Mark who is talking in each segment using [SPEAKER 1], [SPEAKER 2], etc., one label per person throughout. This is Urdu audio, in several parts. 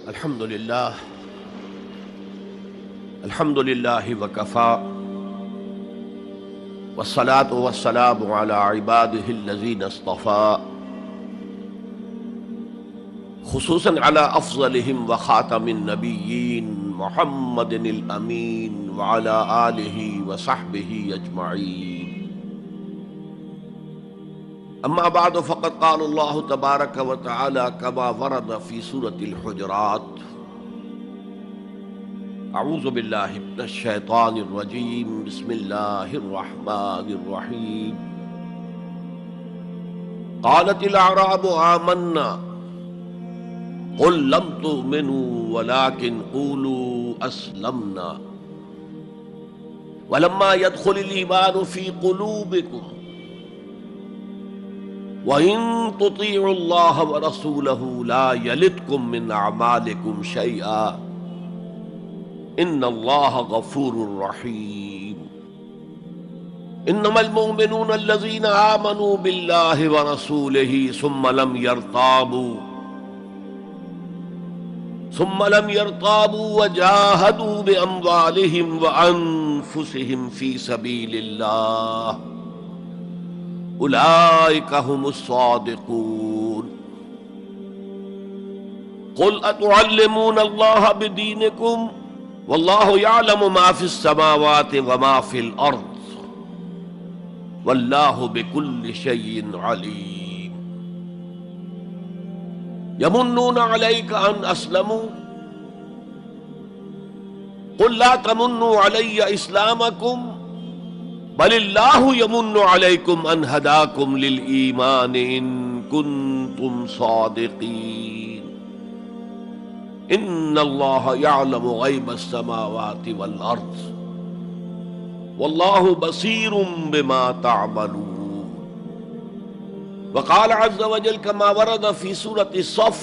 [SPEAKER 1] الحمد لله وكفى والصلاة والسلام على عباده الذين اصطفى خصوصا على أفضلهم وخاتم النبيين محمد الأمين وعلى آله وصحبه أجمعين. أما بعد فقد قال الله تبارك وتعالى كما ورد في سورة الحجرات: اعوذ باللہ من الشیطان الرجیم بسم اللہ الرحمن الرحیم. قالت الاعراب آمنا قل لم تؤمنوا ولكن قولوا اسلمنا ولما يدخل الایمان في قلوبكم وإن تطيعوا الله ورسوله لا يلدكم من أعمالكم شيئا ان اللہ غفور رحیم. انما المؤمنون الذين آمنوا بالله ورسوله ثم لم يرتابوا وجاهدوا بأموالهم وأنفسهم في سبيل الله أولئك هم الصادقون. قل أتعلمون الله بدينكم واللہ یعلم ما فی السماوات وما فی الارض واللہ بکل شیء علیم. یمنون علیک ان اسلموا قل لا تمنوا علی اسلامکم بل اللہ یمن علیکم ان ہداکم للایمان ان کنتم صادقین. ان اللہ یعلم غیب السماوات والارض واللہ بصیر بما تعملون. وقال عز وجل كما ورد في سورة الصف: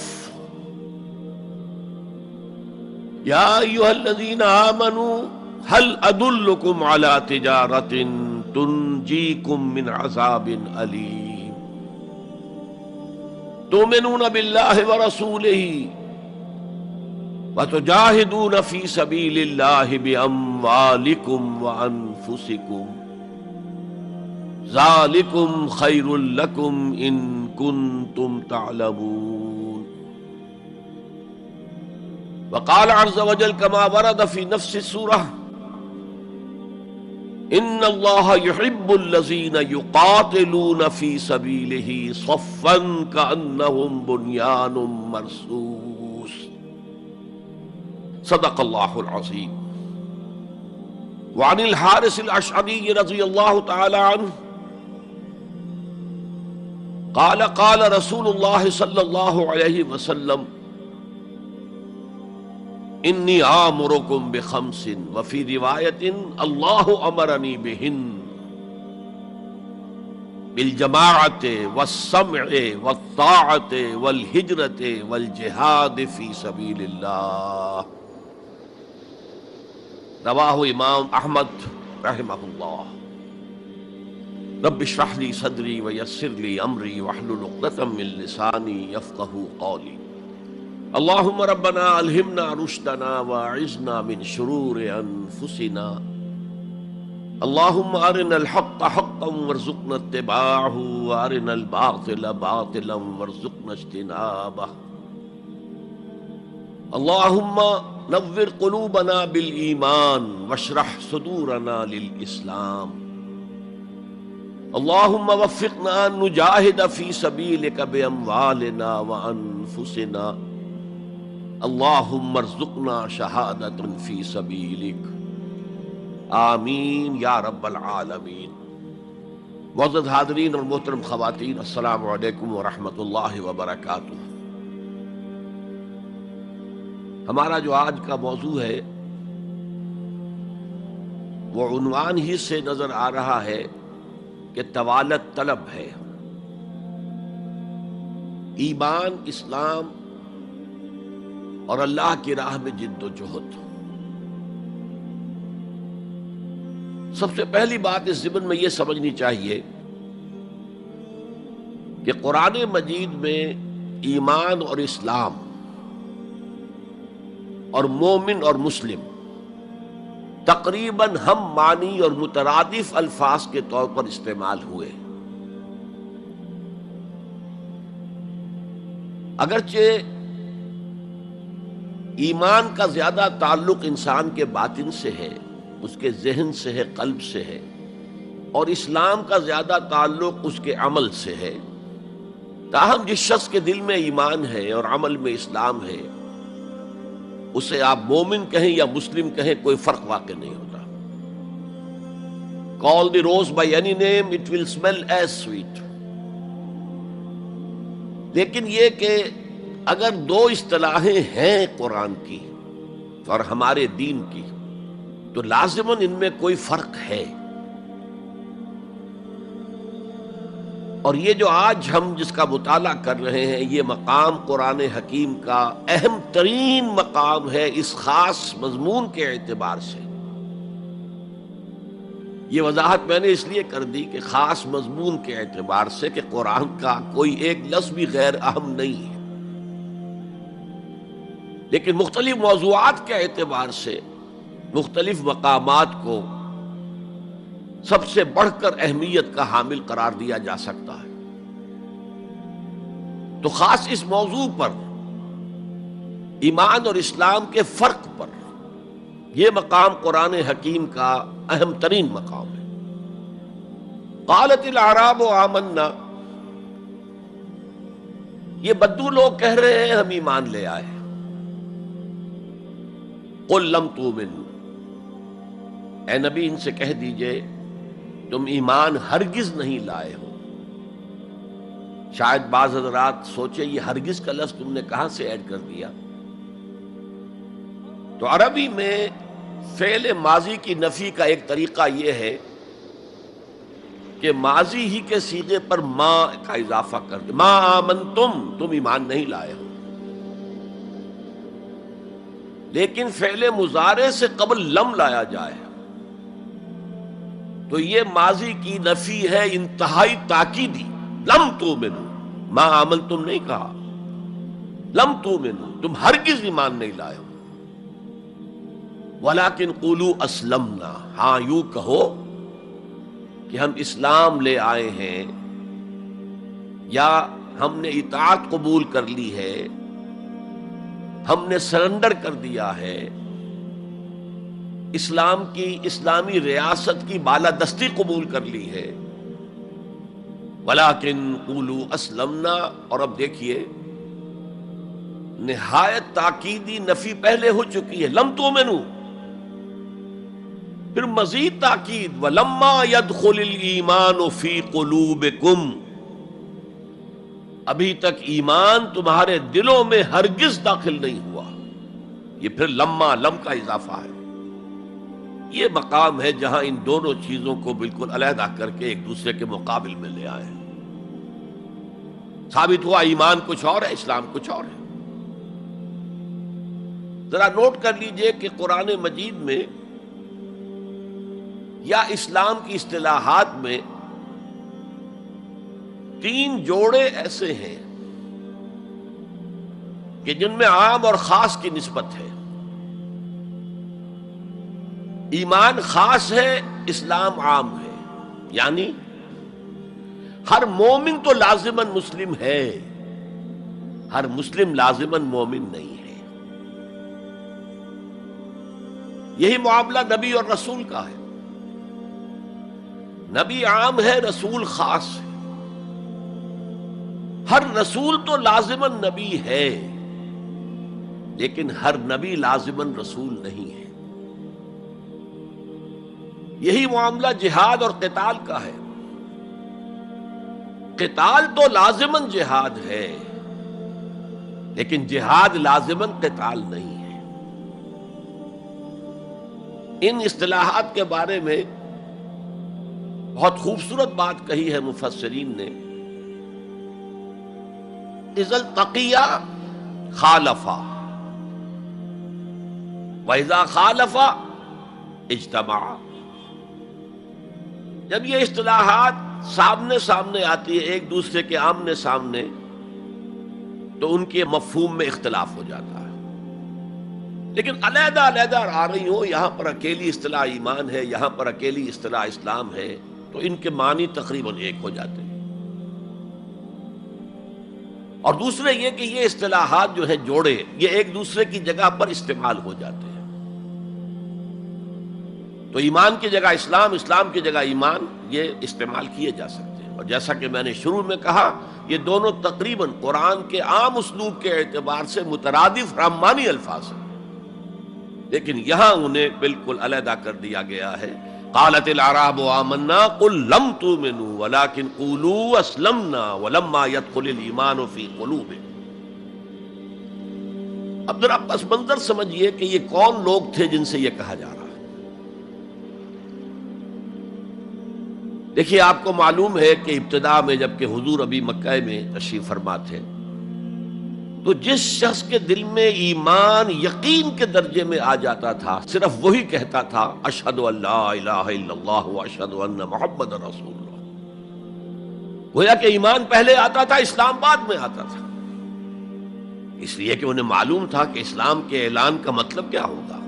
[SPEAKER 1] یا ایھا الذین آمنوا هل ادلکم علی تجارۃ تنجیکم من عذاب علیم تؤمنون باللہ ورسولہ وَتُجَاهِدُونَ فِي سَبِيلِ اللَّهِ بِأَمْوَالِكُمْ وَأَنفُسِكُمْ ذَلِكُمْ خَيْرٌ لَكُمْ إِن كُنتُمْ تَعْلَمُونَ. وقال عز وجل كما ورد في نفس السورة: إِنَّ اللَّهَ يُحِبُّ الَّذِينَ يُقَاتِلُونَ فِي سَبِيلِهِ صَفًّا كَأَنَّهُمْ بُنْيَانٌ مَّرْصُوصٌ. صدق اللہ العظیم. وعن الحارث الاشعری رضی اللہ تعالی عنہ قال قال رسول اللہ صلی اللہ علیہ وسلم: انی آمرکم بخمس وفی روایت اللہ امرنی بہن بالجماعت والسمع والطاعت والہجرت والجہاد فی سبیل اللہ. رواہ امام احمد رحمہ اللہ. رب اشرح لی صدری ویسر لی امری واحلل عقدۃ من لسانی یفقہوا قولی. اللہم ربنا الہمنا رشدنا واعذنا من شرور انفسنا. اللہم ارنا الحق حقا وارزقنا اتباعہ وارنا الباطل باطلا وارزقنا اجتنابہ. اللہم نور قلوبنا بالایمان واشرح صدورنا للاسلام. اللہم وفقنا ان نجاہد فی سبیلک باموالنا وانفسنا. اللہم ارزقنا شہادۃ فی سبیلک. آمین یا رب العالمین. معزز حاضرین اور محترم خواتین، السلام علیکم ورحمۃ اللہ وبرکاتہ. ہمارا جو آج کا موضوع ہے وہ عنوان ہی سے نظر آ رہا ہے کہ طوالت طلب ہے. ایمان، اسلام اور اللہ کی راہ میں جد و جہد. سب سے پہلی بات اس ضمن میں یہ سمجھنی چاہیے کہ قرآن مجید میں ایمان اور اسلام اور مومن اور مسلم تقریباً ہم معنی اور مترادف الفاظ کے طور پر استعمال ہوئے، اگرچہ ایمان کا زیادہ تعلق انسان کے باطن سے ہے، اس کے ذہن سے ہے، قلب سے ہے، اور اسلام کا زیادہ تعلق اس کے عمل سے ہے، تاہم جس شخص کے دل میں ایمان ہے اور عمل میں اسلام ہے، اسے آپ مومن کہیں یا مسلم کہیں، کوئی فرق واقع نہیں ہوتا۔ Call the rose by any name, it will smell as sweet۔ لیکن یہ کہ اگر دو اصطلاحیں ہیں قرآن کی اور ہمارے دین کی، تو لازماً ان میں کوئی فرق ہے، اور یہ جو آج ہم جس کا مطالعہ کر رہے ہیں، یہ مقام قرآن حکیم کا اہم ترین مقام ہے اس خاص مضمون کے اعتبار سے۔ یہ وضاحت میں نے اس لیے کر دی کہ خاص مضمون کے اعتبار سے کہ قرآن کا کوئی ایک لفظ بھی غیر اہم نہیں ہے، لیکن مختلف موضوعات کے اعتبار سے مختلف مقامات کو سب سے بڑھ کر اہمیت کا حامل قرار دیا جا سکتا ہے۔ تو خاص اس موضوع پر، ایمان اور اسلام کے فرق پر، یہ مقام قرآن حکیم کا اہم ترین مقام ہے۔ قالت الاعراب آمنا، یہ بدو لوگ کہہ رہے ہیں ہم ایمان لے آئے۔ قل لم تؤمنوا، اے نبی ان سے کہہ دیجئے تم ایمان ہرگز نہیں لائے ہو۔ شاید بعض حضرات سوچے یہ ہرگز کا لفظ تم نے کہاں سے ایڈ کر دیا؟ تو عربی میں فعل ماضی کی نفی کا ایک طریقہ یہ ہے کہ ماضی ہی کے صیغے پر ما کا اضافہ کر دے، ما آمنتم، تم ایمان نہیں لائے ہو۔ لیکن فعل مضارع سے قبل لم لایا جائے تو یہ ماضی کی نفی ہے انتہائی تاکیدی۔ لم تؤمنوا، ما آمنتم نہیں کہا، لم تؤمنوا، تم ہرگز ایمان نہیں لائے ہو۔ وَلَكِنْ قُولُوا أَسْلَمْنَا، ہاں یوں کہو کہ ہم اسلام لے آئے ہیں، یا ہم نے اطاعت قبول کر لی ہے، ہم نے سرنڈر کر دیا ہے، اسلام کی، اسلامی ریاست کی بالادستی قبول کر لی ہے۔ وَلَكِنْ قُولُوا أَسْلَمْنَا، اور اب دیکھیے نہایت تاکیدی نفی پہلے ہو چکی ہے، لم تؤمنوا، پھر مزید تاکید وَلَمَّا يَدْخُلِ الْإِيمَانُ فِي قُلُوبِكُمْ، ابھی تک ایمان تمہارے دلوں میں ہرگز داخل نہیں ہوا۔ یہ پھر لما، لم کا اضافہ ہے۔ یہ مقام ہے جہاں ان دونوں چیزوں کو بالکل علیحدہ کر کے ایک دوسرے کے مقابل میں لے آئے ہیں۔ ثابت ہوا ایمان کچھ اور ہے، اسلام کچھ اور ہے۔ ذرا نوٹ کر لیجئے کہ قرآن مجید میں یا اسلام کی اصطلاحات میں تین جوڑے ایسے ہیں کہ جن میں عام اور خاص کی نسبت ہے۔ ایمان خاص ہے، اسلام عام ہے، یعنی ہر مومن تو لازماً مسلم ہے، ہر مسلم لازماً مومن نہیں ہے۔ یہی معاملہ نبی اور رسول کا ہے۔ نبی عام ہے، رسول خاص ہے۔ ہر رسول تو لازماً نبی ہے، لیکن ہر نبی لازماً رسول نہیں ہے۔ یہی معاملہ جہاد اور قتال کا ہے۔ قتال تو لازماً جہاد ہے، لیکن جہاد لازماً قتال نہیں ہے۔ ان اصطلاحات کے بارے میں بہت خوبصورت بات کہی ہے مفسرین نے، اذا التقیا خالفا واذا خالفا اجتمعا۔ جب یہ اصطلاحات سامنے سامنے آتی ہے، ایک دوسرے کے آمنے سامنے، تو ان کے مفہوم میں اختلاف ہو جاتا ہے۔ لیکن علیحدہ علیحدہ آ رہی ہو، یہاں پر اکیلی اصطلاح ایمان ہے، یہاں پر اکیلی اصطلاح اسلام ہے، تو ان کے معنی تقریباً ایک ہو جاتے ہیں۔ اور دوسرے یہ کہ یہ اصطلاحات جو ہے جوڑے، یہ ایک دوسرے کی جگہ پر استعمال ہو جاتے ہیں۔ تو ایمان کی جگہ اسلام، اسلام کی جگہ ایمان، یہ استعمال کیے جا سکتے ہیں۔ اور جیسا کہ میں نے شروع میں کہا، یہ دونوں تقریباً قرآن کے عام اسلوب کے اعتبار سے مترادف رحمانی الفاظ ہیں، لیکن یہاں انہیں بالکل علیحدہ کر دیا گیا ہے۔ قالت الاعراب آمنا قل لم تؤمنوا ولكن قولوا اسلمنا ولما يدخل الايمان في قلوبكم۔ اب ذرا پس منظر سمجھیے کہ یہ کون لوگ تھے جن سے یہ کہا جا رہا ہے۔ دیکھیے، آپ کو معلوم ہے کہ ابتدا میں جب کہ حضور ابھی مکہ میں تشریف فرما تھے، تو جس شخص کے دل میں ایمان یقین کے درجے میں آ جاتا تھا، صرف وہی کہتا تھا اشہد ان لا الہ الا اللہ واشہد ان محمد رسول اللہ۔ گویا کہ ایمان پہلے آتا تھا، اسلام بعد میں آتا تھا، اس لیے کہ انہیں معلوم تھا کہ اسلام کے اعلان کا مطلب کیا ہوگا۔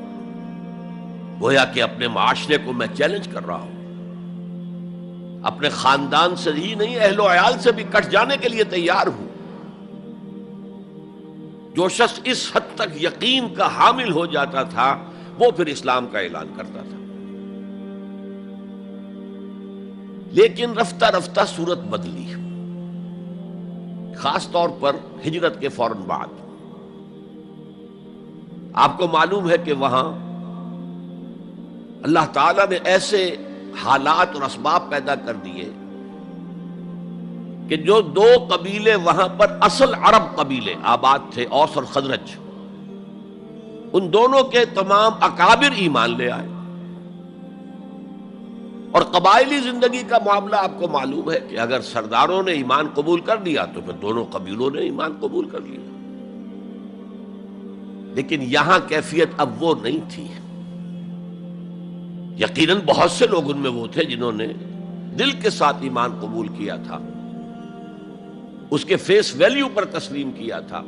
[SPEAKER 1] گویا کہ اپنے معاشرے کو میں چیلنج کر رہا ہوں، اپنے خاندان سے ہی نہیں، اہل و عیال سے بھی کٹ جانے کے لیے تیار ہوں۔ جو شخص اس حد تک یقین کا حامل ہو جاتا تھا، وہ پھر اسلام کا اعلان کرتا تھا۔ لیکن رفتہ رفتہ صورت بدلی، خاص طور پر ہجرت کے فوراً بعد۔ آپ کو معلوم ہے کہ وہاں اللہ تعالیٰ نے ایسے حالات اور اسباب پیدا کر دیے کہ جو دو قبیلے وہاں پر اصل عرب قبیلے آباد تھے، اوس اور خزرج، ان دونوں کے تمام اکابر ایمان لے آئے۔ اور قبائلی زندگی کا معاملہ آپ کو معلوم ہے کہ اگر سرداروں نے ایمان قبول کر لیا تو پھر دونوں قبیلوں نے ایمان قبول کر لیا۔ لیکن یہاں کیفیت اب وہ نہیں تھی۔ یقیناً بہت سے لوگ ان میں وہ تھے جنہوں نے دل کے ساتھ ایمان قبول کیا تھا، اس کے فیس ویلیو پر تسلیم کیا تھا،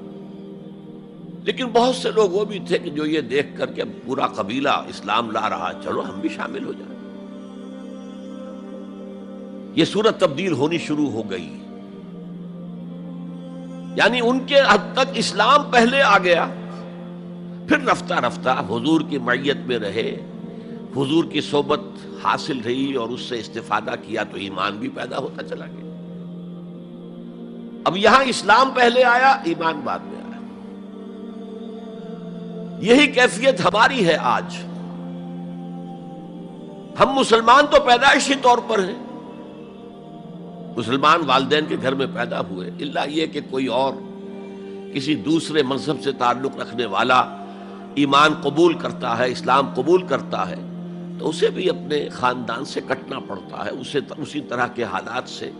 [SPEAKER 1] لیکن بہت سے لوگ وہ بھی تھے کہ جو یہ دیکھ کر کہ اب پورا قبیلہ اسلام لا رہا، چلو ہم بھی شامل ہو جائیں۔ یہ صورت تبدیل ہونی شروع ہو گئی، یعنی ان کے حد تک اسلام پہلے آ گیا، پھر رفتہ رفتہ حضور کی معیت میں رہے، حضور کی صحبت حاصل رہی اور اس سے استفادہ کیا، تو ایمان بھی پیدا ہوتا چلا گیا۔ اب یہاں اسلام پہلے آیا، ایمان بعد میں آیا۔ یہی کیفیت ہماری ہے آج۔ ہم مسلمان تو پیدائشی طور پر ہیں، مسلمان والدین کے گھر میں پیدا ہوئے، الا یہ کہ کوئی اور کسی دوسرے مذہب سے تعلق رکھنے والا ایمان قبول کرتا ہے، اسلام قبول کرتا ہے، تو اسے بھی اپنے خاندان سے کٹنا پڑتا ہے، اسے اسی طرح کے حالات سے،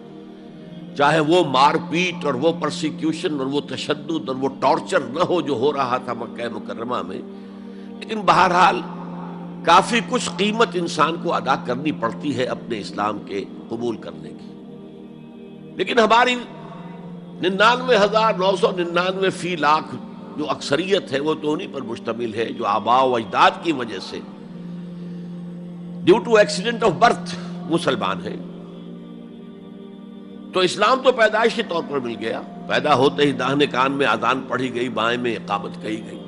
[SPEAKER 1] چاہے وہ مار پیٹ اور وہ پرسیکیوشن اور وہ تشدد اور وہ ٹارچر نہ ہو جو ہو رہا تھا مکہ مکرمہ میں، لیکن بہرحال کافی کچھ قیمت انسان کو ادا کرنی پڑتی ہے اپنے اسلام کے قبول کرنے کی۔ لیکن ہماری 99,999 فی لاکھ جو اکثریت ہے، وہ تو انہی پر مشتمل ہے جو آباء و اجداد کی وجہ سے due to accident of birth مسلمان ہے۔ تو اسلام تو پیدائشی طور پر مل گیا، پیدا ہوتے ہی داہنے کان میں اذان پڑھی گئی، بائیں میں اقامت کہی گئی۔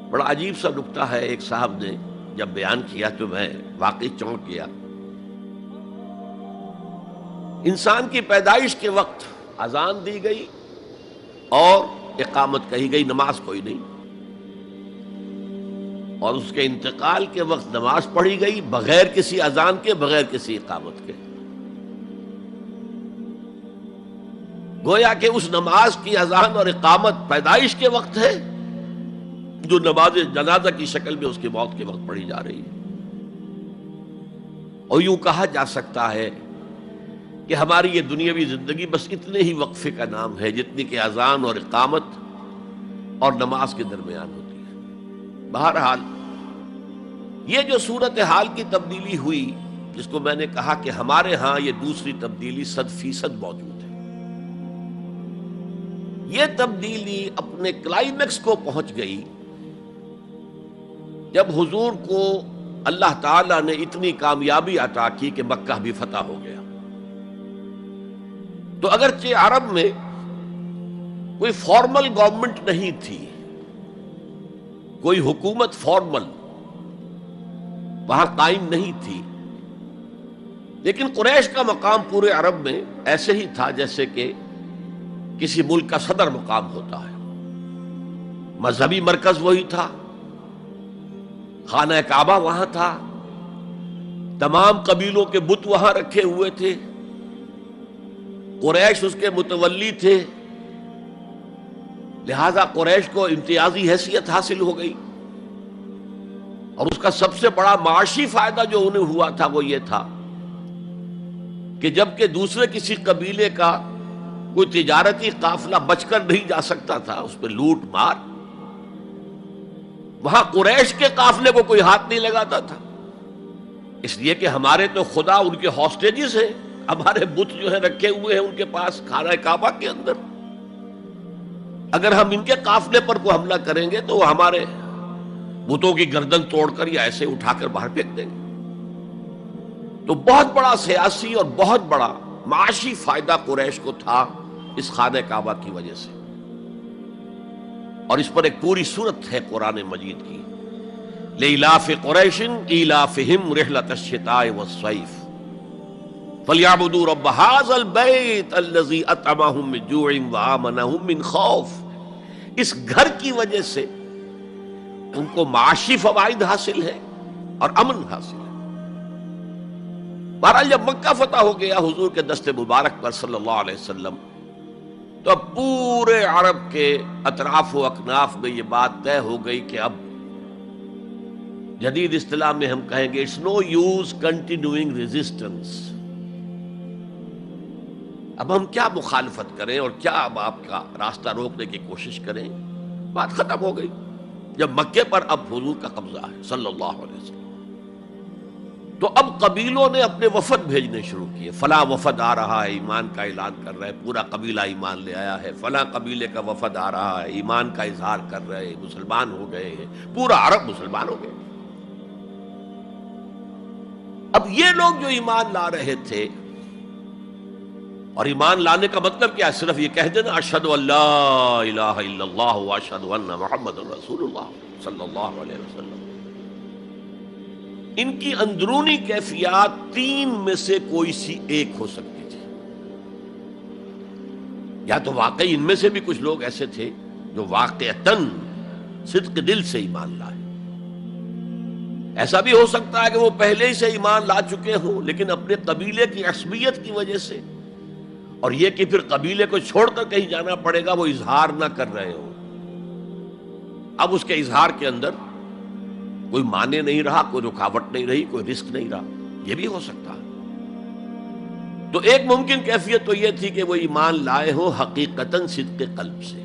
[SPEAKER 1] بڑا عجیب سا نکتہ ہے، ایک صاحب نے جب بیان کیا تو میں واقعی چونک گیا۔ انسان کی پیدائش کے وقت اذان دی گئی اور اقامت کہی گئی، نماز کوئی نہیں، اور اس کے انتقال کے وقت نماز پڑھی گئی بغیر کسی اذان کے، بغیر کسی اقامت کے۔ گویا کہ اس نماز کی اذان اور اقامت پیدائش کے وقت ہے، جو نماز جنازہ کی شکل میں اس کی موت کے وقت پڑھی جا رہی ہے۔ اور یوں کہا جا سکتا ہے کہ ہماری یہ دنیاوی زندگی بس اتنے ہی وقفے کا نام ہے جتنی کہ اذان اور اقامت اور نماز کے درمیان ہوتی ہے۔ بہرحال یہ جو صورتحال کی تبدیلی ہوئی، جس کو میں نے کہا کہ ہمارے ہاں یہ دوسری تبدیلی 100% موجود ہے، یہ تبدیلی اپنے کلائمیکس کو پہنچ گئی جب حضور کو اللہ تعالیٰ نے اتنی کامیابی عطا کی کہ مکہ بھی فتح ہو گیا، تو اگرچہ عرب میں کوئی فارمل گورنمنٹ نہیں تھی، کوئی حکومت فارمل وہاں قائم نہیں تھی، لیکن قریش کا مقام پورے عرب میں ایسے ہی تھا جیسے کہ کسی ملک کا صدر مقام ہوتا ہے۔ مذہبی مرکز وہی تھا، خانہ کعبہ وہاں تھا، تمام قبیلوں کے بت وہاں رکھے ہوئے تھے، قریش اس کے متولی تھے، لہذا قریش کو امتیازی حیثیت حاصل ہو گئی، اور اس کا سب سے بڑا معاشی فائدہ جو انہیں ہوا تھا وہ یہ تھا کہ جبکہ دوسرے کسی قبیلے کا کوئی تجارتی قافلہ بچ کر نہیں جا سکتا تھا، اس پہ لوٹ مار، وہاں قریش کے قافلے کو کوئی ہاتھ نہیں لگاتا تھا، اس لیے کہ ہمارے تو خدا ان کے ہاسٹیجز ہیں، ہمارے بت جو ہیں رکھے ہوئے ہیں ان کے پاس خانہ کعبہ کے اندر، اگر ہم ان کے قافلے پر کوئی حملہ کریں گے تو وہ ہمارے بتوں کی گردن توڑ کر یا ایسے اٹھا کر باہر پھینک دیں گے۔ تو بہت بڑا سیاسی اور بہت بڑا معاشی فائدہ قریش کو تھا اس خانہ کعبہ کی وجہ سے، اور اس پر ایک پوری سورت ہے قرآن مجید کی، لإلاف قریش ایلافہم رحلۃ الشتاء والصیف فلیعبدوا رب ھذا البیت الذی اطعمہم من جوع وآمنہم من خوف۔ اس گھر کی وجہ سے ان کو معاشی فوائد حاصل ہے اور امن حاصل ہے۔ بہرحال جب مکہ فتح ہو گیا حضور کے دست مبارک پر صلی اللہ علیہ وسلم، تو اب پورے عرب کے اطراف و اکناف میں یہ بات طے ہو گئی کہ اب جدید اصطلاح میں ہم کہیں گے it's no use continuing resistance, اب ہم کیا مخالفت کریں اور کیا اب آپ کا راستہ روکنے کی کوشش کریں، بات ختم ہو گئی جب مکے پر اب حضور کا قبضہ ہے صلی اللہ علیہ وسلم۔ تو اب قبیلوں نے اپنے وفد بھیجنے شروع کیے، فلاں وفد آ رہا ہے ایمان کا اعلان کر رہا ہے، پورا قبیلہ ایمان لے آیا ہے، فلاں قبیلے کا وفد آ رہا ہے ایمان کا اظہار کر رہے ہیں، مسلمان ہو گئے ہیں، پورا عرب مسلمان ہو گئے۔ اب یہ لوگ جو ایمان لا رہے تھے، اور ایمان لانے کا مطلب کیا ہے؟ صرف یہ کہہ دینا اشہد ان لا الہ الا اللہ واشہد ان محمد رسول اللہ صلی اللہ علیہ وسلم، ان کی اندرونی کیفیات تین میں سے کوئی سی ایک ہو سکتی تھی، یا تو واقعی ان میں سے بھی کچھ لوگ ایسے تھے جو واقعتاً صدق دل سے ایمان لائے، ایسا بھی ہو سکتا ہے کہ وہ پہلے ہی سے ایمان لا چکے ہوں لیکن اپنے قبیلے کی عصبیت کی وجہ سے، اور یہ کہ پھر قبیلے کو چھوڑ کر کہیں جانا پڑے گا، وہ اظہار نہ کر رہے ہوں، اب اس کے اظہار کے اندر کوئی معنی نہیں رہا، کوئی رکاوٹ نہیں رہی، کوئی رسک نہیں رہا، یہ بھی ہو سکتا ہے۔ تو ایک ممکن کیفیت تو یہ تھی کہ وہ ایمان لائے ہوں حقیقتاً صدق قلب سے،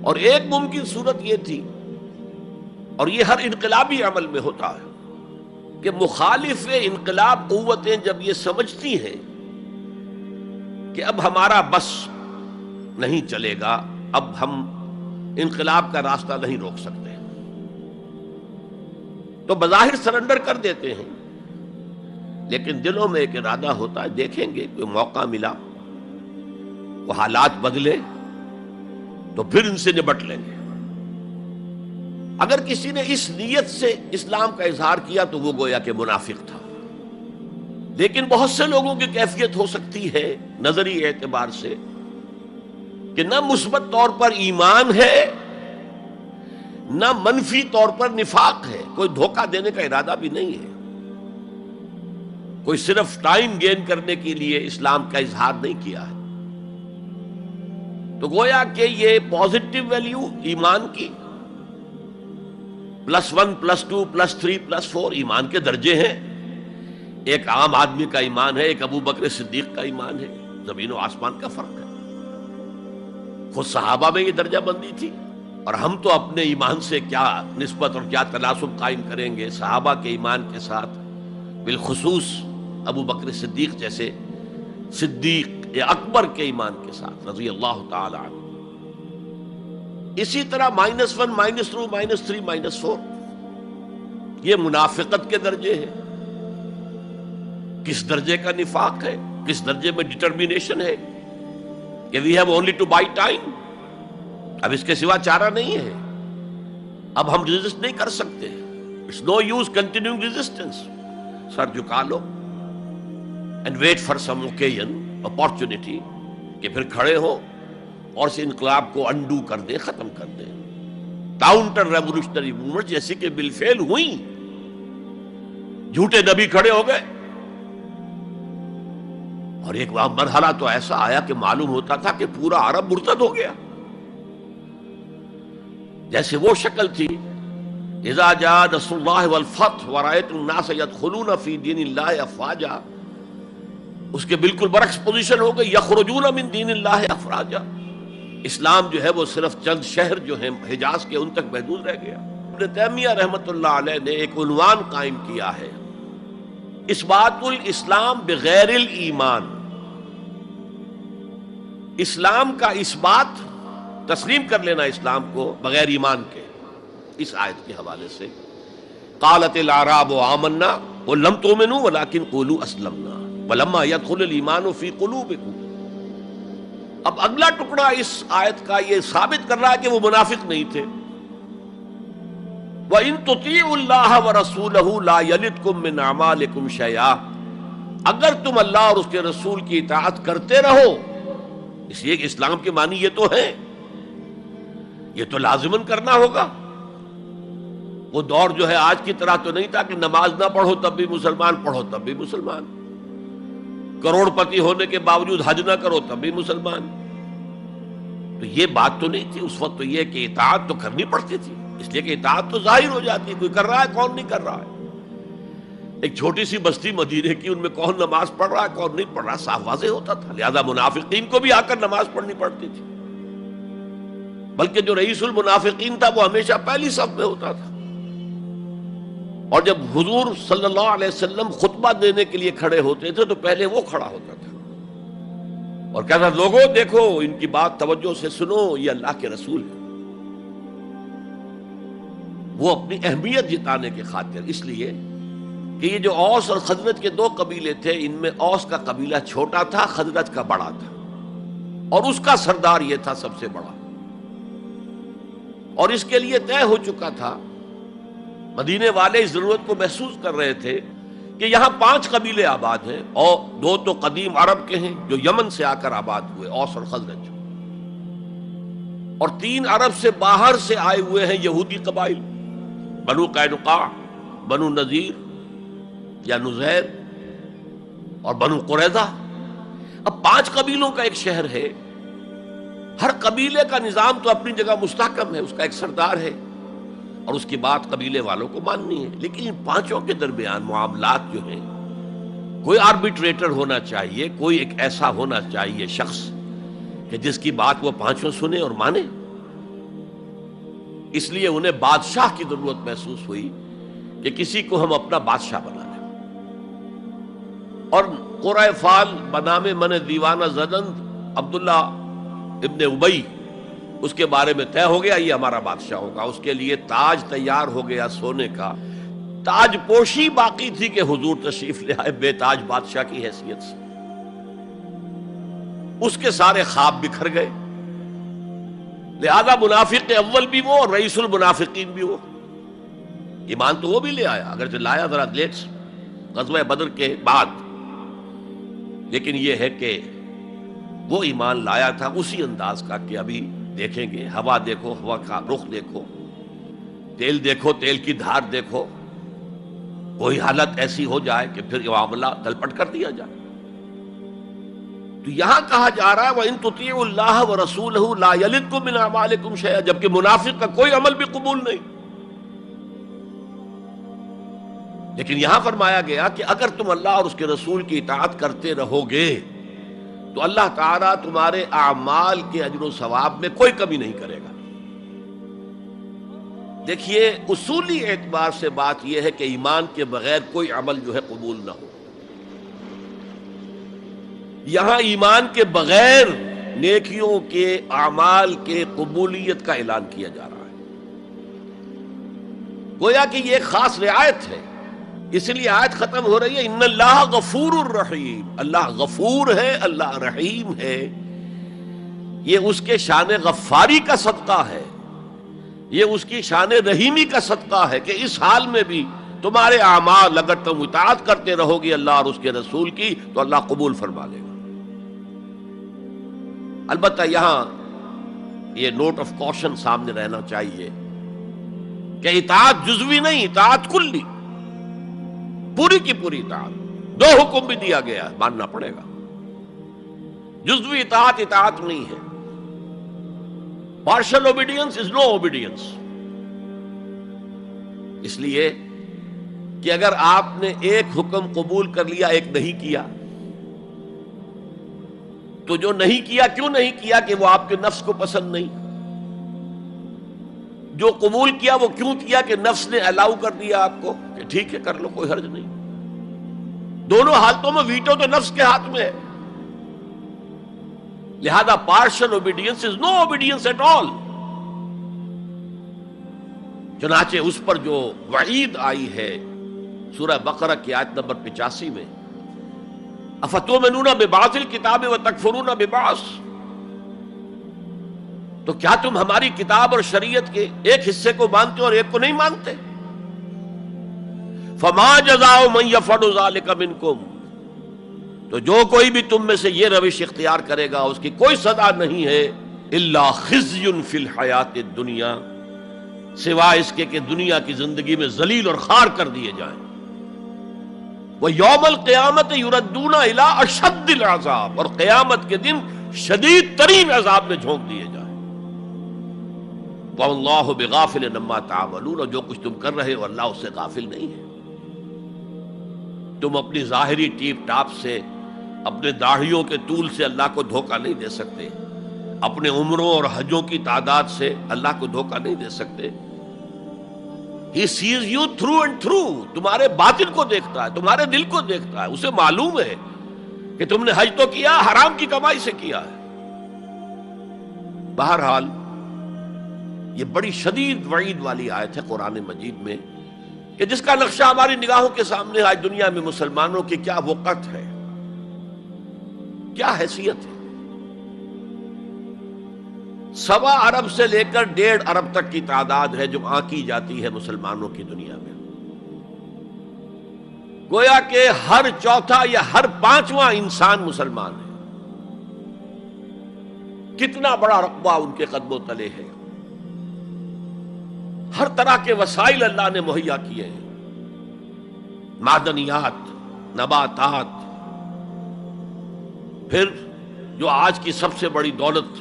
[SPEAKER 1] اور ایک ممکن صورت یہ تھی، اور یہ ہر انقلابی عمل میں ہوتا ہے، کہ مخالف انقلاب قوتیں جب یہ سمجھتی ہیں کہ اب ہمارا بس نہیں چلے گا، اب ہم انقلاب کا راستہ نہیں روک سکتے، تو بظاہر سرنڈر کر دیتے ہیں، لیکن دلوں میں ایک ارادہ ہوتا ہے دیکھیں گے کوئی موقع ملا، وہ حالات بدلے تو پھر ان سے نبٹ لیں گے۔ اگر کسی نے اس نیت سے اسلام کا اظہار کیا تو وہ گویا کہ منافق تھا، لیکن بہت سے لوگوں کی کیفیت ہو سکتی ہے نظری اعتبار سے کہ نہ مثبت طور پر ایمان ہے نہ منفی طور پر نفاق ہے، کوئی دھوکہ دینے کا ارادہ بھی نہیں ہے، کوئی صرف ٹائم گین کرنے کے لیے اسلام کا اظہار نہیں کیا ہے، تو گویا کہ یہ پازیٹو ویلیو ایمان کی +1 +2 +3 +4 ایمان کے درجے ہیں، ایک عام آدمی کا ایمان ہے، ایک ابو بکر صدیق کا ایمان ہے، زمین و آسمان کا فرق ہے۔ خود صحابہ میں یہ درجہ بندی تھی، اور ہم تو اپنے ایمان سے کیا نسبت اور کیا تناسب قائم کریں گے صحابہ کے ایمان کے ساتھ، بالخصوص ابو بکر صدیق جیسے صدیق اکبر کے ایمان کے ساتھ رضی اللہ تعالی عنہ۔ اسی طرح -1 -2 -3 -4 یہ منافقت کے درجے ہیں. کس درجے کا نفاق ہے، کس درجے میں ڈٹرمینیشن ہے کہ we have only to buy time, اب اس کے سوا چارہ نہیں ہے، اب ہم ریزسٹ نہیں کر سکتے. It's no use continuing resistance. سر جھکا لو and wait for some occasion, opportunity, کہ پھر کھڑے ہو اور اس انقلاب کو انڈو کر دیں، ختم کر دیں. کاؤنٹر ریولوشنری موومنٹ جیسے کہ بالفعل ہوئی. جھوٹے نبی کھڑے ہو گئے اور ایک مرحلہ تو ایسا آیا کہ معلوم ہوتا تھا کہ پورا عرب مرتد ہو گیا. جیسے وہ شکل تھی اذا جاء نصر اللہ والفتح ورأیت الناس يدخلون فی دین اللہ افواجا، اس کے بالکل برعکس پوزیشن ہو گئی یخرجون من دین اللہ افواجا. اسلام جو ہے وہ صرف چند شہر جو ہیں حجاز کے ان تک محدود رہ گیا. ابن تیمیہ رحمۃ اللہ علیہ نے ایک عنوان قائم کیا ہے، اثبات الاسلام بغیر الایمان. اسلام کا اثبات، تسلیم کر لینا اسلام کو بغیر ایمان کے. اس آیت کے حوالے سے قالت الاعراب آمنا قل لم تؤمنوا ولكن قولوا اسلمنا ولما يدخل الايمان في قلوبكم. اب اگلا ٹکڑا اس آیت کا یہ ثابت کر رہا ہے کہ وہ منافق نہیں تھے. وَإِن تُطِيعُوا اللَّهَ وَرَسُولَهُ لَا يَلِدْكُم مِّنْ أَعْمَالِكُمْ شَيْئًا. اگر تم اللہ اور اس کے رسول کی اطاعت کرتے رہو، اس لیے کہ اسلام کے معنی یہ تو ہے، یہ تو لازماً کرنا ہوگا. وہ دور جو ہے آج کی طرح تو نہیں تھا کہ نماز نہ پڑھو تب بھی مسلمان، پڑھو تب بھی مسلمان، کروڑ پتی ہونے کے باوجود حج نہ کرو تب بھی مسلمان. تو یہ بات تو نہیں تھی اس وقت. تو یہ کہ اطاعت تو کرنی پڑتی تھی، اس لیے کہ اطاعت تو ظاہر ہو جاتی ہے، کوئی کر رہا ہے کون نہیں کر رہا ہے. ایک چھوٹی سی بستی مدینے کی، ان میں کون نماز پڑھ رہا ہے کون نہیں پڑھ رہا صاف واضح ہوتا تھا. لہذا منافقین کو بھی آ کر نماز پڑھنی پڑتی تھی، بلکہ جو رئیس المنافقین تھا وہ ہمیشہ پہلی صف میں ہوتا تھا. اور جب حضور صلی اللہ علیہ وسلم خطبہ دینے کے لیے کھڑے ہوتے تھے تو پہلے وہ کھڑا ہوتا تھا اور کہتا لوگوں دیکھو ان کی بات توجہ سے سنو، یہ اللہ کے رسول ہے. وہ اپنی اہمیت جتانے کی خاطر، اس لیے کہ یہ جو اوس اور خزرج کے دو قبیلے تھے، ان میں اوس کا قبیلہ چھوٹا تھا، خزرج کا بڑا تھا، اور اس کا سردار یہ تھا سب سے بڑا. اور اس کے لیے طے ہو چکا تھا، مدینے والے اس ضرورت کو محسوس کر رہے تھے کہ یہاں 5 قبیلے آباد ہیں، اور 2 تو قدیم عرب کے ہیں جو یمن سے آ کر آباد ہوئے، اوس اور خزرج، اور 3 عرب سے باہر سے آئے ہوئے ہیں یہودی قبائل، بنو قینقاع، بنو نذیر یا نزیر اور بنو قریظہ. اب 5 قبیلوں کا ایک شہر ہے، ہر قبیلے کا نظام تو اپنی جگہ مستحکم ہے، اس کا ایک سردار ہے اور اس کی بات قبیلے والوں کو ماننی ہے. لیکن ان 5 کے درمیان معاملات جو ہیں، کوئی آربیٹریٹر ہونا چاہیے، کوئی ایک ایسا ہونا چاہیے شخص کہ جس کی بات وہ 5 سنیں اور مانے. اس لیے انہیں بادشاہ کی ضرورت محسوس ہوئی کہ کسی کو ہم اپنا بادشاہ بنا لیں. اور قرۂ فال بنام من دیوانہ زدند عبداللہ ابن ابی، اس کے بارے میں طے ہو گیا یہ ہمارا بادشاہ ہوگا. اس کے لیے تاج تیار ہو گیا سونے کا. تاج پوشی باقی تھی کہ حضور تشریف لے آئے بے تاج بادشاہ کی حیثیت سے. اس کے سارے خواب بکھر گئے. لہذا منافق اول بھی وہ اور رئیس المنافقین بھی وہ. ایمان تو وہ بھی لے آیا، اگرچہ لایا ذرا لیٹ غزوہ بدر کے بعد، لیکن یہ ہے کہ وہ ایمان لایا تھا اسی انداز کا کہ ابھی دیکھیں گے، ہوا دیکھو، ہوا کا رخ دیکھو، تیل دیکھو، تیل کی دھار دیکھو، کوئی حالت ایسی ہو جائے کہ پھر یہ معاملہ تلپٹ کر دیا جائے. تو یہاں کہا جا رہا ہے وَإِن تُطِيعُوا اللَّهَ وَرَسُولَهُ لَا يَلِدْكُم مِّنْ أَعْمَالِكُمْ شَيْئًا، جبکہ منافق کا کوئی عمل بھی قبول نہیں. لیکن یہاں فرمایا گیا کہ اگر تم اللہ اور اس کے رسول کی اطاعت کرتے رہو گے تو اللہ تعالیٰ تمہارے اعمال کے اجر و ثواب میں کوئی کمی نہیں کرے گا. دیکھیے اصولی اعتبار سے بات یہ ہے کہ ایمان کے بغیر کوئی عمل جو ہے قبول نہ ہو. یہاں ایمان کے بغیر نیکیوں کے اعمال کے قبولیت کا اعلان کیا جا رہا ہے۔ گویا کہ یہ ایک خاص رعایت ہے، اس لیے آیت ختم ہو رہی ہے ان اللہ غفور الرحیم، اللہ غفور ہے، اللہ رحیم ہے۔ یہ اس کے شان غفاری کا صدقہ ہے، یہ اس کی شان رحیمی کا صدقہ ہے کہ اس حال میں بھی تمہارے اعمال اگر تم اطاعت کرتے رہو گے اللہ اور اس کے رسول کی تو اللہ قبول فرما لے گا۔ البتہ یہاں یہ نوٹ آف کوشن سامنے رہنا چاہیے کہ اطاعت جزوی نہیں، اطاعت کلی، پوری کی پوری اطاعت۔ دو حکم بھی دیا گیا ہے، ماننا پڑے گا۔ جزوی اطاعت اطاعت نہیں ہے۔ Partial obedience is no obedience. اس لیے کہ اگر آپ نے ایک حکم قبول کر لیا، ایک نہیں کیا، تو جو نہیں کیا کیوں نہیں کیا؟ کہ وہ آپ کے نفس کو پسند نہیں۔ جو قبول کیا وہ کیوں کیا؟ کہ نفس نے الاؤ کر دیا آپ کو کہ ٹھیک ہے کر لو، کوئی حرج نہیں۔ دونوں حالتوں میں ویٹو تو نفس کے ہاتھ میں ہے، لہذا partial obedience is no obedience at all. چنانچہ اس پر جو وعید آئی ہے سورہ بقرہ کی آیت نمبر 85 میں، افتؤمنون ببعض الکتاب وتکفرون ببعض، تو کیا تم ہماری کتاب اور شریعت کے ایک حصے کو مانتے اور ایک کو نہیں مانتے؟ فما جزاء من يفعل ذلك منکم، تو جو کوئی بھی تم میں سے یہ روش اختیار کرے گا اس کی کوئی سزا نہیں ہے الا خزي فی الحیات الدنیا، سوائے اس کے کہ دنیا کی زندگی میں ذلیل اور خوار کر دیے جائیں۔ وَيَوْمَ الْقِيَامَةِ يُرَدُّونَ إِلَىٰ أَشَدِّ الْعَذَابِ، اور قیامت کے دن شدید ترین عذاب میں جھونک دیے جائیں۔ وَاللَّهُ بِغَافِلٍ عَمَّا تَعْمَلُونَ، اور جو کچھ تم کر رہے ہو اللہ اس سے غافل نہیں ہے۔ تم اپنی ظاہری ٹیپ ٹاپ سے، اپنے داڑھیوں کے طول سے اللہ کو دھوکہ نہیں دے سکتے، اپنے عمروں اور حجوں کی تعداد سے اللہ کو دھوکہ نہیں دے سکتے۔ He sees you through and through، تمہارے باطن کو دیکھتا ہے، تمہارے دل کو دیکھتا ہے، اسے معلوم ہے کہ تم نے حج تو کیا، حرام کی کمائی سے کیا ہے۔ بہرحال یہ بڑی شدید وعید والی آیت ہے قرآن مجید میں کہ جس کا نقشہ ہماری نگاہوں کے سامنے آج دنیا میں مسلمانوں کی کیا وقت ہے، کیا حیثیت ہے۔ 1.25 ارب سے لے کر 1.5 ارب تک کی تعداد ہے جو آنکی جاتی ہے مسلمانوں کی دنیا میں۔ گویا کہ ہر چوتھا یا ہر 5واں انسان مسلمان ہے۔ کتنا بڑا رقبہ ان کے قدموں تلے ہے۔ ہر طرح کے وسائل اللہ نے مہیا کیے ہیں، معدنیات، نباتات، پھر جو آج کی سب سے بڑی دولت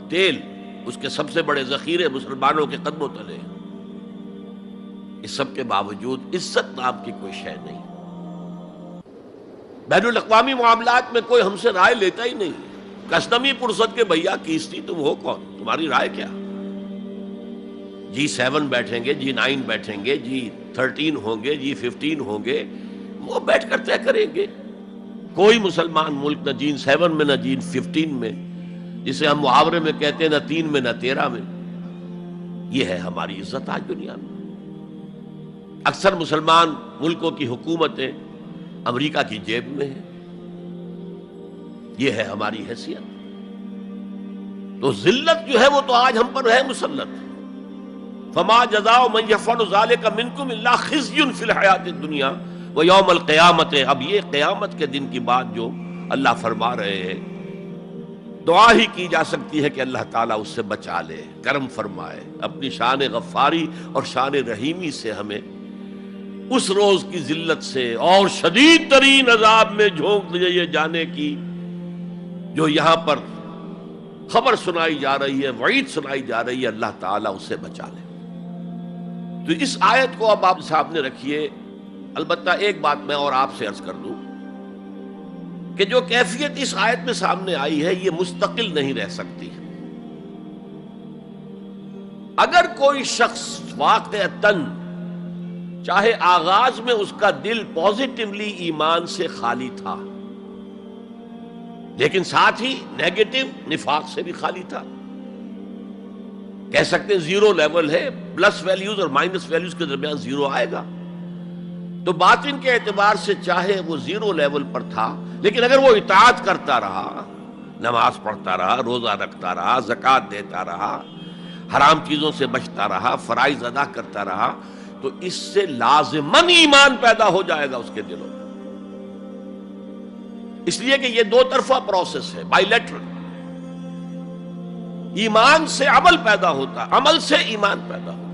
[SPEAKER 1] تیل، اس کے سب سے بڑے ذخیرے مسلمانوں کے قدموں تلے ہیں۔ اس سب کے باوجود عزت نام کی کوئی شے نہیں۔ بین الاقوامی معاملات میں کوئی ہم سے رائے لیتا ہی نہیں۔ کسٹمی پرسد کے بھیا کیستی تم ہو کون، تمہاری رائے کیا؟ G7 بیٹھیں گے، G9 بیٹھیں گے، G13 ہوں گے، G15 ہوں گے، وہ بیٹھ کر طے کریں گے۔ کوئی مسلمان ملک نہ G7 میں نہ G15 میں، جسے ہم محاورے میں کہتے ہیں نہ 3 میں نہ 13 میں۔ یہ ہے ہماری عزت آج دنیا میں۔ اکثر مسلمان ملکوں کی حکومتیں امریکہ کی جیب میں ہیں۔ یہ ہے ہماری حیثیت۔ تو ذلت جو ہے وہ تو آج ہم پر ہے مسلط۔ فما جزاء من يفعل ذلك منكم الا خزي في الحیات الدنیا ويوم القیامت۔ اب یہ قیامت کے دن کی بات جو اللہ فرما رہے ہیں، دعا ہی کی جا سکتی ہے کہ اللہ تعالیٰ اس سے بچا لے، کرم فرمائے، اپنی شان غفاری اور شان رحیمی سے ہمیں اس روز کی ذلت سے اور شدید ترین عذاب میں جھونک دیے جانے کی جو یہاں پر خبر سنائی جا رہی ہے، وعید سنائی جا رہی ہے، اللہ تعالیٰ اس سے بچا لے۔ تو اس آیت کو اب آپ سامنے رکھیے۔ البتہ ایک بات میں اور آپ سے عرض کر دوں کہ جو کیفیت اس آیت میں سامنے آئی ہے یہ مستقل نہیں رہ سکتی۔ اگر کوئی شخص واقعتاً چاہے آغاز میں اس کا دل پازیٹیولی ایمان سے خالی تھا، لیکن ساتھ ہی نیگیٹو نفاق سے بھی خالی تھا. کہہ سکتے ہیں زیرو لیول ہے، پلس ویلیوز اور مائنس ویلیوز کے درمیان زیرو آئے گا. تو باطن کے اعتبار سے چاہے وہ زیرو لیول پر تھا، لیکن اگر وہ اطاعت کرتا رہا، نماز پڑھتا رہا، روزہ رکھتا رہا، زکوٰۃ دیتا رہا، حرام چیزوں سے بچتا رہا، فرائض ادا کرتا رہا، تو اس سے لازماً ایمان پیدا ہو جائے گا اس کے دلوں میں. اس لیے کہ یہ دو طرفہ پروسیس ہے، بائی لیٹرل. ایمان سے عمل پیدا ہوتا، عمل سے ایمان پیدا ہوتا.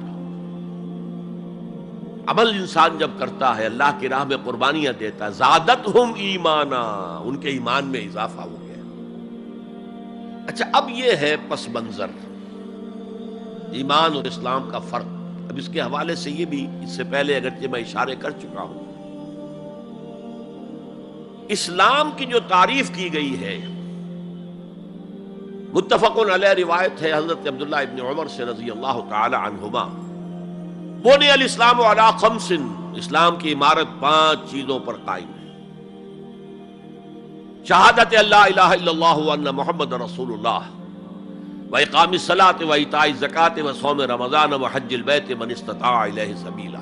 [SPEAKER 1] عمل انسان جب کرتا ہے، اللہ کی راہ میں قربانیاں دیتا ہے، زادتہم ایمانا، ان کے ایمان میں اضافہ ہو گیا. اچھا، اب یہ ہے پس منظر ایمان اور اسلام کا فرق. اب اس کے حوالے سے یہ بھی، اس سے پہلے اگرچہ میں اشارے کر چکا ہوں، اسلام کی جو تعریف کی گئی ہے، متفق علیہ روایت ہے حضرت عبداللہ ابن عمر سے رضی اللہ تعالی عنہما، بنی الاسلام علی خمس، اسلام کی عمارت 5 چیزوں پر قائم ہے. شہادت اللہ الہ الا اللہ وان محمد رسول اللہ، وإقام الصلاة وإيتاء الزکاة وصوم رمضان وحج البیت من استطاع الیہ سبیلا.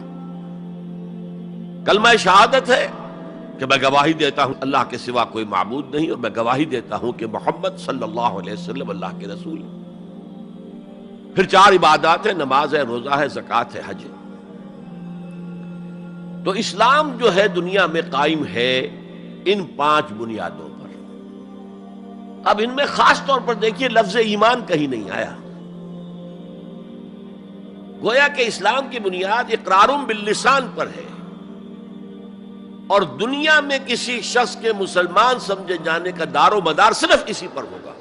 [SPEAKER 1] کلمہ شہادت ہے کہ میں گواہی دیتا ہوں اللہ کے سوا کوئی معبود نہیں، اور میں گواہی دیتا ہوں کہ محمد صلی اللہ علیہ وسلم اللہ کے رسول ہیں. پھر 4 عبادات ہیں، نماز ہے، روزہ ہے، زکوٰۃ ہے، حج ہے. تو اسلام جو ہے دنیا میں قائم ہے ان 5 بنیادوں پر. اب ان میں خاص طور پر دیکھیے لفظ ایمان کہیں نہیں آیا. گویا کہ اسلام کی بنیاد اقرار باللسان پر ہے، اور دنیا میں کسی شخص کے مسلمان سمجھے جانے کا دار و مدار صرف اسی پر ہوگا.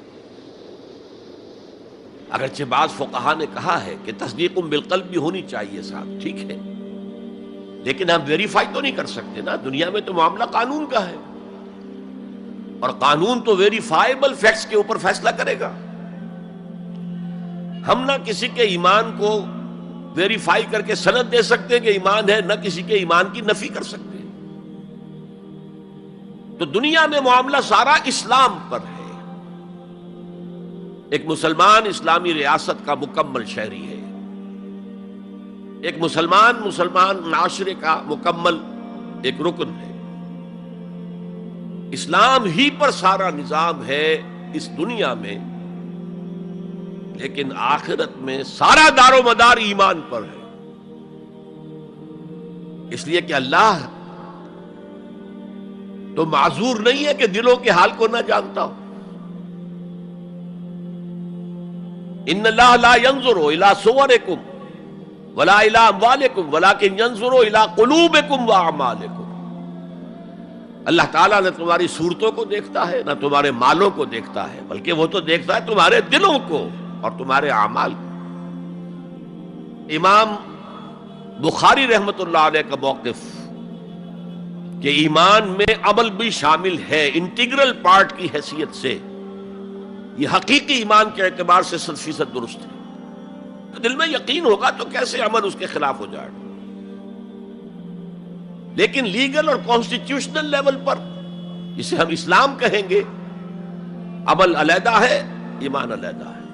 [SPEAKER 1] اگرچہ بعض فقہا نے کہا ہے کہ تصدیق بالقلب بھی ہونی چاہیے ساتھ، ٹھیک ہے، لیکن ہم ویریفائی تو نہیں کر سکتے نا. دنیا میں تو معاملہ قانون کا ہے، اور قانون تو ویریفائیبل فیکٹس کے اوپر فیصلہ کرے گا. ہم نہ کسی کے ایمان کو ویریفائی کر کے سند دے سکتے کہ ایمان ہے، نہ کسی کے ایمان کی نفی کر سکتے. تو دنیا میں معاملہ سارا اسلام پر ہے. ایک مسلمان اسلامی ریاست کا مکمل شہری ہے، ایک مسلمان معاشرے کا مکمل ایک رکن ہے. اسلام ہی پر سارا نظام ہے اس دنیا میں، لیکن آخرت میں سارا دار و مدار ایمان پر ہے. اس لیے کہ اللہ تو معذور نہیں ہے کہ دلوں کے حال کو نہ جانتا ہو. ان اللہ لا ينظر الى صورکم ولا الى اموالکم ولکن ينظر الى قلوبکم واعمالکم. اللہ تعالیٰ نہ تمہاری صورتوں کو دیکھتا ہے، نہ تمہارے مالوں کو دیکھتا ہے، بلکہ وہ تو دیکھتا ہے تمہارے دلوں کو اور تمہارے اعمال کو. امام بخاری رحمت اللہ علیہ کا موقف کہ ایمان میں عمل بھی شامل ہے انٹیگرل پارٹ کی حیثیت سے، یہ حقیقی ایمان کے اعتبار سے 100% درست ہے. تو دل میں یقین ہوگا تو کیسے عمل اس کے خلاف ہو جائے گا. لیکن لیگل اور کانسٹیٹیوشنل لیول پر، جسے ہم اسلام کہیں گے، عمل علیحدہ ہے، ایمان علیحدہ ہے.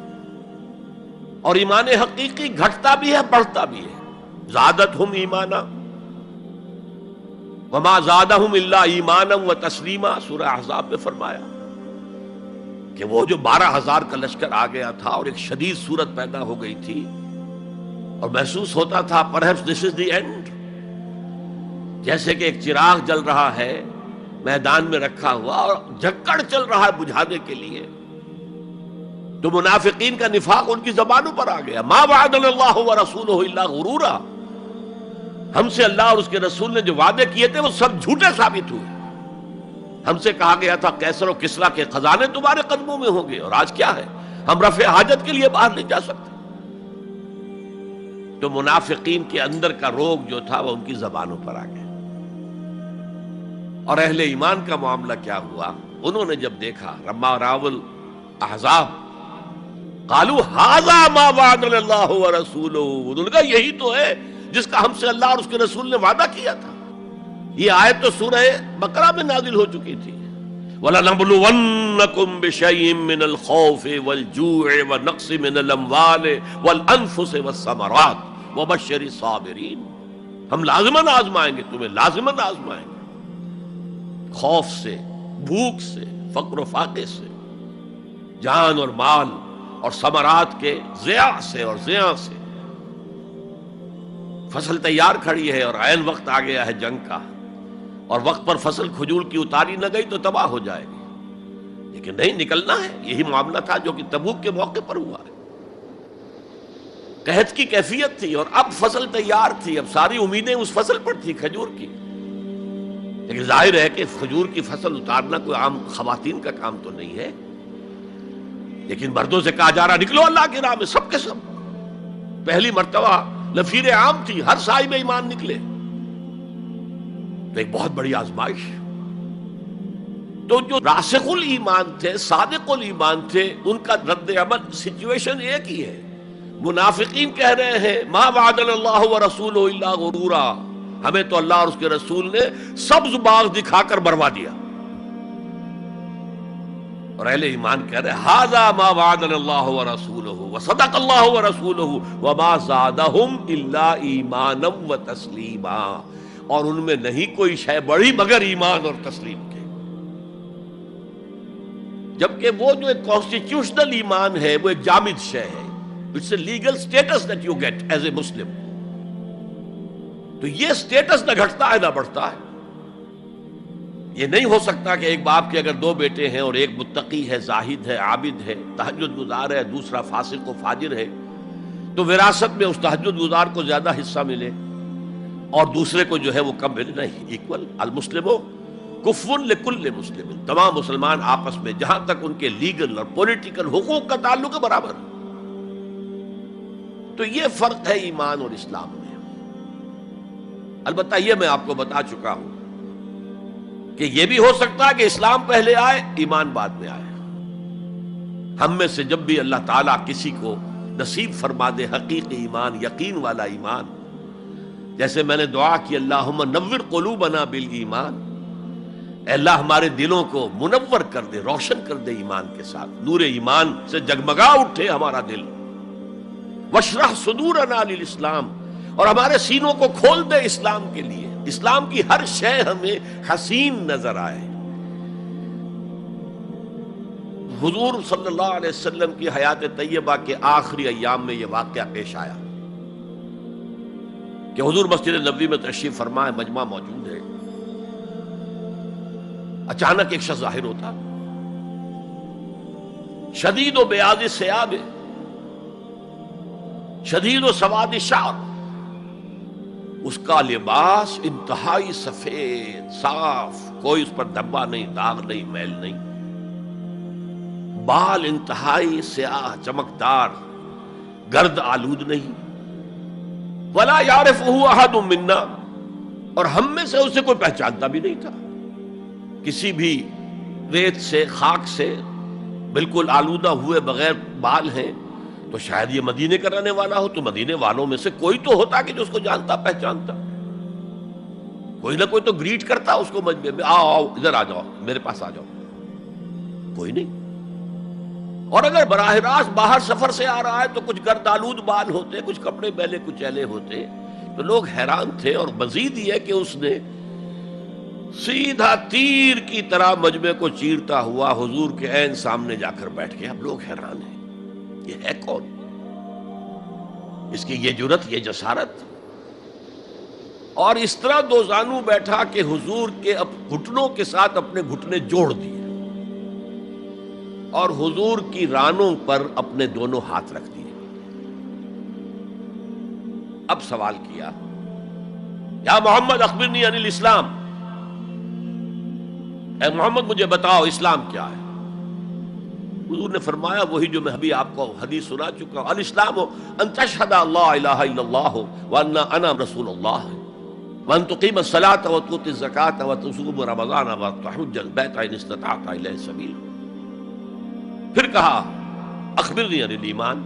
[SPEAKER 1] اور ایمان حقیقی گھٹتا بھی ہے، بڑھتا بھی ہے. زادتہم ایمانا وما زادہم الا ایمانا وتسلیما، سورہ احزاب میں فرمایا کہ وہ جو 12,000 کا لشکر آ گیا تھا اور ایک شدید صورت پیدا ہو گئی تھی، اور محسوس ہوتا تھا perhaps this is the end، جیسے کہ ایک چراغ جل رہا ہے میدان میں رکھا ہوا اور جھکڑ چل رہا ہے بجھانے کے لیے. تو منافقین کا نفاق ان کی زبانوں پر آ گیا. ما وعدنا اللہ ورسولہ الا غرورا، ہم سے اللہ اور اس کے رسول نے جو وعدے کیے تھے وہ سب جھوٹے ثابت ہوئے. ہم سے کہا گیا تھا کیسر و کسریٰ کے خزانے تمہارے قدموں میں ہوں گے، اور آج کیا ہے، ہم رفع حاجت کے لیے باہر نہیں جا سکتے. تو منافقین کے اندر کا روگ جو تھا وہ ان کی زبانوں پر آ گیا. اور اہل ایمان کا معاملہ کیا ہوا؟ انہوں نے جب دیکھا لما راوا الاحزاب قالوا ھذا ما وعدنا اللہ ورسولہ، انہوں نے کہا یہی تو ہے جس کا ہم سے اللہ اور اس کے رسول نے وعدہ کیا تھا. یہ آیت تو سورہ بقرہ میں نازل ہو چکی تھی. وَلَنَبْلُوَنَّكُمْ بِشَيْءٍ مِّنَ الْخَوْفِ وَالْجُوعِ وَنَقْصٍ مِّنَ الْأَمْوَالِ وَالْأَنفُسِ وَالثَّمَرَاتِ وَبَشِّرِ الصَّابِرِينَ۔ ہم لازماً آزمائیں گے تمہیں، لازماً آزمائیں گے، خوف سے، بھوک سے، فقر و فاقے سے، جان اور مال اور ثمرات کے ضیاع سے اور زیاں سے۔ فصل تیار کھڑی ہے اور عین وقت آ گیا ہے جنگ کا، اور وقت پر فصل کھجور کی اتاری نہ گئی تو تباہ ہو جائے گی، لیکن نہیں، نکلنا ہے۔ یہی معاملہ تھا جو کہ تبوک کے موقع پر ہوا ہے۔ قحط کی کیفیت تھی اور اب فصل تیار تھی، اب ساری امیدیں اس فصل پر تھی، کھجور کی، لیکن ظاہر ہے کہ کھجور کی فصل اتارنا کوئی عام خواتین کا کام تو نہیں ہے، لیکن مردوں سے کہا جا رہا نکلو اللہ کی راہ میں، سب کے سب۔ پہلی مرتبہ لفیر عام تھی، ہر صاحب ایمان نکلے، تو ایک بہت بڑی آزمائش۔ تو جو راسخ الایمان تھے، صادق الایمان تھے، ان کا رد عمل سچویشن ایک ہی ہے۔ منافقین کہہ رہے ہیں ما وعدنا اللہ ورسولہ الا غرورا، ہمیں تو اللہ اور اس کے رسول نے سبز باغ دکھا کر مروا دیا، اور اہل ایمان کہہ رہے ھذا ما وعدنا اللہ ورسولہ وصدق اللہ ورسولہ وما زادہم الا ایمانا وتسلیما، اور ان میں نہیں کوئی شے بڑی مگر ایمان اور تسلیم کے۔ جبکہ وہ جو ایک کانسٹیٹیوشنل ایمان ہے وہ ایک جامد شے ہے، it's a legal status that you get as a Muslim, تو یہ اسٹیٹس نہ گھٹتا ہے نہ بڑھتا ہے۔ یہ نہیں ہو سکتا کہ ایک باپ کے اگر دو بیٹے ہیں اور ایک متقی ہے، زاہد ہے، عابد ہے، تہجد گزار ہے، دوسرا فاسق و فاجر ہے، تو وراثت میں اس تہجد گزار کو زیادہ حصہ ملے اور دوسرے کو جو ہے وہ کم ملے؟ نہیں، ایکول۔ المسلم کفر لکل مسلم، تمام مسلمان آپس میں جہاں تک ان کے لیگل اور پولیٹیکل حقوق کا تعلق ہے برابر۔ تو یہ فرق ہے ایمان اور اسلام میں۔ البتہ یہ میں آپ کو بتا چکا ہوں کہ یہ بھی ہو سکتا ہے کہ اسلام پہلے آئے، ایمان بعد میں آئے۔ ہم میں سے جب بھی اللہ تعالیٰ کسی کو نصیب فرما دے حقیقی ایمان، یقین والا ایمان، جیسے میں نے دعا کی اللہم نور قلوبنا بالایمان، اے اللہ ہمارے دلوں کو منور کر دے، روشن کر دے ایمان کے ساتھ، نور ایمان سے جگمگا اٹھے ہمارا دل، واشرح صدورنا للاسلام، اور ہمارے سینوں کو کھول دے اسلام کے لیے، اسلام کی ہر شے ہمیں حسین نظر آئے۔ حضور صلی اللہ علیہ وسلم کی حیات طیبہ کے آخری ایام میں یہ واقعہ پیش آیا کہ حضور مسجد نبوی میں تشریف فرما ہے، مجمع موجود ہے، اچانک ایک شخص ظاہر ہوتا، شدید و بیاض ثیاب، شدید و سواد شعر، اس کا لباس انتہائی سفید صاف، کوئی اس پر دھبا نہیں، داغ نہیں، میل نہیں، بال انتہائی سیاہ چمکدار، گرد آلود نہیں، ولا یعرفہ احد منا، اور ہم میں سے اسے کوئی پہچانتا بھی نہیں تھا۔ کسی بھی ریت سے، خاک سے بالکل آلودہ ہوئے بغیر بال ہیں، تو شاید یہ مدینے کا رہنے والا ہو، تو مدینے والوں میں سے کوئی تو ہوتا کہ جو اس کو جانتا پہچانتا، کوئی نہ کوئی تو گریٹ کرتا اس کو مجمع میں، آؤ آؤ ادھر آ جاؤ، میرے پاس آ جاؤ، کوئی نہیں۔ اور اگر براہ راست باہر سفر سے آ رہا ہے تو کچھ گرد آلود بال ہوتے، کچھ کپڑے میلے کچیلے ہوتے، تو لوگ حیران تھے۔ اور مزید یہ کہ اس نے سیدھا تیر کی طرح مجمع کو چیرتا ہوا حضور کے عین سامنے جا کر بیٹھ گیا۔ اب لوگ حیران ہیں، یہ ہے کون؟ اس کی یہ جرت، یہ جسارت، اور اس طرح دو زانو بیٹھا کہ حضور کے گھٹنوں کے ساتھ اپنے گھٹنے جوڑ دیے اور حضور کی رانوں پر اپنے دونوں ہاتھ رکھ دیے۔ اب سوال کیا، یا محمد اخبرنی عن الاسلام، اے محمد مجھے بتاؤ اسلام کیا ہے؟ حضور نے فرمایا وہی جو میں ابھی آپ کو حدیث سنا چکا ہوں، الاسلام ان تشہد اللہ الہ الا اللہ وان انا رسول اللہ وان تقیم الصلاۃ وتؤتی الزکاۃ وتصوم رمضان وتحج البیت ان استطعت الیہ سبیلا۔ پھر کہا اخبرنی عن الایمان،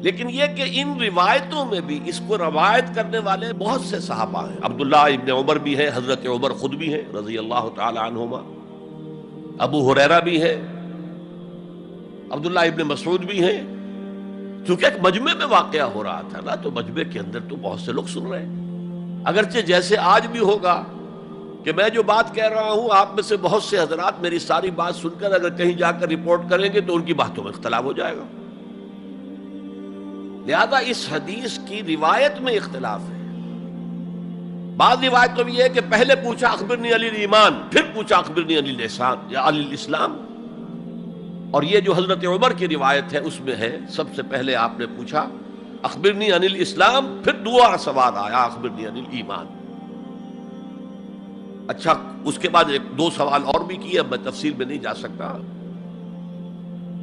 [SPEAKER 1] لیکن یہ کہ ان روایتوں میں بھی اس کو روایت کرنے والے بہت سے صحابہ ہیں، عبداللہ ابن عمر بھی ہیں، حضرت عمر خود بھی ہیں رضی اللہ تعالی عنہما، ابو ہریرہ بھی ہے، عبداللہ ابن مسعود بھی ہیں. چونکہ ایک مجمع میں واقعہ ہو رہا تھا نا، تو مجمع کے اندر تو بہت سے لوگ سن رہے ہیں. اگرچہ جیسے آج بھی ہوگا کہ میں جو بات کہہ رہا ہوں، آپ میں سے بہت سے حضرات میری ساری بات سن کر اگر کہیں جا کر رپورٹ کریں گے تو ان کی باتوں میں اختلاف ہو جائے گا. لہذا اس حدیث کی روایت میں اختلاف ہے. بعض روایت تو یہ ہے کہ پہلے پوچھا اخبرنی علی الایمان، پھر پوچھا اخبرنی علی الاحسان یا علی الاسلام. اور یہ جو حضرت عمر کی روایت ہے اس میں ہے سب سے پہلے آپ نے پوچھا اخبرنی عن الاسلام، پھر دوسرا سوال آیا اخبرنی عن الایمان. اچھا، اس کے بعد ایک دو سوال اور بھی کیے، اب میں تفصیل میں نہیں جا سکتا.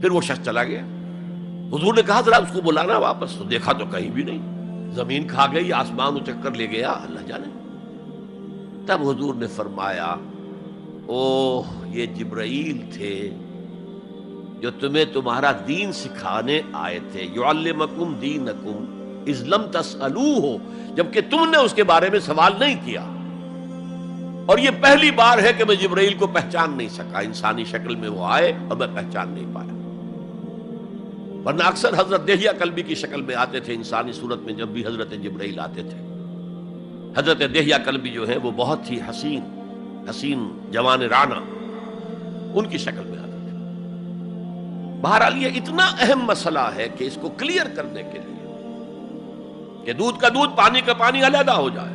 [SPEAKER 1] پھر وہ شخص چلا گیا. حضور نے کہا ذرا اس کو بلانا واپس، تو دیکھا تو کہیں بھی نہیں. زمین کھا گئی، آسمان کو چکر لے گیا، اللہ جانے. تب حضور نے فرمایا اوہ یہ جبرائیل تھے جو تمہیں تمہارا دین سکھانے آئے تھے. یعلمکم دینکم اذ لم تسألوہ، جبکہ تم نے اس کے بارے میں سوال نہیں کیا. اور یہ پہلی بار ہے کہ میں جبرائیل کو پہچان نہیں سکا. انسانی شکل میں وہ آئے اور میں پہچان نہیں پایا. ورنہ اکثر حضرت دہیہ کلبی کی شکل میں آتے تھے انسانی صورت میں. جب بھی حضرت جبرائیل آتے تھے، حضرت دہیہ کلبی جو ہے وہ بہت ہی حسین جوان رانا، ان کی شکل میں آتے تھے. بہرحال یہ اتنا اہم مسئلہ ہے کہ اس کو کلیئر کرنے کے لیے کہ دودھ کا دودھ پانی کا پانی علیحدہ ہو جائے.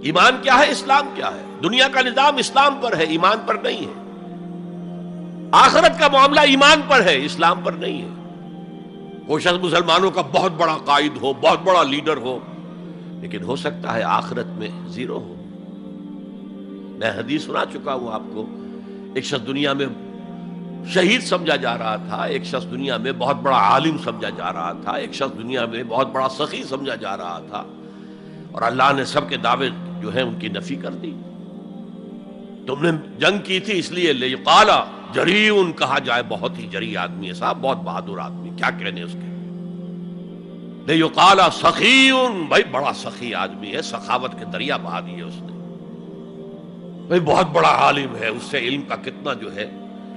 [SPEAKER 1] ایمان کیا ہے، اسلام کیا ہے. دنیا کا نظام اسلام پر ہے، ایمان پر نہیں ہے. آخرت کا معاملہ ایمان پر ہے، اسلام پر نہیں ہے. کوئی شخص مسلمانوں کا بہت بڑا قائد ہو، بہت بڑا لیڈر ہو، لیکن ہو سکتا ہے آخرت میں زیرو ہو. میں حدیث سنا چکا ہوں آپ کو. ایک شخص دنیا میں شہید سمجھا جا رہا تھا، ایک شخص دنیا میں بہت بڑا عالم سمجھا جا رہا تھا، ایک شخص دنیا میں بہت بڑا سخی سمجھا جا رہا تھا، اور اللہ نے سب کے دعوے جو ہیں ان کی نفی کر دی. تم نے جنگ کی تھی اس لیے لیقال جریء کہا جائے، بہت ہی جری آدمی ہے صاحب، بہت بہادر آدمی، کیا کہنے اس کے. لیقال سخی، بھائی بڑا سخی آدمی ہے، سخاوت کے دریا بہا دیے اس نے. بھائی بہت بڑا عالم ہے، اس سے علم کا کتنا جو ہے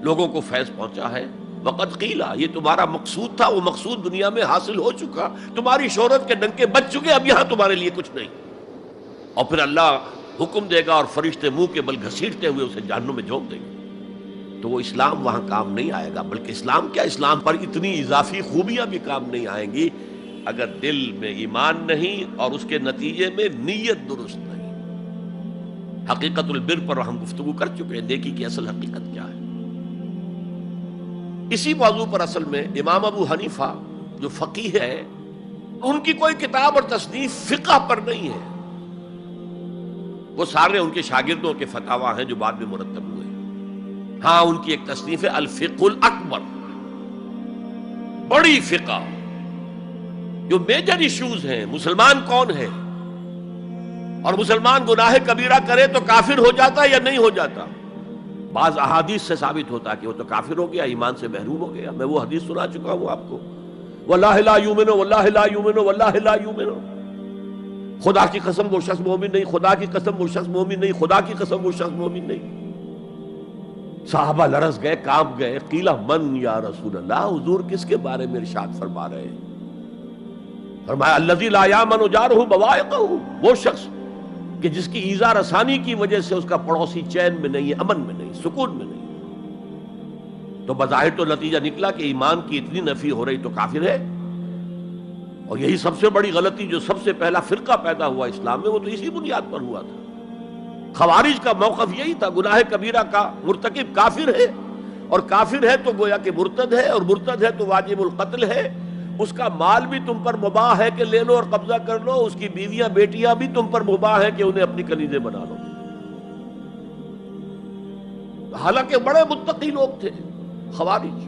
[SPEAKER 1] لوگوں کو فیض پہنچا ہے. وقد قیل، یہ تمہارا مقصود تھا، وہ مقصود دنیا میں حاصل ہو چکا. تمہاری شہرت کے ڈنکے بج چکے، اب یہاں تمہارے لیے کچھ نہیں. اور پھر اللہ حکم دے گا اور فرشتے منہ کے بل گھسیٹتے ہوئے اسے جہنم میں جھونک دیں گے. تو وہ اسلام وہاں کام نہیں آئے گا. بلکہ اسلام کیا، اسلام پر اتنی اضافی خوبیاں بھی کام نہیں آئیں گی اگر دل میں ایمان نہیں اور اس کے نتیجے میں نیت درست نہیں. حقیقت البر پر ہم گفتگو کر چکے ہیں، نیکی کی اصل حقیقت کیا ہے. اسی موضوع پر اصل میں امام ابو حنیفہ جو فقیہ ہے، ان کی کوئی کتاب اور تصنیف فقہ پر نہیں ہے. وہ سارے ان کے شاگردوں کے فتاوی ہیں جو بعد میں مرتب ہوئے. ہاں ان کی ایک تصنیف ہے الفقہ الاکبر، بڑی فقہ جو میجر ایشوز ہیں. مسلمان کون ہے، اور مسلمان گناہ کبیرہ کرے تو کافر ہو جاتا یا نہیں ہو جاتا. بعض احادیث سے ثابت ہوتا کہ وہ تو کافر ہو گیا، ایمان سے محروم ہو گیا. میں وہ حدیث سنا چکا ہوں آپ کو، واللہ لا یؤمن واللہ لا یؤمن واللہ لا یؤمن. خدا کی قسم وہ شخص مومن نہیں، خدا کی قسم وہ شخص مومن نہیں، خدا کی قسم وہ شخص مومن نہیں. صحابہ لرز گئے، کانپ گئے. قیل من یا رسول اللہ، حضور کس کے بارے میں ارشاد فرما رہے ہیں؟ فرمایا الذی لا یامن جارہ بوائقہ، وہ شخص کہ جس کی ایذا رسانی کی وجہ سے اس کا پڑوسی چین میں نہیں ہے، امن میں نہیں، سکون میں نہیں. تو بظاہر تو نتیجہ نکلا کہ ایمان کی اتنی نفی ہو رہی تو کافر ہے. اور یہی سب سے بڑی غلطی جو سب سے پہلا فرقہ پیدا ہوا اسلام میں، وہ تو اسی بنیاد پر ہوا تھا. خوارج کا موقف یہی تھا، گناہ کبیرہ کا مرتکب کافر ہے، اور کافر ہے تو گویا کہ مرتد ہے، اور مرتد ہے تو واجب القتل ہے. اس کا مال بھی تم پر مباح ہے کہ لے لو اور قبضہ کر لو، اس کی بیویاں بیٹیاں بھی تم پر مباح ہے کہ انہیں اپنی کنیزیں بنا لو. حالانکہ بڑے متقی لوگ تھے خوارج.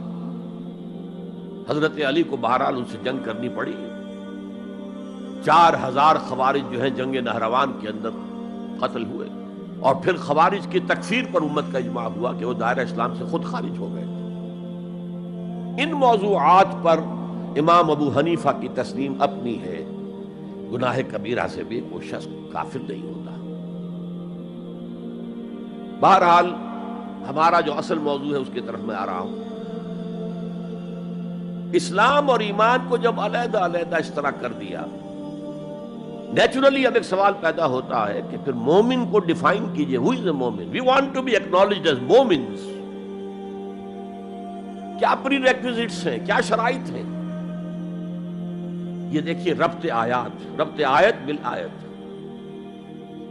[SPEAKER 1] حضرت علی کو بہرحال ان سے جنگ کرنی پڑی. 4000 خوارج جو ہیں جنگ نہروان کے اندر قتل ہوئے، اور پھر خوارج کی تکفیر پر امت کا اجماع ہوا کہ وہ دائرہ اسلام سے خود خارج ہو گئے. ان موضوعات پر امام ابو حنیفہ کی تسلیم اپنی ہے، گناہ کبیرہ سے بھی کوئی شخص کافر نہیں ہوتا. بہرحال ہمارا جو اصل موضوع ہے اس کی طرف میں آ رہا ہوں. اسلام اور ایمان کو جب علیحدہ علیحدہ اس طرح کر دیا، نیچرلی اب ایک سوال پیدا ہوتا ہے کہ پھر مومن کو ڈیفائن کیجئے. ہو is a momin? We want to be acknowledged as momins. کیا پری ریکویزٹس ہیں، کیا شرائط ہیں؟ یہ دیکھیے ربط آیت بالآیت.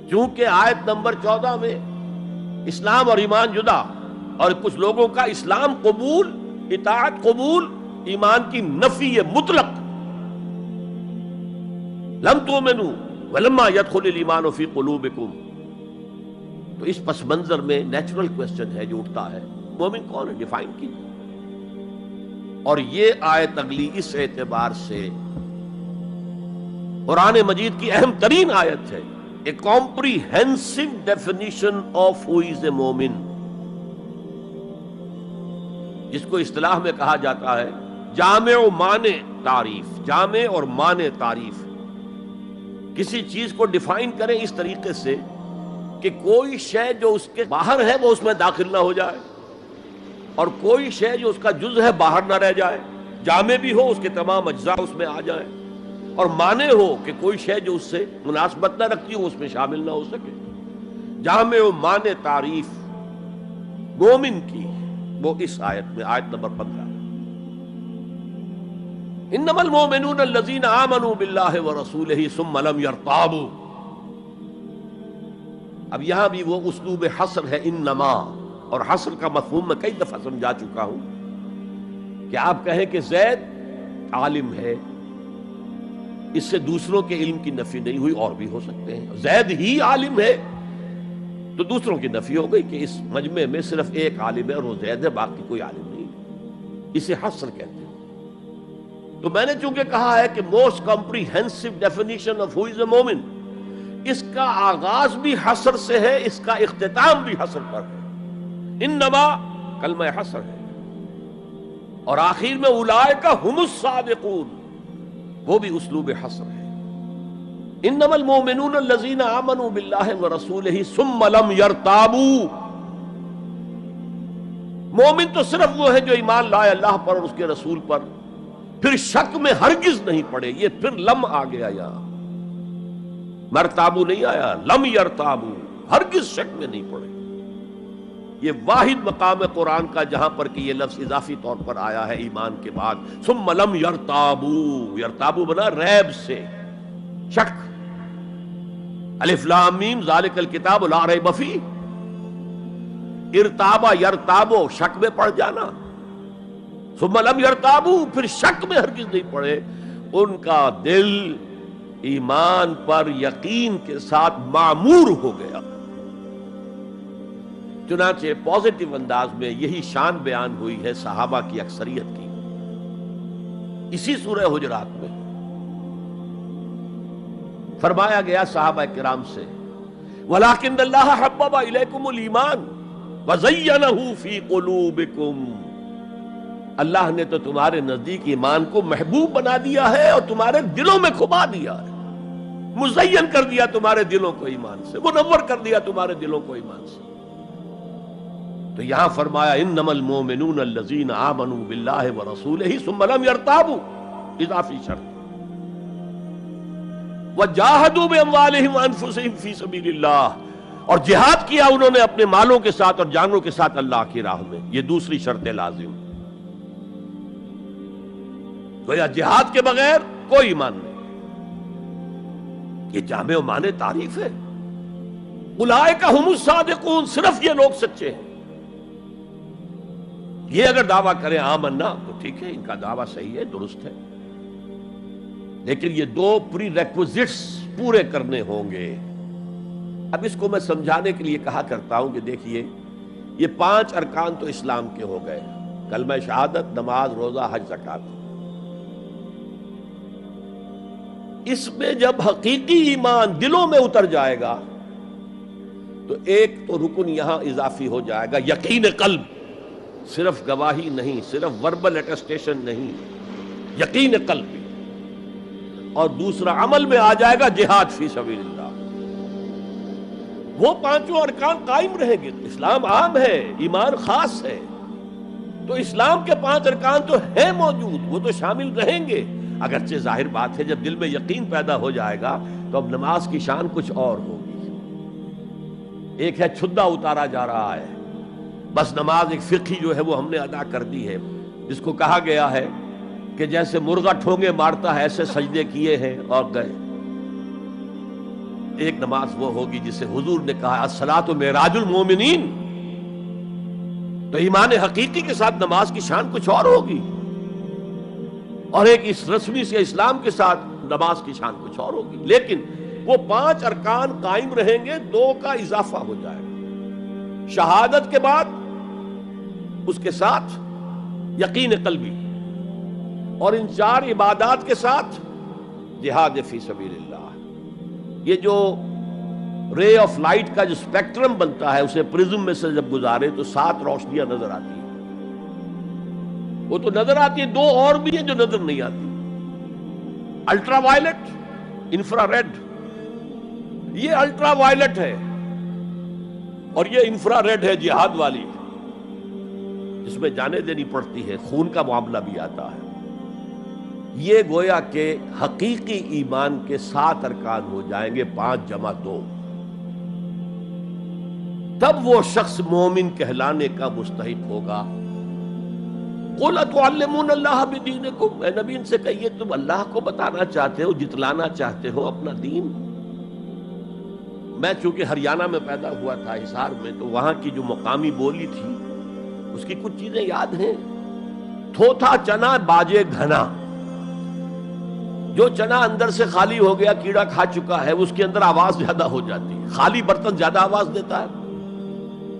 [SPEAKER 1] چونکہ آیت نمبر 14 میں اسلام اور ایمان جدا، اور کچھ لوگوں کا اسلام قبول، اطاعت قبول، ایمان کی نفی مطلق. لم تؤمنوا ولما يدخل الایمان فی قلوبکم. تو اس پس منظر میں نیچرل کوسچن ہے جو اٹھتا ہے، مومن کون ہے؟ ڈیفائن کیجیے. اور یہ آیت اگلی اس اعتبار سے قرآن مجید کی اہم ترین آیت ہے. A comprehensive definition of who is a مومن، جس کو اصطلاح میں کہا جاتا ہے جامع و مانع تعریف. جامع اور مانع تعریف، کسی چیز کو ڈیفائن کریں اس طریقے سے کہ کوئی شے جو اس کے باہر ہے وہ اس میں داخل نہ ہو جائے، اور کوئی شے جو اس کا جز ہے باہر نہ رہ جائے. جامع بھی ہو، اس کے تمام اجزاء اس میں آ جائیں، اور مانع ہو کہ کوئی شے جو اس سے مناسبت نہ رکھتی ہو اس میں شامل نہ ہو سکے. جامع و مانع تعریف مومن کی وہ اس آیت میں، آیت نمبر 15. انما المؤمنون الذین آمنوا باللہ ورسولہ ثم لم یرتابوا. اب یہاں بھی وہ اسلوب حصر ہے، انما. اور حصر کا مفہوم میں کئی دفعہ سمجھا چکا ہوں کہ آپ کہیں کہ زید عالم ہے، اس سے دوسروں کے علم کی نفی نہیں ہوئی، اور بھی ہو سکتے ہیں. زید ہی عالم ہے تو دوسروں کی نفی ہو گئی کہ اس مجمع میں صرف ایک عالم ہے اور وہ زید ہے، باقی کوئی عالم نہیں. اسے حصر کہتے ہیں. تو میں نے چونکہ کہا ہے کہ most comprehensive definition of who is a مومن، اس کا آغاز بھی حصر سے ہے، اس کا اختتام بھی حصر پر ہے. انما کلمہ حصر ہے، اور آخر میں اولئک ھم الصادقون، وہ بھی اسلوب حصر ہے. انما المؤمنون الذین آمنوا باللہ ورسولہ ثم لم یرتابوا. مومن تو صرف وہ ہے جو ایمان لائے اللہ پر اور اس کے رسول پر، پھر شک میں ہرگز نہیں پڑے. یہ پھر لم آ گیا، یہاں مرتابو نہیں آیا، لم یرتابو، ہرگز شک میں نہیں پڑے. یہ واحد مقام قرآن کا جہاں پر کہ یہ لفظ اضافی طور پر آیا ہے ایمان کے بعد. ثم لم یرتابو، یرتابو بنا ریب سے، شک. الف لام میم ذالک الکتاب لا ریب فیہ. ارتابا یرتابو، شک میں پڑ جانا. ثم لم یرتابو، پھر شک میں ہرگز نہیں پڑے. ان کا دل ایمان پر یقین کے ساتھ معمور ہو گیا. چنانچہ پازیٹیو انداز میں یہی شان بیان ہوئی ہے صحابہ کی اکثریت کی اسی سورہ حجرات میں. فرمایا گیا صحابہ کرام سے وَلَٰكِنَّ اللَّهَ حَبَّبَ إِلَيْكُمُ الْإِيمَانَ وَزَيَّنَهُ فِي قُلُوبِكُمْ. اللہ نے تو تمہارے نزدیک ایمان کو محبوب بنا دیا ہے اور تمہارے دلوں میں کھبا دیا ہے، مزین کر دیا تمہارے دلوں کو ایمان سے، منور کر دیا تمہارے دلوں کو ایمان سے. تو یہاں فرمایا انما المؤمنون الذین آمنوا باللہ ورسولہ ثم لم یرتابوا، اضافی شرط. وجاہدوا باموالہم وانفسہم فی سبیل اللہ، اور جہاد کیا انہوں نے اپنے مالوں کے ساتھ اور جانوں کے ساتھ اللہ کی راہ میں. یہ دوسری شرط لازم. گویا جہاد کے بغیر کوئی ایمان نہیں. یہ جامع و مانع تعریف ہے. اولئک ھم الصادقون، صرف یہ لوگ سچے ہیں. یہ اگر دعویٰ کریں آمنا تو ٹھیک ہے، ان کا دعویٰ صحیح ہے، درست ہے، لیکن یہ دو پری ریکوزٹس پورے کرنے ہوں گے. اب اس کو میں سمجھانے کے لیے کہا کرتا ہوں کہ دیکھیے یہ 5 ارکان تو اسلام کے ہو گئے، کلمہ شہادت، نماز، روزہ، حج، زکوٰۃ. اس میں جب حقیقی ایمان دلوں میں اتر جائے گا تو ایک تو رکن یہاں اضافی ہو جائے گا، یقین قلب. صرف گواہی نہیں، صرف وربل اٹیسٹیشن نہیں، یقین قلب بھی. اور دوسرا عمل میں آ جائے گا جہاد فی سبیل اللہ. وہ پانچوں ارکان قائم رہیں گے. اسلام عام ہے، ایمان خاص ہے، تو اسلام کے 5 ارکان تو ہیں موجود، وہ تو شامل رہیں گے. اگرچہ ظاہر بات ہے جب دل میں یقین پیدا ہو جائے گا تو اب نماز کی شان کچھ اور ہوگی. ایک ہے چھدا اتارا جا رہا ہے، بس نماز ایک فقہی جو ہے وہ ہم نے ادا کر دی ہے، جس کو کہا گیا ہے کہ جیسے مرغا ٹھونگے مارتا ہے ایسے سجدے کیے ہیں اور گئے. ایک نماز وہ ہوگی جسے حضور نے کہا الصلاۃ معراج المومنین. تو ایمان حقیقی کے ساتھ نماز کی شان کچھ اور ہوگی، اور ایک اس رسمی سے اسلام کے ساتھ نماز کی شان کچھ اور ہوگی. لیکن وہ 5 ارکان قائم رہیں گے، 2 کا اضافہ ہو جائے گا. شہادت کے بعد اس کے ساتھ یقین قلبی، اور ان 4 عبادات کے ساتھ جہاد فی سبیل اللہ. یہ جو رے آف لائٹ کا جو اسپیکٹرم بنتا ہے اسے پرزم میں سے جب گزارے تو 7 روشنیاں نظر آتی ہیں. وہ تو نظر آتی ہیں، 2 اور بھی ہیں جو نظر نہیں آتی. Ultraviolet, infrared. یہ الٹرا وائلٹ ہے اور یہ انفرا ریڈ ہے جہاد والی، جس میں جانیں دینی پڑتی ہے، خون کا معاملہ بھی آتا ہے. یہ گویا کہ حقیقی ایمان کے 7 ارکان ہو جائیں گے، 5 جمع 2. تب وہ شخص مومن کہلانے کا مستحق ہوگا. قُلْ أَتُعَلِّمُونَ اللَّهَ بِدِينِكُمْ. اے نبی ان سے کہیے تم اللہ کو بتانا چاہتے ہو، جتلانا چاہتے ہو اپنا دین. میں چونکہ ہریانہ میں پیدا ہوا تھا، حصار میں، تو وہاں کی جو مقامی بولی تھی اس کی کچھ چیزیں یاد ہیں. تھوتھا چنا باجے گھنا. جو چنا اندر سے خالی ہو گیا، کیڑا کھا چکا ہے، اس کے اندر آواز زیادہ ہو جاتی ہے. خالی برتن زیادہ آواز دیتا ہے،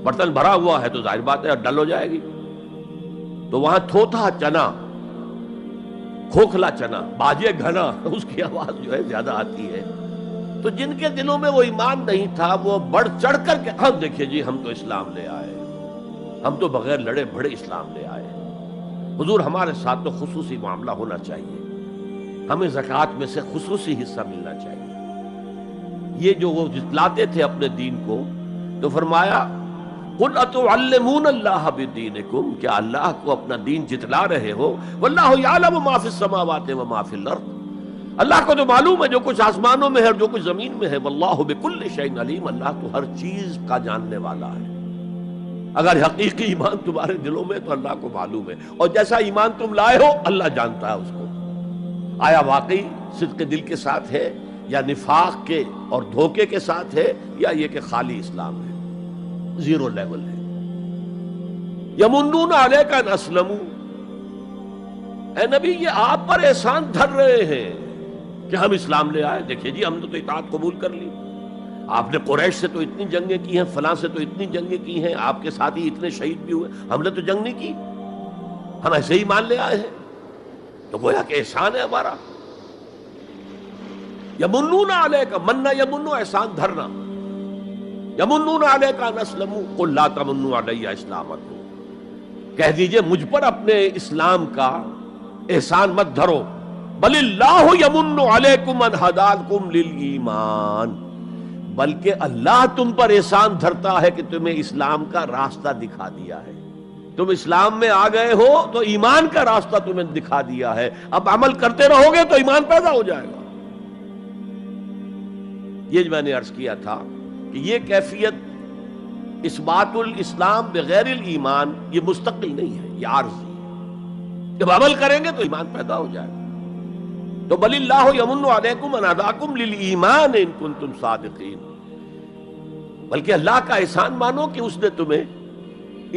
[SPEAKER 1] برتن بھرا ہوا ہے تو ظاہر بات ہے ڈل ہو جائے گی. تو وہاں تھوتھا چنا، کھوکھلا چنا، باجے گھنا، اس کی آواز جو ہے زیادہ آتی ہے. تو جن کے دلوں میں وہ ایمان نہیں تھا وہ بڑھ چڑھ کر کے ہم دیکھیے جی ہم تو اسلام لے آئے، ہم تو بغیر لڑے بھڑے اسلام لے آئے. حضور ہمارے ساتھ تو خصوصی معاملہ ہونا چاہیے، ہمیں زکوٰۃ میں سے خصوصی حصہ ملنا چاہیے. یہ جو وہ جتلاتے تھے اپنے دین کو، تو فرمایا قُلْ أَتُعَلِّمُونَ اللَّهَ بِدِينِكُمْ. کیا اللہ کو اپنا دین جتلا رہے ہو؟ وَاللَّهُ يَعْلَمُ مَا فِي السَّمَاوَاتِ وَمَا فِي الْأَرْضِ. اللہ کو تو معلوم ہے جو کچھ آسمانوں میں ہے اور جو کچھ زمین میں ہے. وَاللَّهُ بِكُلِّ شَيْءٍ عَلِيمٌ. اللہ تو ہر چیز کا جاننے والا ہے. اگر حقیقی ایمان تمہارے دلوں میں تو اللہ کو معلوم ہے، اور جیسا ایمان تم لائے ہو اللہ جانتا ہے اس کو. آیا واقعی صدق دل کے ساتھ ہے، یا نفاق کے اور دھوکے کے ساتھ ہے، یا یہ کہ خالی اسلام ہے، 0 لیول ہے. یمنون علیک ان اسلموا. اے نبی یہ آپ پر احسان دھر رہے ہیں کہ ہم اسلام لے آئے. دیکھیے جی ہم نے تو اطاعت قبول کر لی، آپ نے قریش سے تو اتنی جنگیں کی ہیں، فلاں سے تو اتنی جنگیں کی ہیں، آپ کے ساتھ ہی اتنے شہید بھی ہوئے، ہم نے تو جنگ نہیں کی، ہم ایسے ہی مان لے آئے ہیں. تو گویا کہ احسان ہے ہمارا. یمنون علیک، مننا یمنو احسان دھرنا. یمنون علیک ان اسلموا قل لا تمنوا علی اسلامکم. کہہ دیجئے مجھ پر اپنے اسلام کا احسان مت دھرو. بل اللہ یمن علیکم ان ہداکم للایمان. بلکہ اللہ تم پر احسان دھرتا ہے کہ تمہیں اسلام کا راستہ دکھا دیا ہے. تم اسلام میں آ گئے ہو تو ایمان کا راستہ تمہیں دکھا دیا ہے. اب عمل کرتے رہو گے تو ایمان پیدا ہو جائے گا. یہ میں نے عرض کیا تھا کہ یہ کیفیت اثبات الاسلام بغیر الایمان یہ مستقل نہیں ہے، یہ عارضی ہے. جب عمل کریں گے تو ایمان پیدا ہو جائے گا. تو بل اللہ یمن علیکم ان ہداکم للایمان ان کنتم صادقین. بلکہ اللہ کا احسان مانو کہ اس نے تمہیں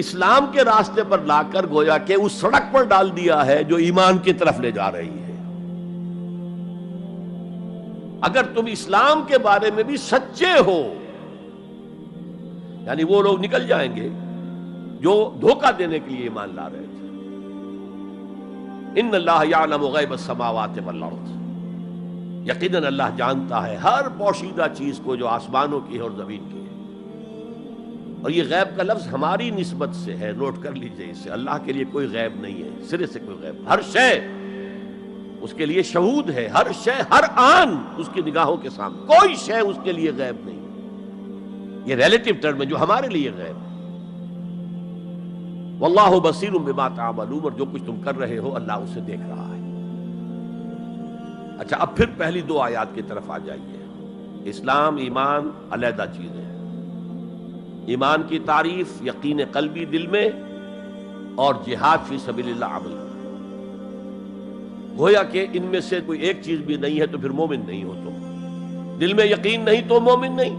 [SPEAKER 1] اسلام کے راستے پر لا کر گویا کہ اس سڑک پر ڈال دیا ہے جو ایمان کی طرف لے جا رہی ہے. اگر تم اسلام کے بارے میں بھی سچے ہو، یعنی وہ لوگ نکل جائیں گے جو دھوکہ دینے کے لیے ایمان لا رہے تھے. ان اللہ یعلم غیب السماوات والارض. یقیناً اللہ جانتا ہے ہر پوشیدہ چیز کو جو آسمانوں کی ہے اور زمین کی ہے. اور یہ غیب کا لفظ ہماری نسبت سے ہے، نوٹ کر لیجئے اسے. اللہ کے لیے کوئی غیب نہیں ہے، سرے سے کوئی غیب. ہر شے اس کے لیے شہود ہے، ہر شے ہر آن اس کی نگاہوں کے سامنے. کوئی شے اس کے لیے غیب نہیں. یہ ریلیٹو ٹرم ہے جو ہمارے لیے غیب ہے. واللہ بصیر بما تعملون، اور جو کچھ تم کر رہے ہو اللہ اسے دیکھ رہا ہے. اچھا، اب پھر پہلی دو آیات کی طرف آ جائیے. اسلام ایمان علیحدہ چیزیں ہیں. ایمان کی تعریف یقین قلبی دل میں، اور جہاد فی سبیل اللہ عمل. گویا کہ ان میں سے کوئی ایک چیز بھی نہیں ہے تو پھر مومن نہیں ہو تم. دل میں یقین نہیں تو مومن نہیں،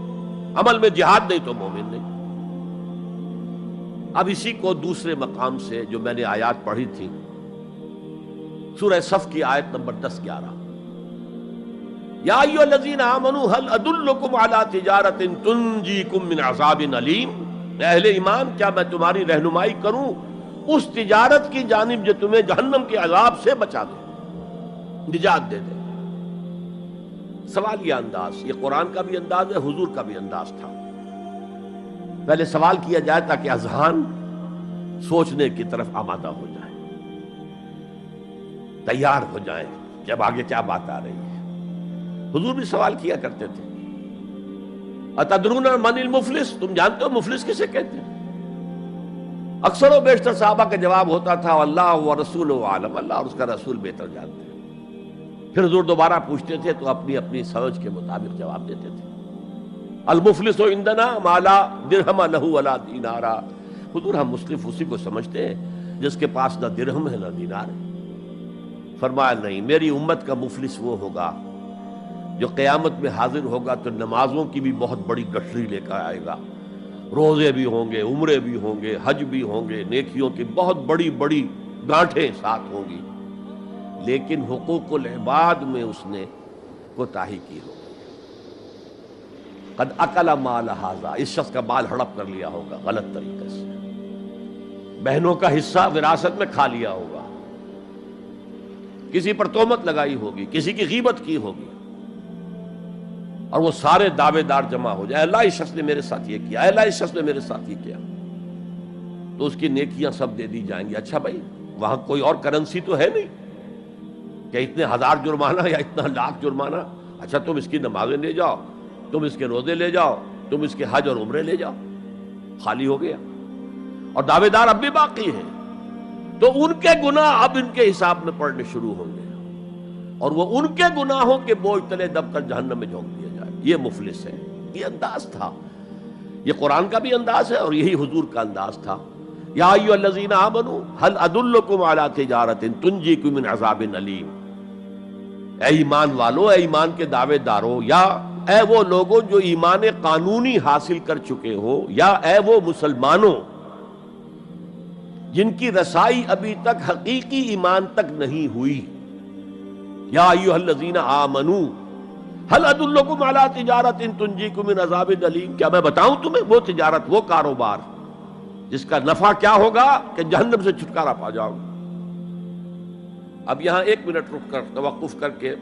[SPEAKER 1] عمل میں جہاد نہیں تو مومن نہیں. اب اسی کو دوسرے مقام سے جو میں نے آیات پڑھی تھی، سورہ صف کی آیت نمبر 10-11، یا ایھا الذین آمنوا هل ادلکم علی تجارۃ تنجیکم من عذاب علیم. اہل ایمان، کیا میں تمہاری رہنمائی کروں اس تجارت کی جانب جو تمہیں جہنم کے عذاب سے بچا دے، نجات دے دے. سوال یہ انداز، یہ قرآن کا بھی انداز ہے، حضور کا بھی انداز تھا. پہلے سوال کیا جائے تاکہ اذہان سوچنے کی طرف آمادہ ہو جائے، تیار ہو جائیں کہ اب آگے کیا بات آ رہی ہے. حضور بھی سوال کیا کرتے تھے، اتدرون من المفلس، تم جانتے ہو مفلس کسے کہتے ہیں؟ اکثر و بیشتر صحابہ کا جواب ہوتا تھا اللہ ورسولہ عالم، اللہ اور اس کا رسول بہتر جانتے ہیں. پھر حضور دوبارہ پوچھتے تھے تو اپنی اپنی سمجھ کے مطابق جواب دیتے تھے. المفلس عندنا ما لا درہم لہ ولا دینارا. حضور ہم مصرف اسی کو سمجھتے ہیں جس کے پاس نہ درہم ہے نہ دینار ہے. فرمایا نہیں، میری امت کا مفلس وہ ہوگا جو قیامت میں حاضر ہوگا تو نمازوں کی بھی بہت بڑی گٹھری لے کر آئے گا، روزے بھی ہوں گے، عمرے بھی ہوں گے، حج بھی ہوں گے، نیکیوں کی بہت بڑی بڑی گانٹھیں ساتھ ہوں گی، لیکن حقوق العباد میں اس نے کوتاہی کی ہوگی. قد اکل مال ھذا، اس شخص کا مال ہڑپ کر لیا ہوگا غلط طریقے سے، بہنوں کا حصہ وراثت میں کھا لیا ہوگا، کسی پر تہمت لگائی ہوگی، کسی کی غیبت کی ہوگی، اور وہ سارے دعوے دار جمع ہو جائے، اللہ اس شخص نے میرے ساتھ یہ کیا، اللہ اس شخص نے میرے ساتھ یہ کیا، تو اس کی نیکیاں سب دے دی جائیں گی. اچھا بھائی، وہاں کوئی اور کرنسی تو ہے نہیں کہ اتنے ہزار جرمانہ یا اتنا لاکھ جرمانہ. اچھا تم اس کی نمازیں لے جاؤ، تم اس کے روزے لے جاؤ، تم اس کے حج اور عمرے لے جاؤ، خالی ہو گیا. اور دعوے دار اب بھی باقی ہیں، تو ان کے گناہ اب ان کے حساب میں پڑنے شروع ہوں گے، اور وہ ان کے گناہوں کے بوجھ تلے دب کر جہنم میں جھونک دیا جائے. یہ مفلس ہے. یہ انداز تھا، یہ قرآن کا بھی انداز ہے اور یہی حضور کا انداز تھا. یا ایھا الذین آمنوا هل ادلکم علی تجارۃ تنجیکم من عذاب علیم. اے ایمان والو، اے ایمان کے دعوے دارو، یا اے وہ لوگوں جو ایمان قانونی حاصل کر چکے ہو، یا اے وہ مسلمانوں جن کی رسائی ابھی تک حقیقی ایمان تک نہیں ہوئی. یا ایھا الذین آمنوا هل ادلکم علی تجارۃ تنجیکم من عذاب علیم. کیا میں بتاؤں تمہیں وہ تجارت، وہ کاروبار جس کا نفع کیا ہوگا کہ جہنم سے چھٹکارا پا جاؤ. اب یہاں 1 منٹ رک کر توقف کر کے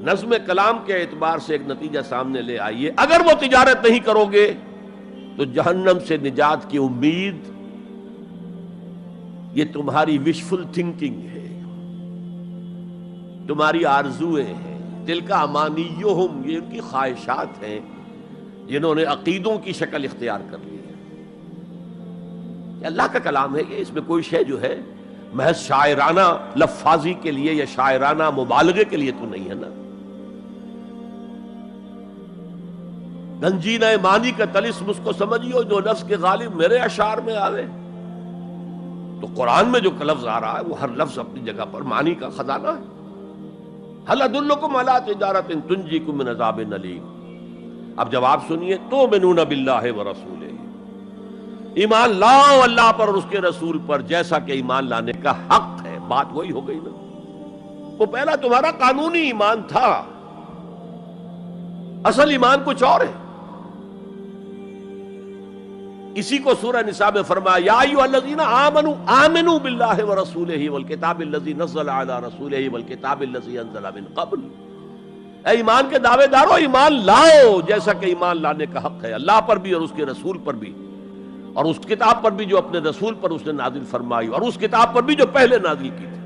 [SPEAKER 1] نظم کلام کے اعتبار سے ایک نتیجہ سامنے لے آئیے. اگر وہ تجارت نہیں کرو گے تو جہنم سے نجات کی امید یہ تمہاری وشفل تھنکنگ ہے، تمہاری آرزویں ہیں، تلک امانیہم، یہ ان کی خواہشات ہیں جنہوں نے عقیدوں کی شکل اختیار کر لی ہے. یہ اللہ کا کلام ہے، یہ اس میں کوئی شے جو ہے محض شاعرانہ لفاظی کے لیے یا شاعرانہ مبالغے کے لیے تو نہیں ہے نا. گنجینہ معنی کا طلسم اس کو سمجھیو جو لفظ کے غالب میرے اشعار میں آوے. تو قرآن میں جو لفظ آ رہا ہے وہ ہر لفظ اپنی جگہ پر معنی کا خزانہ ہے. هل ادلکم علی تجارۃ تنجیکم من عذاب علیم. اب جواب سنیے، تؤمنون باللہ ورسولہ، ایمان لاؤ اللہ پر اور اس کے رسول پر جیسا کہ ایمان لانے کا حق ہے. بات وہی ہو گئی نا، وہ پہلا تمہارا قانونی ایمان تھا، اصل ایمان کچھ اور ہے. اسی کو سورہ نساء میں فرمایا یا ایھا الذین آمنوا آمنوا باللہ ورسولہ والکتاب الذی نزل علی رسولہ والکتاب الذی انزل من قبل. اے ایمان کے دعوے دارو، ایمان لاؤ جیسا کہ ایمان لانے کا حق ہے، اللہ پر بھی اور اس کے رسول پر بھی، اور اس کتاب پر بھی جو اپنے رسول پر اس نے نازل فرمائی، اور اس کتاب پر بھی جو پہلے نازل کی تھی.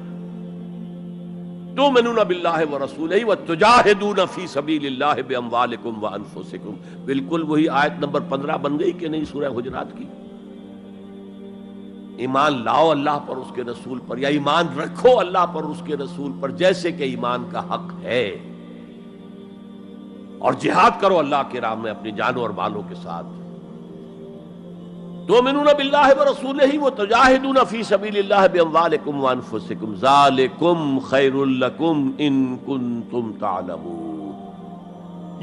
[SPEAKER 1] تؤمنون باللہ ورسولہ وتجاہدون فی سبیل اللہ باموالکم وانفسکم، بالکل وہی آیت نمبر 15 بن گئی کہ نہیں سورہ حجرات کی؟ ایمان لاؤ اللہ پر، اس کے رسول پر، یا ایمان رکھو اللہ پر اس کے رسول پر جیسے کہ ایمان کا حق ہے، اور جہاد کرو اللہ کی راہ میں اپنی جانوں اور مالوں کے ساتھ۔ تؤمنون باللہ ورسولہ وتجاہدون فی سبیل اللہ باموالکم وانفسکم ذالکم خیر لکم ان کنتم تعلمون،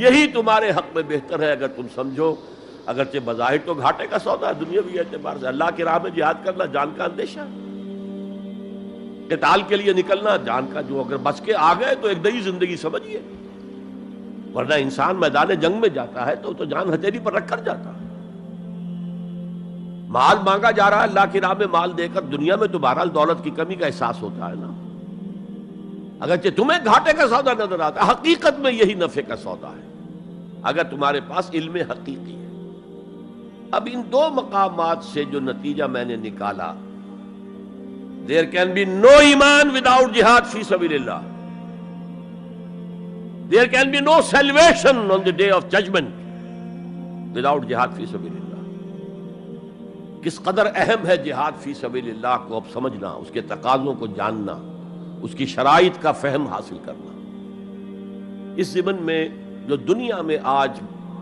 [SPEAKER 1] یہی تمہارے حق میں بہتر ہے اگر تم سمجھو۔ اگرچہ بظاہر تو گھاٹے کا سودا ہے دنیاوی اعتبار سے، اللہ کی راہ میں جہاد کرنا جان کا اندیشہ، قتال کے لیے نکلنا جان کا، جو اگر بچ کے آ گئے تو ایک نئی زندگی سمجھیے، ورنہ انسان میدان جنگ میں جاتا ہے تو جان ہتھیلی پر رکھ کر جاتا ہے۔ مال مانگا جا رہا ہے اللہ کی راہ میں، مال دے کر دنیا میں تو بہرحال دولت کی کمی کا احساس ہوتا ہے نا، اگرچہ تمہیں گھاٹے کا سودا نظر آتا ہے، حقیقت میں یہی نفع کا سودا ہے اگر تمہارے پاس علم حقیقی ہے۔ اب ان دو مقامات سے جو نتیجہ میں نے نکالا، there can be no ایمان without jihad فی سبیل اللہ، there can be no salvation on the day of judgment without jihad فی سبیل اللہ۔ کس قدر اہم ہے جہاد فی سبیل اللہ کو اب سمجھنا، اس کے تقاضوں کو جاننا، اس کی شرائط کا فہم حاصل کرنا۔ اس ضمن میں جو دنیا میں آج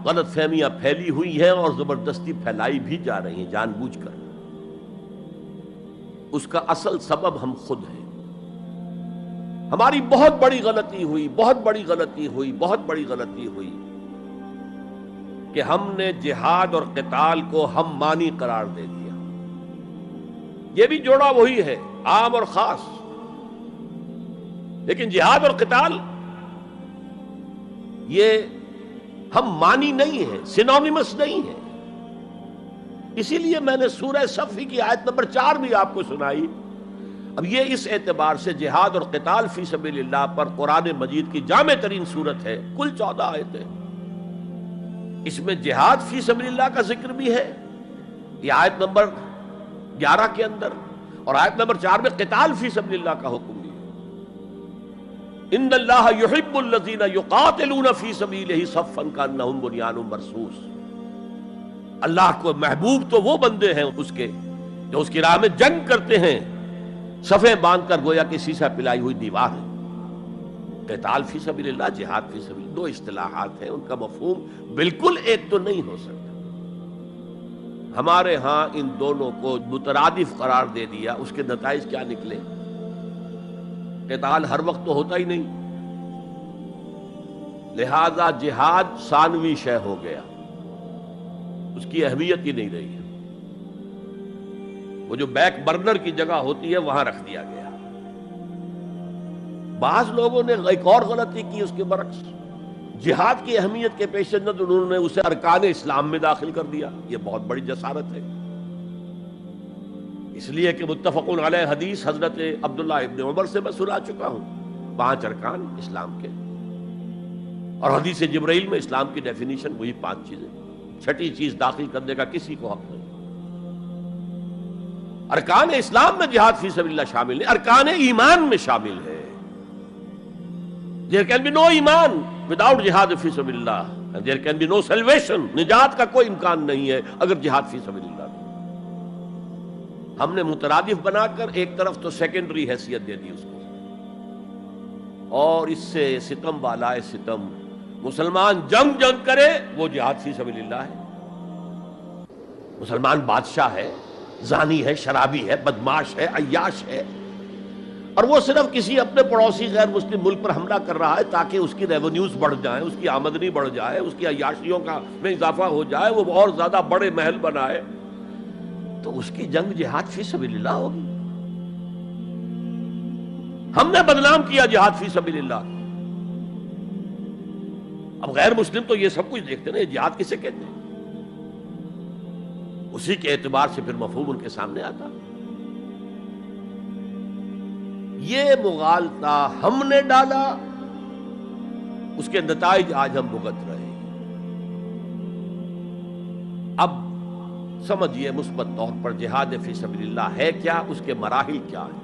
[SPEAKER 1] غلط فہمیاں پھیلی ہوئی ہیں اور زبردستی پھیلائی بھی جا رہی ہیں جان بوجھ کر، اس کا اصل سبب ہم خود ہیں۔ ہماری بہت بڑی غلطی ہوئی، بہت بڑی غلطی ہوئی، بہت بڑی غلطی ہوئی کہ ہم نے جہاد اور قتال کو ہم مانی قرار دے دیا۔ یہ بھی جوڑا وہی ہے، عام اور خاص، لیکن جہاد اور قتال یہ ہم مانی نہیں ہے، سینونیمس نہیں ہے۔ اسی لیے میں نے سورہ صفی کی آیت نمبر 4 بھی آپ کو سنائی۔ اب یہ اس اعتبار سے جہاد اور قتال فی سبیل اللہ پر قرآن مجید کی جامع ترین صورت ہے، کل 14 آیتیں، اس میں جہاد فی سبیل اللہ کا ذکر بھی ہے، یہ آیت نمبر 11 کے اندر، اور آیت نمبر 4 میں قتال فی سبیل اللہ کا حکم بھی ہے۔ ان اللہ یحب الذین یقاتلون فی صفا کانہم بنیان مرصوص، اللہ کو محبوب تو وہ بندے ہیں اس کے جو اس کی راہ میں جنگ کرتے ہیں، صفیں باندھ کر گویا کہ سیسا پلائی ہوئی دیوار ہے۔ قتال فی سبیل اللہ، جہاد فی سبیل اللہ، دو اصطلاحات ہیں، ان کا مفہوم بالکل ایک تو نہیں ہو سکتا۔ ہمارے ہاں ان دونوں کو مترادف قرار دے دیا، اس کے نتائج کیا نکلے؟ قتال ہر وقت تو ہوتا ہی نہیں، لہذا جہاد ثانوی شے ہو گیا، اس کی اہمیت ہی نہیں رہی، وہ جو بیک برنر کی جگہ ہوتی ہے وہاں رکھ دیا گیا۔ بعض لوگوں نے ایک اور غلطی کی اس کے برعکس، جہاد کی اہمیت کے پیش نظر انہوں نے اسے ارکان اسلام میں داخل کر دیا۔ یہ بہت بڑی جسارت ہے، اس لیے کہ متفقون علیہ حدیث حضرت عبداللہ ابن عمر سے میں سنا چکا ہوں، 5 ارکان اسلام کے، اور حدیث جبرائیل میں اسلام کی ڈیفینیشن وہی 5 چیزیں، چھٹی چیز داخل کرنے کا کسی کو حق نہیں۔ ارکان اسلام میں جہاد فی سبیل اللہ شامل ہے، ارکان ایمان میں شامل ہے۔ There can be no ایمان without جہاد فی سبیل اللہ، and there can be no salvation، نجات کا کوئی امکان نہیں ہے اگر جہاد فی سبیل اللہ نہیں۔ ہم نے مترادف بنا کر ایک طرف تو سیکنڈری حیثیت دے دی اس کو، اور اس سے ستم بالائے ستم، مسلمان جنگ کرے وہ جہاد فی سبیل اللہ ہے۔ مسلمان بادشاہ ہے، زانی ہے، شرابی ہے، بدماش ہے، عیاش ہے، اور وہ صرف کسی اپنے پڑوسی غیر مسلم ملک پر حملہ کر رہا ہے تاکہ اس کی ریونیوز بڑھ جائیں، اس کی آمدنی بڑھ جائے، اس کی عیاشیوں کا میں اضافہ ہو جائے، وہ اور زیادہ بڑے محل بنائے، تو اس کی جنگ جہاد فی سبیل اللہ ہوگی۔ ہم نے بدنام کیا جہاد فی سبیل اللہ۔ اب غیر مسلم تو یہ سب کچھ دیکھتے ہیں، جہاد کسے کہتے ہیں، اسی کے اعتبار سے پھر مفہوم ان کے سامنے آتا۔ یہ مغالطہ ہم نے ڈالا، اس کے نتائج آج ہم بھگت رہے ہیں۔ اب سمجھیے مثبت طور پر جہاد فی سبیل اللہ ہے کیا، اس کے مراحل کیا ہیں۔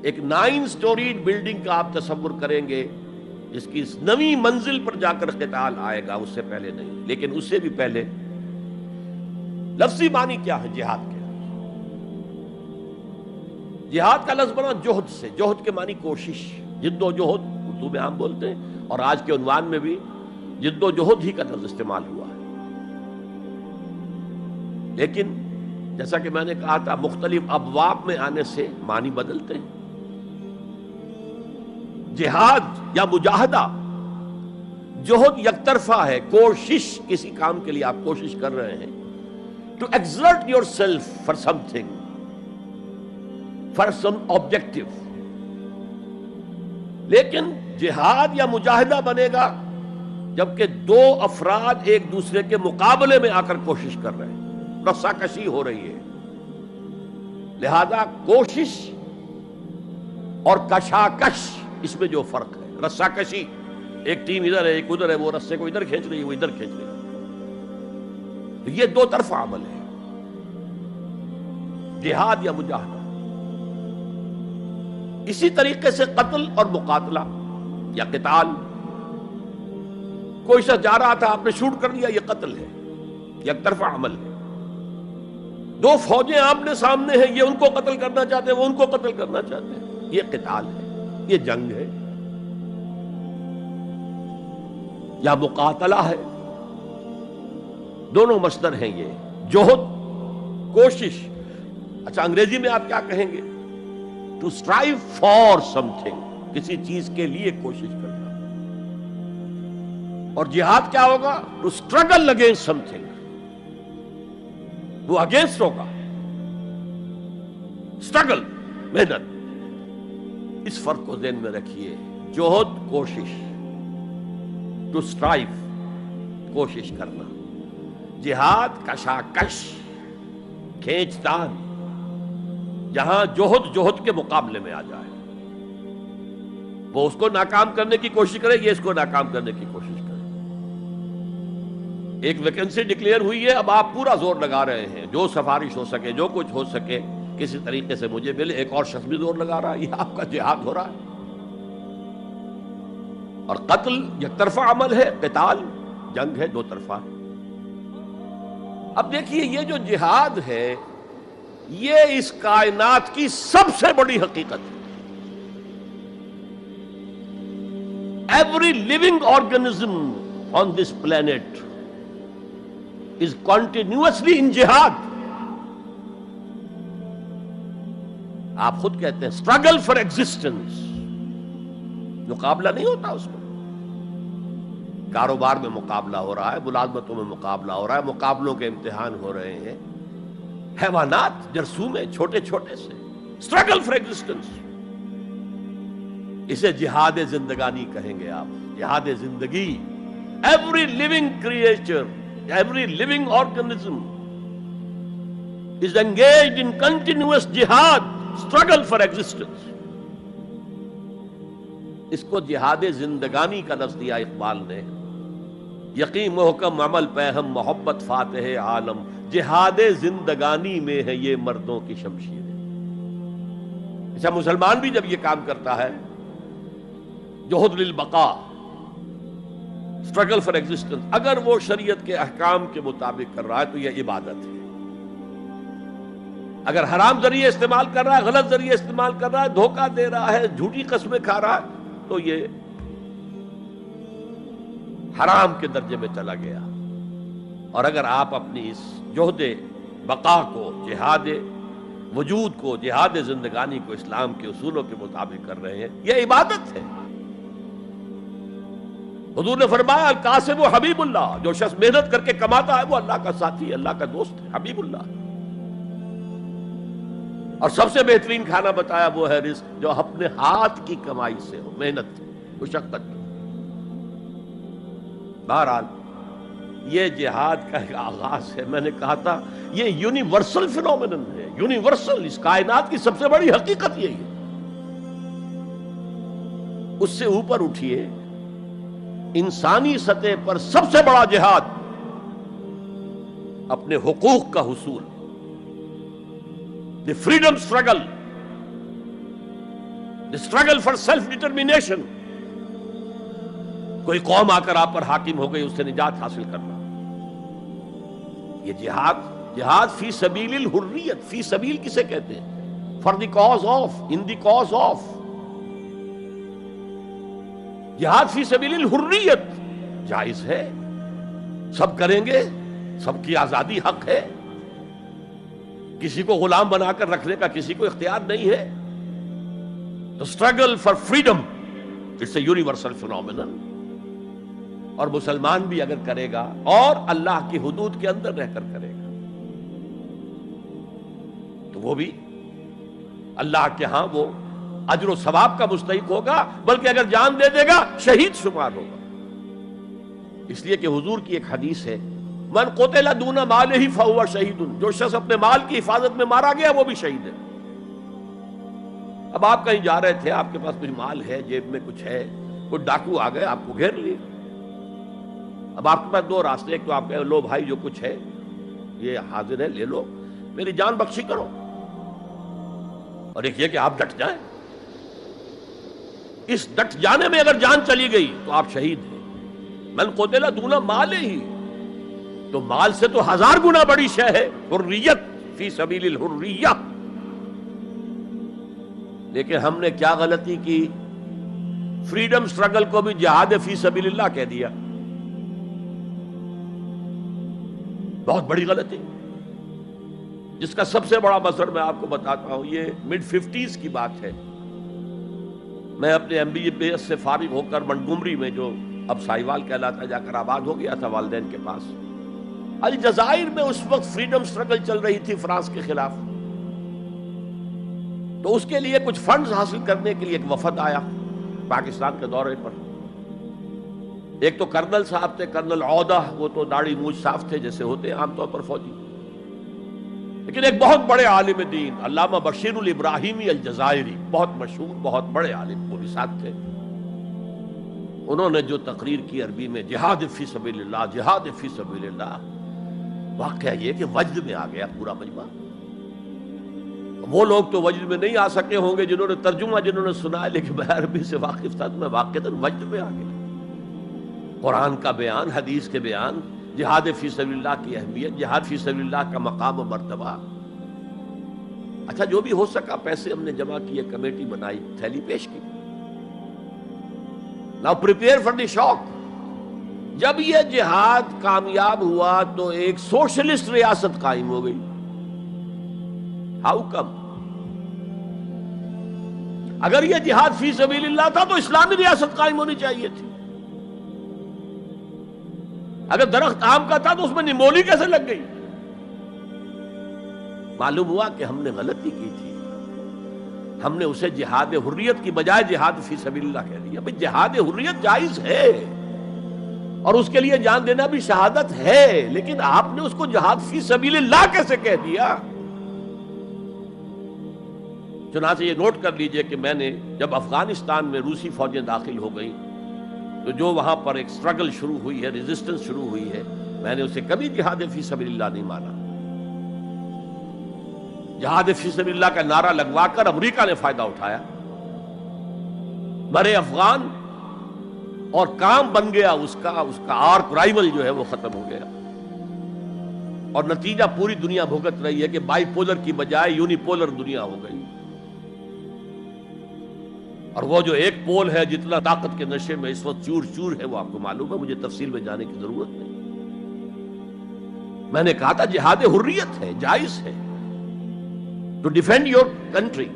[SPEAKER 1] ایک 9 سٹوریڈ بلڈنگ کا آپ تصور کریں گے جس کی نویں منزل پر جا کر قتال آئے گا، اس سے پہلے نہیں. لیکن اس سے بھی پہلے لفظی معنی کیا ہے جہاد کے؟ جہاد کا لفظ بنا جوہد سے. جوہد کے معنی کوشش، جد و جہد اردو میں عام بولتے ہیں، اور آج کے عنوان میں بھی جد و جہد ہی کا لفظ استعمال ہوا ہے. لیکن جیسا کہ میں نے کہا تھا، مختلف ابواب میں آنے سے معنی بدلتے ہیں. جہاد یا مجاہدہ، جوہد یک طرفہ ہے، کوشش، کسی کام کے لیے آپ کوشش کر رہے ہیں. To exert yourself for something, for some objective. لیکن جہاد یا مجاہدہ بنے گا جبکہ دو افراد ایک دوسرے کے مقابلے میں آ کر کوشش کر رہے ہیں، رسا کشی ہو رہی ہے. لہذا کوشش اور کشاکش، اس میں جو فرق ہے، رسا کشی، ایک ٹیم ادھر ہے ایک ادھر ہے، وہ رسے کو ادھر کھینچ رہی ہے وہ ادھر کھینچ رہی ہے، تو یہ دو طرفہ عمل ہے جہاد یا مجاہدہ. اسی طریقے سے قتل اور مقاتلہ یا قتال، کوئی شخص جا رہا تھا آپ نے شوٹ کر دیا، یہ قتل ہے، یک طرفہ عمل ہے. دو فوجیں آمنے سامنے ہیں، یہ ان کو قتل کرنا چاہتے ہیں وہ ان کو قتل کرنا چاہتے ہیں، یہ قتال ہے، یہ جنگ ہے. یا مقاتلہ ہے، دونوں مصدر ہیں یہ، جوہد، کوشش. اچھا انگریزی میں آپ کیا کہیں گے؟ To strive for something, کسی چیز کے لیے کوشش کرنا. اور جہاد کیا ہوگا؟ To struggle against something, وہ اگینسٹ ہوگا، اسٹرگل، محنت. اس فرق کو ذہن میں رکھیے. جوہد کوشش، ٹو اسٹرائیو کوشش کرنا. جہاد کشاکش، کھینچ تان، جہاں جوہد کے مقابلے میں آ جائے، وہ اس کو ناکام کرنے کی کوشش کرے، یہ اس کو ناکام کرنے کی کوشش کرے. ایک ویکنسی ڈکلیئر ہوئی ہے، اب آپ پورا زور لگا رہے ہیں، جو سفارش ہو سکے، جو کچھ ہو سکے کسی طریقے سے مجھے ملے. ایک اور شخص بھی زور لگا رہا ہے، یہ آپ کا جہاد ہو رہا ہے. اور قتل یک طرفہ عمل ہے، قتال جنگ ہے، دو طرفہ. اب دیکھیے یہ جو جہاد ہے یہ اس کائنات کی سب سے بڑی حقیقت ہے. Every living organism on this planet is continuously in jihad. آپ خود کہتے ہیں اسٹرگل فار ایگزسٹنس، مقابلہ نہیں ہوتا اس میں. کاروبار میں مقابلہ ہو رہا ہے، ملازمتوں میں مقابلہ ہو رہا ہے، مقابلوں کے امتحان ہو رہے ہیں. حیوانات، جرثومے، چھوٹے چھوٹے سے، اسٹرگل فار ایگزسٹنس. اسے جہاد زندگانی کہیں گے آپ، جہاد زندگی. Every living creature, every living organism is engaged in continuous jihad, struggle for existence. اس کو جہاد زندگانی کا لفظ دیا اقبال نے. یقین محکم عمل پہم محبت فاتح عالم، جہاد زندگانی میں ہے یہ مردوں کی شمشیریں. اچھا مسلمان بھی جب یہ کام کرتا ہے، جہد للبقاء، اسٹرگل فار ایگزسٹنس، اگر وہ شریعت کے احکام کے مطابق کر رہا ہے تو یہ عبادت ہے. اگر حرام ذریعے استعمال کر رہا ہے، غلط ذریعے استعمال کر رہا ہے، دھوکہ دے رہا ہے، جھوٹی قسمیں کھا رہا ہے، تو یہ حرام کے درجے میں چلا گیا. اور اگر آپ اپنی اس جہد بقا کو، جہاد وجود کو، جہاد زندگانی کو اسلام کے اصولوں کے مطابق کر رہے ہیں، یہ عبادت ہے. حضور نے فرمایا القاسم و حبیب اللہ، جو شخص محنت کر کے کماتا ہے وہ اللہ کا ساتھی، اللہ کا دوست ہے، حبیب اللہ. اور سب سے بہترین کھانا بتایا وہ ہے رزق جو اپنے ہاتھ کی کمائی سے ہو، محنت، مشقت. بہرحال یہ جہاد کا ایک آغاز ہے. میں نے کہا تھا یہ یونیورسل فینومینن ہے، یونیورسل، اس کائنات کی سب سے بڑی حقیقت یہی ہے. اس سے اوپر اٹھیے، انسانی سطح پر سب سے بڑا جہاد اپنے حقوق کا حصول، the freedom struggle. the struggle for self determination. کوئی قوم آ کر آپ پر حاکم ہو گئی، اس سے نجات حاصل کرنا، یہ جہاد فی سبیل الحریت. فی سبیل کسے کہتے ہیں؟ For the cause of, in the cause of. جہاد فی سبیل الحریت جائز ہے، سب کریں گے، سب کی آزادی حق ہے، کسی کو غلام بنا کر رکھنے کا کسی کو اختیار نہیں ہے. تو struggle for freedom it's a universal phenomenon. اور مسلمان بھی اگر کرے گا اور اللہ کی حدود کے اندر رہ کر کرے گا تو وہ بھی اللہ کے ہاں وہ اجر و ثواب کا مستحق ہوگا، بلکہ اگر جان دے دے گا شہید شمار ہوگا. اس لیے کہ حضور کی ایک حدیث ہے، من قتل دون مالہ فہو شہید. جو شخص اپنے مال کی حفاظت میں مارا گیا وہ بھی شہید ہے. اب آپ کہیں جا رہے تھے، آپ کے پاس کچھ مال ہے، جیب میں کچھ ہے، کوئی ڈاکو آ گئے آپ کو گھیر لیے. اب آپ کے پاس دو راستے، ایک تو آپ کہیں لو بھائی جو کچھ ہے یہ حاضر ہے، لے لو، میری جان بخشی کرو، اور ایک یہ کہ آپ ڈٹ جائیں. اس ڈٹ جانے میں اگر جان چلی گئی تو آپ شہید ہیں. من قتل دون مال ہی، تو مال سے تو 1000 گنا بڑی شے ہے حریت فی سبیل الحریہ. لیکن ہم نے کیا غلطی کی؟ فریڈم سٹرگل کو بھی جہاد فی سبیل اللہ کہہ دیا. بہت بڑی غلطی، جس کا سب سے بڑا مظہر میں آپ کو بتاتا ہوں. یہ mid 50s کی بات ہے. میں اپنے MBA سے فارغ ہو کر منٹگومری میں، جو اب سائیوال کہلاتا جا کر آباد ہو گیا تھا والدین کے پاس، الجزائر میں اس وقت فریڈم سٹرگل چل رہی تھی فرانس کے خلاف. تو اس کے لیے کچھ فنڈز حاصل کرنے کے لیے ایک وفد آیا پاکستان کے دورے پر. ایک تو کرنل صاحب تھے، کرنل عودہ، وہ تو داڑھی مونچھ صاف تھے جیسے ہوتے ہیں عام طور پر فوجی. لیکن ایک بہت بڑے عالم دین علامہ بشیر الابراہیمی الجزائری، بہت مشہور، بہت بڑے عالم، وہ بھی ساتھ تھے. انہوں نے جو تقریر کی عربی میں، جہاد فی سبیل اللہ، جہاد فی سبیل اللہ، واقعہ یہ کہ وجد میں آ گیا پورا مجمع. وہ لوگ تو وجد میں نہیں آ سکے ہوں گے جنہوں نے ترجمہ، جنہوں نے سنا ہے، لیکن میں عربی سے واقف تھا تو میں واقعتاً وجد میں آ گیا. قرآن کا بیان، حدیث کے بیان، جہاد فی سبیل اللہ کی اہمیت، جہاد فی سبیل اللہ کا مقام و مرتبہ. اچھا جو بھی ہو سکا پیسے ہم نے جمع کیے، کمیٹی بنائی، تھیلی پیش کی. Now prepare for the shock. جب یہ جہاد کامیاب ہوا تو ایک سوشلسٹ ریاست قائم ہو گئی. How come؟ اگر یہ جہاد فی سبیل اللہ تھا تو اسلامی ریاست قائم ہونی چاہیے تھی. اگر درخت آم کا تھا تو اس میں نمولی کیسے لگ گئی؟ معلوم ہوا کہ ہم نے غلطی کی تھی. ہم نے اسے جہاد حریت کی بجائے جہاد فی سبیل اللہ کہہ دیا. بھئی جہاد حریت جائز ہے اور اس کے لیے جان دینا بھی شہادت ہے، لیکن آپ نے اس کو جہاد فی سبیل اللہ کیسے کہہ دیا؟ چنانچہ یہ نوٹ کر لیجئے کہ میں نے جب افغانستان میں روسی فوجیں داخل ہو گئیں تو جو وہاں پر ایک سٹرگل شروع ہوئی ہے، ریزسٹنس شروع ہوئی ہے، میں نے اسے کبھی جہاد فی سبیل اللہ نہیں مانا. جہاد فی سبیل اللہ کا نعرہ لگوا کر امریکہ نے فائدہ اٹھایا، مرے افغان، اور کام بن گیا اس کا آرک رائیول جو ہے وہ ختم ہو گیا. اور نتیجہ پوری دنیا بھگت رہی ہے کہ بائی پولر کی بجائے یونی پولر دنیا ہو گئی. اور وہ جو ایک پول ہے جتنا طاقت کے نشے میں اس وقت چور چور ہے، وہ آپ کو معلوم ہے، مجھے تفصیل میں جانے کی ضرورت نہیں. میں نے کہا تھا جہاد حریت ہے، جائز ہے، to defend your country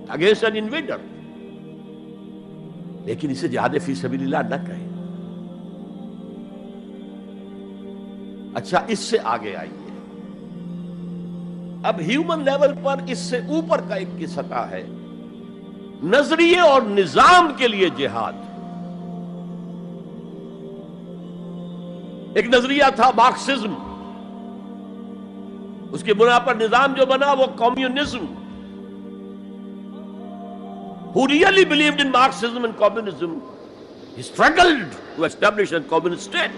[SPEAKER 1] against an invader, لیکن اسے جہاد فی سبیل اللہ نہ کہیں. اچھا اس سے آگے آئیے، اب ہیومن لیول پر اس سے اوپر کا ایک کی سطح ہے، نظریے اور نظام کے لیے جہاد. ایک نظریہ تھا مارکسزم، اس کی بنا پر نظام جو بنا وہ communism. Who really believed in Marxism and communism, he struggled to establish a communist state.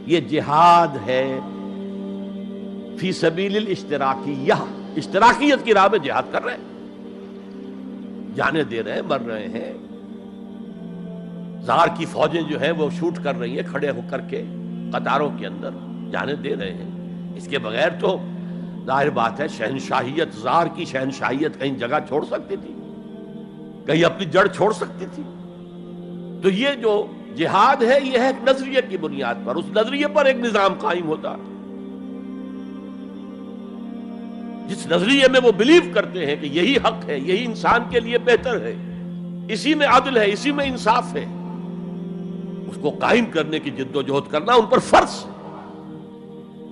[SPEAKER 1] یہ جہاد ہے فی سبیل الاشتراکیہ، اشتراکیت کی راہ میں جہاد کر رہے ہیں. جانیں دے رہے ہیں، مر رہے ہیں، زار کی فوجیں جو ہیں وہ شوٹ کر رہی ہیں کھڑے ہو کر کے قطاروں کے اندر، جانیں دے رہے ہیں۔ اس کے بغیر تو ظاہر بات ہے شہنشاہیت، زار کی شہنشاہیت کہیں جگہ چھوڑ سکتی تھی، کہیں اپنی جڑ چھوڑ سکتی تھی؟ تو یہ جو جہاد ہے یہ ہے ایک نظریے کی بنیاد پر، اس نظریے پر ایک نظام قائم ہوتا ہے، جس نظریے میں وہ بلیو کرتے ہیں کہ یہی حق ہے، یہی انسان کے لیے بہتر ہے، اسی میں عدل ہے، اسی میں انصاف ہے، اس کو قائم کرنے کی جد و جہد کرنا ان پر فرض ہے۔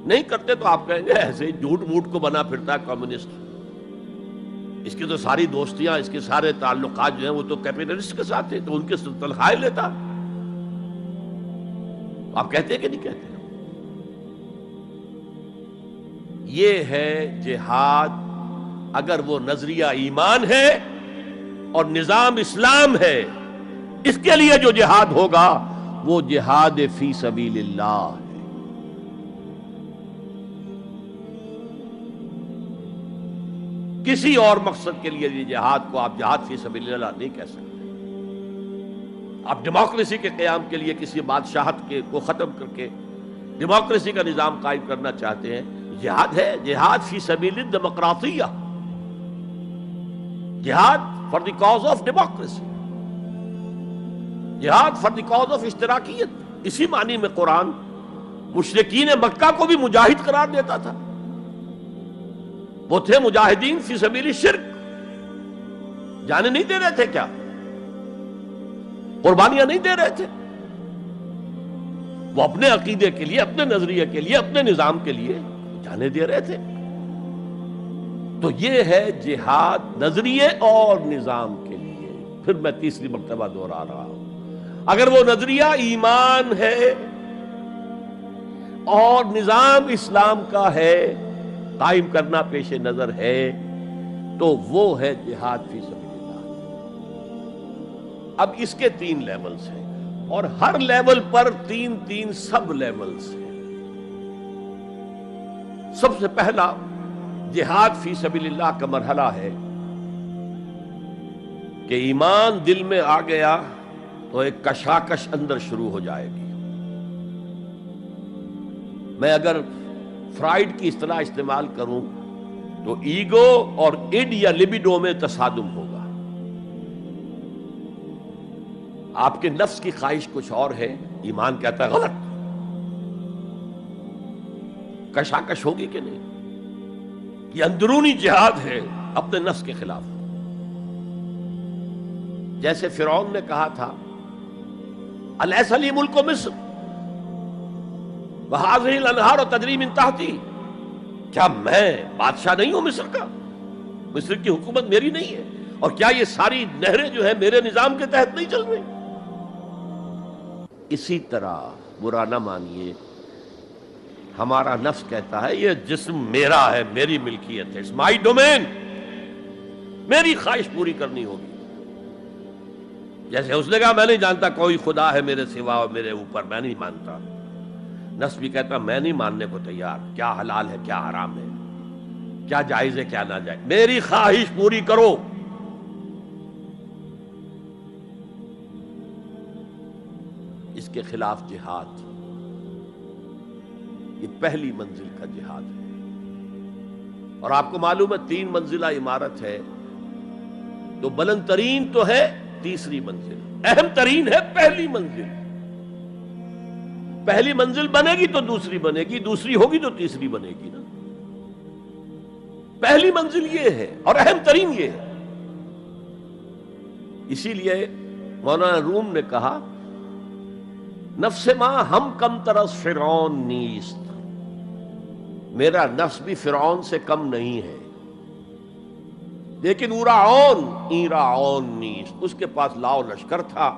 [SPEAKER 1] نہیں کرتے تو آپ کہیں گے ایسے جھوٹ موٹ کو بنا پھرتا ہے کمیونسٹ، اس کی تو ساری دوستیاں، اس کے سارے تعلقات جو ہیں وہ تو کیپٹلسٹ کے ساتھ ہیں، تو ان کے تنخواہیں لیتا۔ آپ کہتے ہیں کہ نہیں کہتے؟ یہ ہے جہاد، اگر وہ نظریہ ایمان ہے اور نظام اسلام ہے، اس کے لیے جو جہاد ہوگا وہ جہاد فی سبیل اللہ ہے۔ کسی اور مقصد کے لیے یہ جہاد کو آپ جہاد فی سبیل اللہ نہیں کہہ سکتے۔ آپ ڈیموکریسی کے قیام کے لیے کسی بادشاہت کو ختم کر کے ڈیموکریسی کا نظام قائم کرنا چاہتے ہیں، جہاد ہے، جہاد فی سبیل الدیمقراطیہ، جہاد for the cause of democracy, جہاد فار دی کاز آف اشتراکیت۔ اسی معنی میں قرآن مشرکین مکہ کو بھی مجاہد قرار دیتا تھا، وہ تھے مجاہدین فی سبیل الشرک، جانے نہیں دے رہے تھے، کیا قربانیاں نہیں دے رہے تھے؟ وہ اپنے عقیدے کے لیے، اپنے نظریے کے لیے، اپنے نظام کے لیے جانے دے رہے تھے۔ تو یہ ہے جہاد نظریے اور نظام کے لیے۔ پھر میں تیسری مرتبہ دوہرا رہا ہوں، اگر وہ نظریہ ایمان ہے اور نظام اسلام کا ہے، قائم کرنا پیش نظر ہے، تو وہ ہے جہاد فی سبیل اللہ۔ اب اس کے 3 لیولز ہیں، اور ہر لیول پر 3 سب لیولز ہیں۔ سب سے پہلا جہاد فی سبیل اللہ کا مرحلہ ہے کہ ایمان دل میں آ گیا تو ایک کشاکش اندر شروع ہو جائے گی۔ میں اگر فرائیڈ کی اصطلاح استعمال کروں تو ایگو اور ایڈ یا لبیڈو میں تصادم ہوگا۔ آپ کے نفس کی خواہش کچھ اور ہے، ایمان کہتا ہے غلط، کشاکش ہوگی کہ نہیں؟ یہ اندرونی جہاد ہے اپنے نفس کے خلاف۔ جیسے فرعون نے کہا تھا الیس لی ملک مصر وہذہ الانہار تجری من تحتی، کیا میں بادشاہ نہیں ہوں مصر کا؟ مصر کی حکومت میری نہیں ہے؟ اور کیا یہ ساری نہریں جو ہیں میرے نظام کے تحت نہیں چل رہی؟ اسی طرح برا نہ مانیے، ہمارا نفس کہتا ہے یہ جسم میرا ہے، میری ملکیت ہے، اٹس مائی ڈومین، میری خواہش پوری کرنی ہوگی۔ جیسے اس نے کہا میں نہیں جانتا کوئی خدا ہے میرے سوا اور میرے اوپر، میں نہیں مانتا۔ نفس بھی کہتا میں نہیں ماننے کو تیار، کیا حلال ہے کیا حرام ہے، کیا جائز ہے کیا ناجائز، میری خواہش پوری کرو۔ اس کے خلاف جہاد، یہ پہلی منزل کا جہاد ہے۔ اور آپ کو معلوم ہے 3 منزلہ عمارت ہے، تو بلند ترین تو ہے تیسری منزل، اہم ترین ہے پہلی منزل۔ پہلی منزل بنے گی تو دوسری بنے گی، دوسری ہوگی تو تیسری بنے گی نا۔ پہلی منزل یہ ہے اور اہم ترین یہ ہے۔ اسی لیے مولانا روم نے کہا نفس ما ہم کم ترس فرعون نیست، میرا نفس بھی فرعون سے کم نہیں ہے، لیکن ایراعون نیست، اس کے پاس لاؤ لشکر تھا،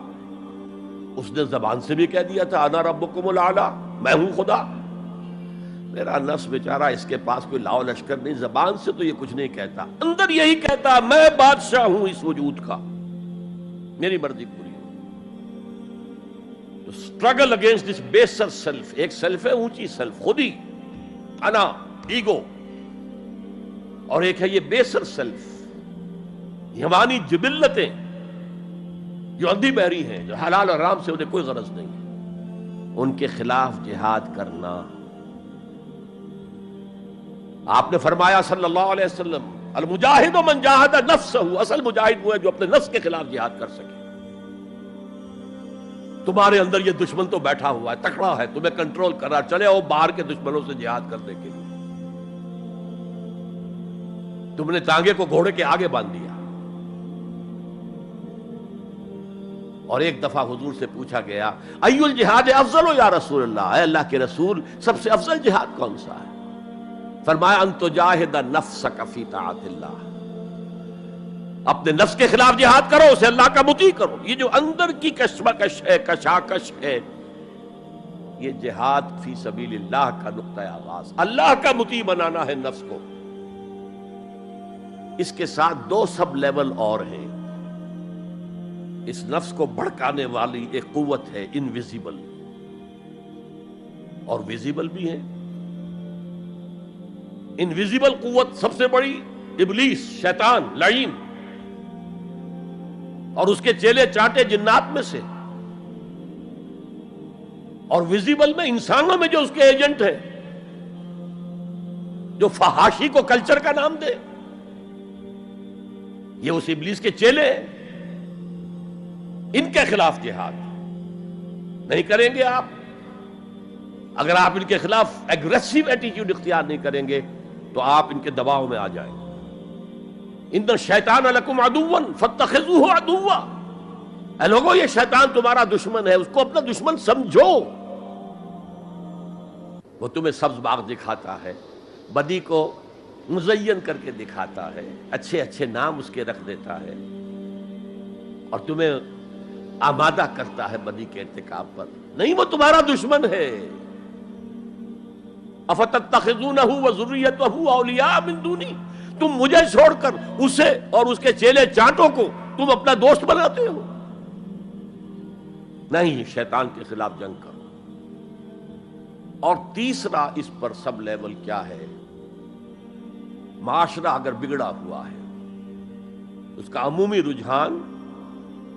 [SPEAKER 1] اس نے زبان سے بھی کہہ دیا تھا انا ربکم الاعلی، میں ہوں خدا۔ میرا نفس بیچارہ اس کے پاس کوئی لاؤ لشکر نہیں، زبان سے تو یہ کچھ نہیں کہتا، اندر یہی کہتا میں بادشاہ ہوں اس وجود کا، میری مرضی پوری۔ اسٹرگل اگینسٹ دس بیسر سیلف، ایک سیلف ہے اونچی سیلف، خودی، انا، ایگو، اور ایک ہے یہ بیسر سیلف، حیوانی جبلتیں جو اندھی بہری ہیں، جو حلال اور حرام سے انہیں کوئی غرض نہیں ہے، ان کے خلاف جہاد کرنا۔ آپ نے فرمایا صلی اللہ علیہ وسلم، المجاہد من جاہد نفسہ، اصل مجاہد وہ ہے جو اپنے نفس کے خلاف جہاد کر سکے۔ تمہارے اندر یہ دشمن تو بیٹھا ہوا ہے، تکڑا ہے، تمہیں کنٹرول کر رہا، چلے آؤ باہر کے دشمنوں سے جہاد کرنے کے لیے۔ تم نے ٹانگے کو گھوڑے کے آگے باندھ دیا۔ اور ایک دفعہ حضور سے پوچھا گیا، ای الجہاد افضل یا رسول اللہ، اے اللہ کے رسول سب سے افضل جہاد کون سا ہے؟ فرمایا ان تجاہد نفسک فی طاعت اللہ، اپنے نفس کے خلاف جہاد کرو، اسے اللہ کا مطیع کرو۔ یہ جو اندر کی کشمکش ہے، کشاکش ہے، یہ جہاد فی سبیل اللہ کا نقطہ آغاز، اللہ کا مطیع بنانا ہے نفس کو۔ اس کے ساتھ دو سب لیول اور ہیں۔ اس نفس کو بھڑکانے والی ایک قوت ہے انویزیبل، اور ویزیبل بھی ہے۔ انویزیبل قوت سب سے بڑی ابلیس، شیطان لعین، اور اس کے چیلے چانٹے جنات میں سے، اور ویزیبل میں انسانوں میں جو اس کے ایجنٹ ہیں، جو فحاشی کو کلچر کا نام دے، یہ اس ابلیس کے چیلے ہیں۔ ان کے خلاف جہاد نہیں کریں گے آپ، اگر آپ ان کے خلاف ایگریسو ایٹیٹیوڈ اختیار نہیں کریں گے تو آپ ان کے دباؤ میں آ جائیں گے۔ ان الشیطان لکم عدو فاتخذوہ عدوا، اے لوگوں یہ شیطان تمہارا دشمن ہے، اس کو اپنا دشمن سمجھو۔ وہ تمہیں سبز باغ دکھاتا ہے، بدی کو مزین کر کے دکھاتا ہے، اچھے اچھے نام اس کے رکھ دیتا ہے، اور تمہیں آمادہ کرتا ہے بدی کے ارتکاب پر۔ نہیں، وہ تمہارا دشمن ہے۔ افتتخذونہ وذریتہ اولیاء من دونی، تم مجھے چھوڑ کر اسے اور اس کے چیلے چانٹوں کو تم اپنا دوست بناتے ہو۔ نہیں، شیطان کے خلاف جنگ کرو۔ اور تیسرا اس پر سب لیول کیا ہے؟ معاشرہ اگر بگڑا ہوا ہے، اس کا عمومی رجحان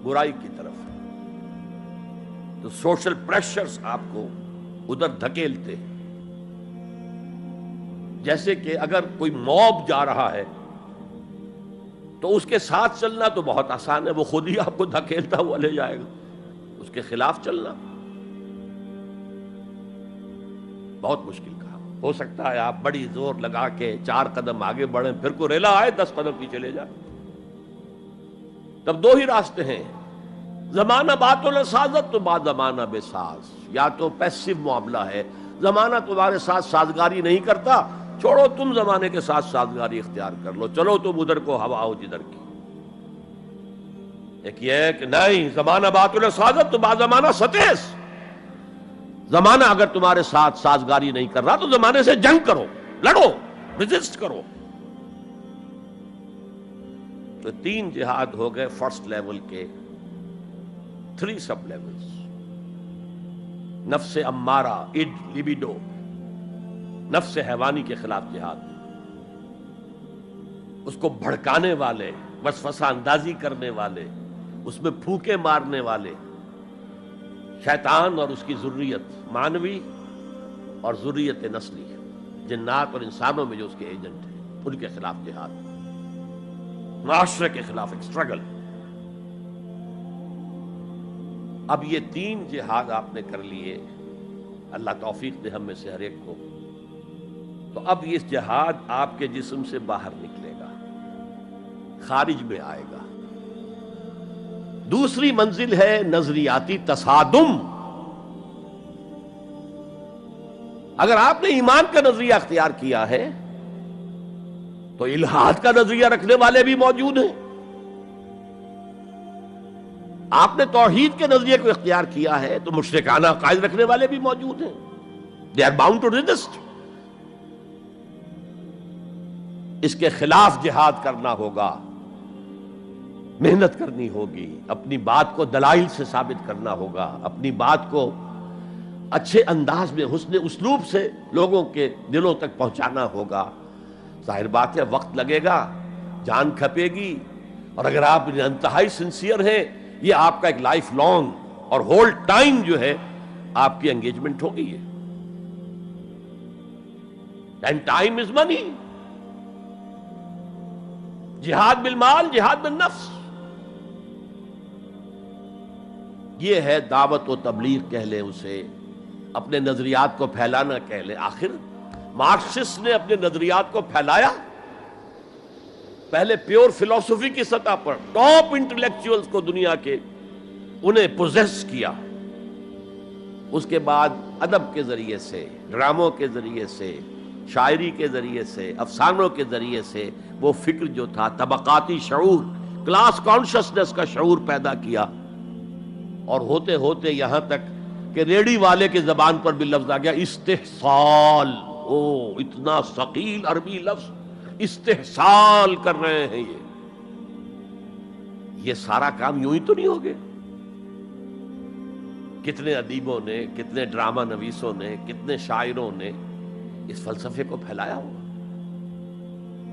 [SPEAKER 1] برائی کی طرف ہے، تو سوشل پریشرز آپ کو ادھر دھکیلتے ہیں۔ جیسے کہ اگر کوئی موب جا رہا ہے تو اس کے ساتھ چلنا تو بہت آسان ہے، وہ خود ہی آپ کو دھکیلتا ہوا لے جائے گا۔ اس کے خلاف چلنا بہت مشکل کام ہو سکتا ہے۔ آپ بڑی زور لگا کے 4 قدم آگے بڑھیں، پھر کوئی ریلا آئے 10 قدم پیچھے لے جائے۔ تب دو ہی راستے ہیں، زمانہ بات و سازت تو بعد زمانہ بے ساز۔ یا تو پیسو معاملہ ہے، زمانہ تمہارے ساتھ سازگاری نہیں کرتا، چھوڑو تم زمانے کے ساتھ سازگاری اختیار کر لو، چلو تم ادھر کو ہوا ہو جدھر کی۔ ایک یہ ہے کہ نہیں، زمانہ بات و سازت تو بعد زمانہ ستیس۔ زمانہ اگر تمہارے ساتھ سازگاری نہیں کر رہا تو زمانے سے جنگ کرو، لڑو، ریزسٹ کرو۔ تو 3 جہاد ہو گئے فرسٹ لیول کے، 3 سب لیولز۔ نفس امارہ، اڈ، لیبیڈو، نفس حیوانی کے خلاف جہاد، اس کو بھڑکانے والے، وسوسہ اندازی کرنے والے، اس میں پھونکے مارنے والے، شیطان اور اس کی ذریت مانوی اور ذریت نسلی، جنات اور انسانوں میں جو اس کے ایجنٹ ہیں، ان کے خلاف جہاد، معاشرے کے خلاف ایک سٹرگل۔ اب یہ 3 جہاد آپ نے کر لیے، اللہ توفیق دے ہم میں سے ہر ایک کو۔ تو اب یہ جہاد آپ کے جسم سے باہر نکلے گا، خارج میں آئے گا۔ دوسری منزل ہے نظریاتی تصادم۔ اگر آپ نے ایمان کا نظریہ اختیار کیا ہے تو الحاد کا نظریہ رکھنے والے بھی موجود ہیں۔ آپ نے توحید کے نظریے کو اختیار کیا ہے تو مشرکانہ عقائد رکھنے والے بھی موجود ہیں۔ They are bound to resist۔ اس کے خلاف جہاد کرنا ہوگا، محنت کرنی ہوگی، اپنی بات کو دلائل سے ثابت کرنا ہوگا، اپنی بات کو اچھے انداز میں، حسن اسلوب سے لوگوں کے دلوں تک پہنچانا ہوگا۔ ظاہر بات ہے وقت لگے گا، جان کھپے گی، اور اگر آپ انتہائی سنسیئر ہیں، یہ آپ کا ایک لائف لانگ اور ہول ٹائم جو ہے آپ کی انگیجمنٹ ہو گئی ہے. اینڈ ٹائم از منی. جہاد بالمال، جہاد بالنفس، یہ ہے دعوت و تبلیغ کہہ لیں اسے، اپنے نظریات کو پھیلانا کہہ لیں. آخر مارکسسٹ نے اپنے نظریات کو پھیلایا پہلے پیور فلسفی کی سطح پر، ٹاپ انٹلیکچوئلز کو دنیا کے انہیں پوزیس کیا. اس کے بعد ادب کے ذریعے سے، ڈراموں کے ذریعے سے، شاعری کے ذریعے سے، افسانوں کے ذریعے سے وہ فکر جو تھا، طبقاتی شعور، کلاس کانشسنس کا شعور پیدا کیا. اور ہوتے ہوتے یہاں تک کہ ریڑی والے کے زبان پر بھی لفظ آ گیا استحصال. اتنا ثقیل عربی لفظ، استحصال کر رہے ہیں. یہ سارا کام یوں ہی تو نہیں ہو گیا. کتنے ادیبوں نے، کتنے ڈرامہ نویسوں نے، کتنے شاعروں نے اس فلسفے کو پھیلایا ہوا.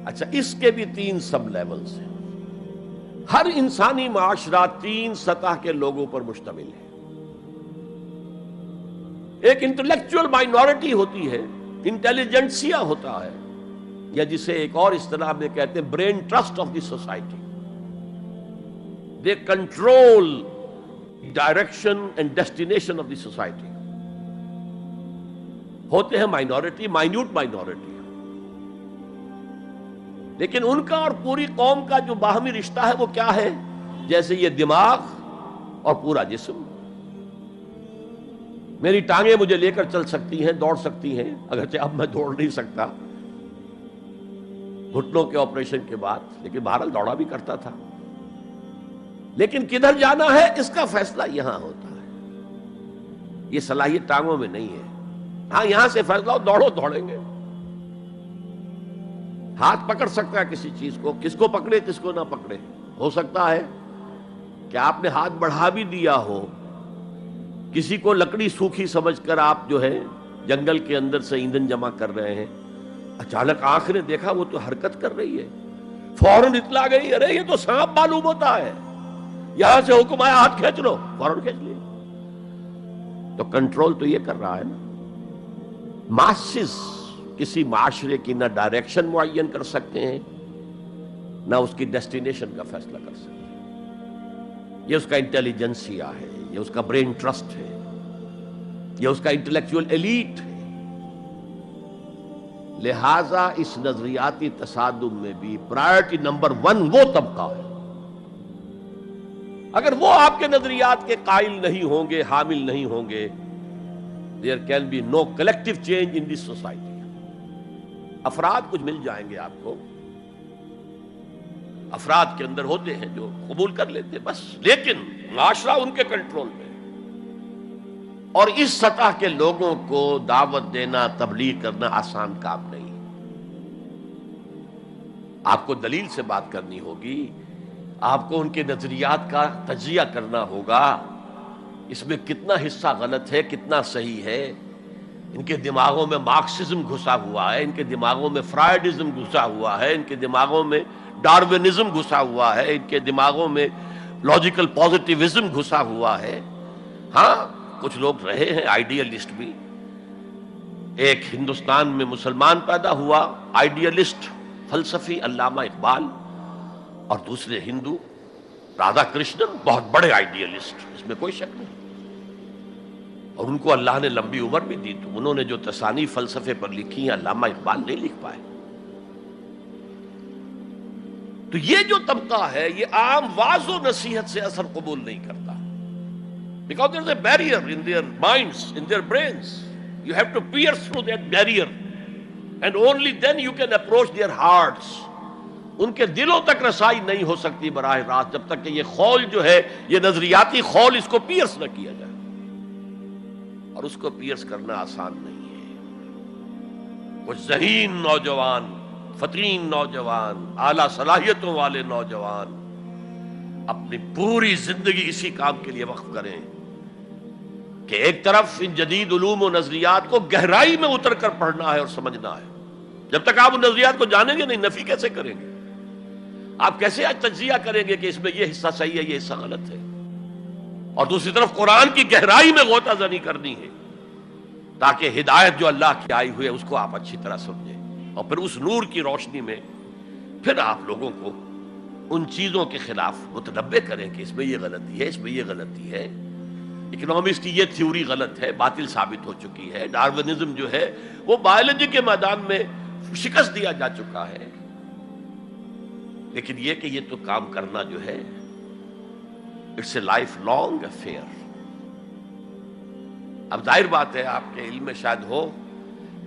[SPEAKER 1] اچھا، اس کے بھی 3 سب لیولز ہیں. ہر انسانی معاشرہ 3 سطح کے لوگوں پر مشتمل ہے. ایک انٹلیکچوئل مائنورٹی ہوتی ہے، انٹیلیجنسیا ہوتا ہے، یا جسے ایک اور اصطلاح میں کہتے ہیں brain trust of the society. They control direction and destination of the society. ہوتے ہیں مائنورٹی، مائنیوٹ مائنورٹی، لیکن ان کا اور پوری قوم کا جو باہمی رشتہ ہے وہ کیا ہے؟ جیسے یہ دماغ اور پورا جسم. میری ٹانگیں مجھے لے کر چل سکتی ہیں، دوڑ سکتی ہیں، اگرچہ اب میں دوڑ نہیں سکتا گھٹنوں کے آپریشن کے بعد، لیکن بہرحال دوڑا بھی کرتا تھا. لیکن کدھر جانا ہے اس کا فیصلہ یہاں ہوتا ہے. یہ صلاحیت ٹانگوں میں نہیں ہے. ہاں، یہاں سے فیصلہ ہو دوڑو، دوڑیں گے. ہاتھ پکڑ سکتا ہے کسی چیز کو، کس کو پکڑے کس کو نہ پکڑے. ہو سکتا ہے کہ آپ نے ہاتھ بڑھا بھی دیا ہو، کسی کو لکڑی سوکھی سمجھ کر آپ جو ہے جنگل کے اندر سے ایندھن جمع کر رہے ہیں، اچانک آنکھ نے دیکھا وہ تو حرکت کر رہی ہے، فوراً اطلاع گئی، ارے یہ تو سانپ معلوم ہوتا ہے، یہاں سے حکم آیا ہاتھ کھینچ لو، فوراً کھینچ لیا. تو کنٹرول تو یہ کر رہا ہے نا. ماسز کسی معاشرے کی نہ ڈائریکشن معین کر سکتے ہیں، نہ اس کی ڈیسٹینیشن کا فیصلہ کر سکتے ہیں. یہ اس کا انٹیلیجنسیا ہے، یہ اس کا برین ٹرسٹ ہے، یہ اس کا انٹلیکچوئل ایلیٹ ہے. لہذا اس نظریاتی تصادم میں بھی پرائرٹی نمبر 1 وہ طبقہ ہے. اگر وہ آپ کے نظریات کے قائل نہیں ہوں گے، حامل نہیں ہوں گے، there can be no collective change in this society. افراد کچھ مل جائیں گے آپ کو، افراد کے اندر ہوتے ہیں جو قبول کر لیتے ہیں بس، لیکن معاشرہ ان کے کنٹرول میں. اور اس سطح کے لوگوں کو دعوت دینا، تبلیغ کرنا آسان کام نہیں. آپ کو دلیل سے بات کرنی ہوگی، آپ کو ان کے نظریات کا تجزیہ کرنا ہوگا، اس میں کتنا حصہ غلط ہے، کتنا صحیح ہے. ان کے دماغوں میں مارکسزم گھسا ہوا ہے، ان کے دماغوں میں فرائیڈزم گھسا ہوا ہے، ان کے دماغوں میں ڈارونزم گھسا ہوا ہے، ان کے دماغوں میں لاجیکل پازیٹیوزم گھسا ہوا ہے. ہاں، کچھ لوگ رہے ہیں آئیڈیلسٹ بھی. ایک ہندوستان میں مسلمان پیدا ہوا آئیڈیلسٹ فلسفی علامہ اقبال، اور دوسرے ہندو رادھا کرشنن، بہت بڑے آئیڈیلسٹ، اس میں کوئی شک نہیں. اور ان کو اللہ نے لمبی عمر بھی دی، تو انہوں نے جو تصانیف فلسفے پر لکھی ہیں علامہ اقبال نہیں لکھ پائے. تو یہ جو طبقہ ہے یہ عام واعظ و نصیحت سے اثر قبول نہیں کرتا. Because there is a barrier in their minds, in their brains. You have to pierce through that barrier, and only then you can approach their hearts. ان کے دلوں تک رسائی نہیں ہو سکتی براہ راست جب تک کہ یہ خول جو ہے، یہ نظریاتی خول، اس کو پیئرس نہ کیا جائے. اور اس کو پیئرس کرنا آسان نہیں ہے. کچھ ذہین نوجوان، فطین نوجوان، اعلیٰ صلاحیتوں والے نوجوان اپنی پوری زندگی اسی کام کے لیے وقف کریں کہ ایک طرف ان جدید علوم و نظریات کو گہرائی میں اتر کر پڑھنا ہے اور سمجھنا ہے. جب تک آپ ان نظریات کو جانیں گے نہیں، نفی کیسے کریں گے؟ آپ کیسے آج تجزیہ کریں گے کہ اس میں یہ حصہ صحیح ہے یہ حصہ غلط ہے؟ اور دوسری طرف قرآن کی گہرائی میں غوطہ زنی کرنی ہے تاکہ ہدایت جو اللہ کی آئی ہوئی ہے اس کو آپ اچھی طرح سمجھیں، اور پھر اس نور کی روشنی میں پھر آپ لوگوں کو ان چیزوں کے خلاف متنبع کریں کہ اس میں یہ غلطی ہے، اس میں یہ غلطی ہے، اکنامکس کی یہ تھیوری غلط ہے، باطل ثابت ہو چکی ہے، ڈارونزم جو ہے وہ بایولوجی کے میدان میں شکست دیا جا چکا ہے۔ لیکن یہ کہ یہ تو کام کرنا جو ہے it's a lifelong affair. اب ظاہر بات ہے آپ کے علم میں شاید ہو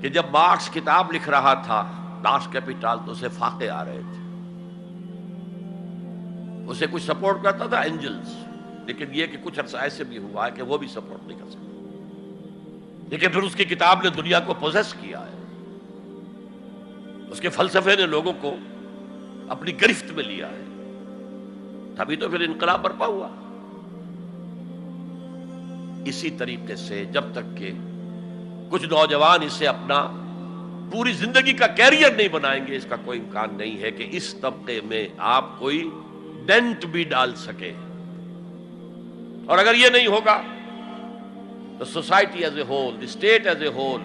[SPEAKER 1] کہ جب مارکس کتاب لکھ رہا تھا داس کیپیٹال تو اسے فاقے آ رہے تھے، اسے کچھ سپورٹ کرتا تھا اینجلز، لیکن یہ کہ کچھ عرصہ ایسے بھی ہوا ہے کہ وہ بھی سپورٹ نہیں کر سکتا، لیکن پھر اس کی کتاب نے دنیا کو پوزیس کیا ہے، اس کے فلسفے نے لوگوں کو اپنی گرفت میں لیا ہے، تبھی تو پھر انقلاب برپا ہوا۔ اسی طریقے سے جب تک کہ کچھ نوجوان اسے اپنا پوری زندگی کا کیریئر نہیں بنائیں گے، اس کا کوئی امکان نہیں ہے کہ اس طبقے میں آپ کوئی ڈینٹ بھی ڈال سکے۔ اور اگر یہ نہیں ہوگا تو society as a whole, the state as a whole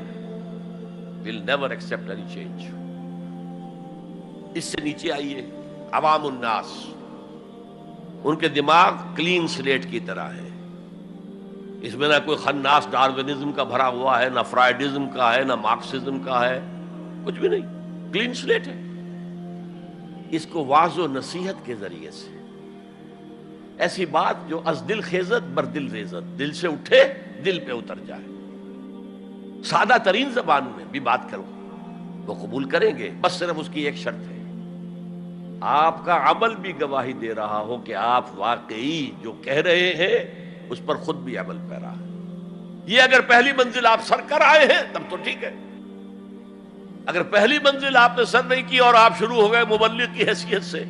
[SPEAKER 1] will never accept any change. اس سے نیچے آئیے، عوام الناس، ان کے دماغ کلین سلیٹ کی طرح ہے، اس میں نہ کوئی خناس ڈارونزم کا بھرا ہوا ہے، نہ فرائیڈزم کا ہے، نہ مارکسزم کا ہے، کچھ بھی نہیں، کلین سلیٹ ہے۔ اس کو واعظ و نصیحت کے ذریعے سے ایسی بات جو از دل خیزت بر دل ریزت، دل سے اٹھے دل پہ اتر جائے، سادہ ترین زبان میں بھی بات کرو وہ قبول کریں گے، بس صرف اس کی ایک شرط ہے، آپ کا عمل بھی گواہی دے رہا ہو کہ آپ واقعی جو کہہ رہے ہیں اس پر خود بھی عمل پیرا ہے۔ یہ اگر پہلی منزل آپ سر کر آئے ہیں تب تو ٹھیک ہے، اگر پہلی منزل آپ نے سر نہیں کی اور آپ شروع ہو گئے مبلغ کی حیثیت سے،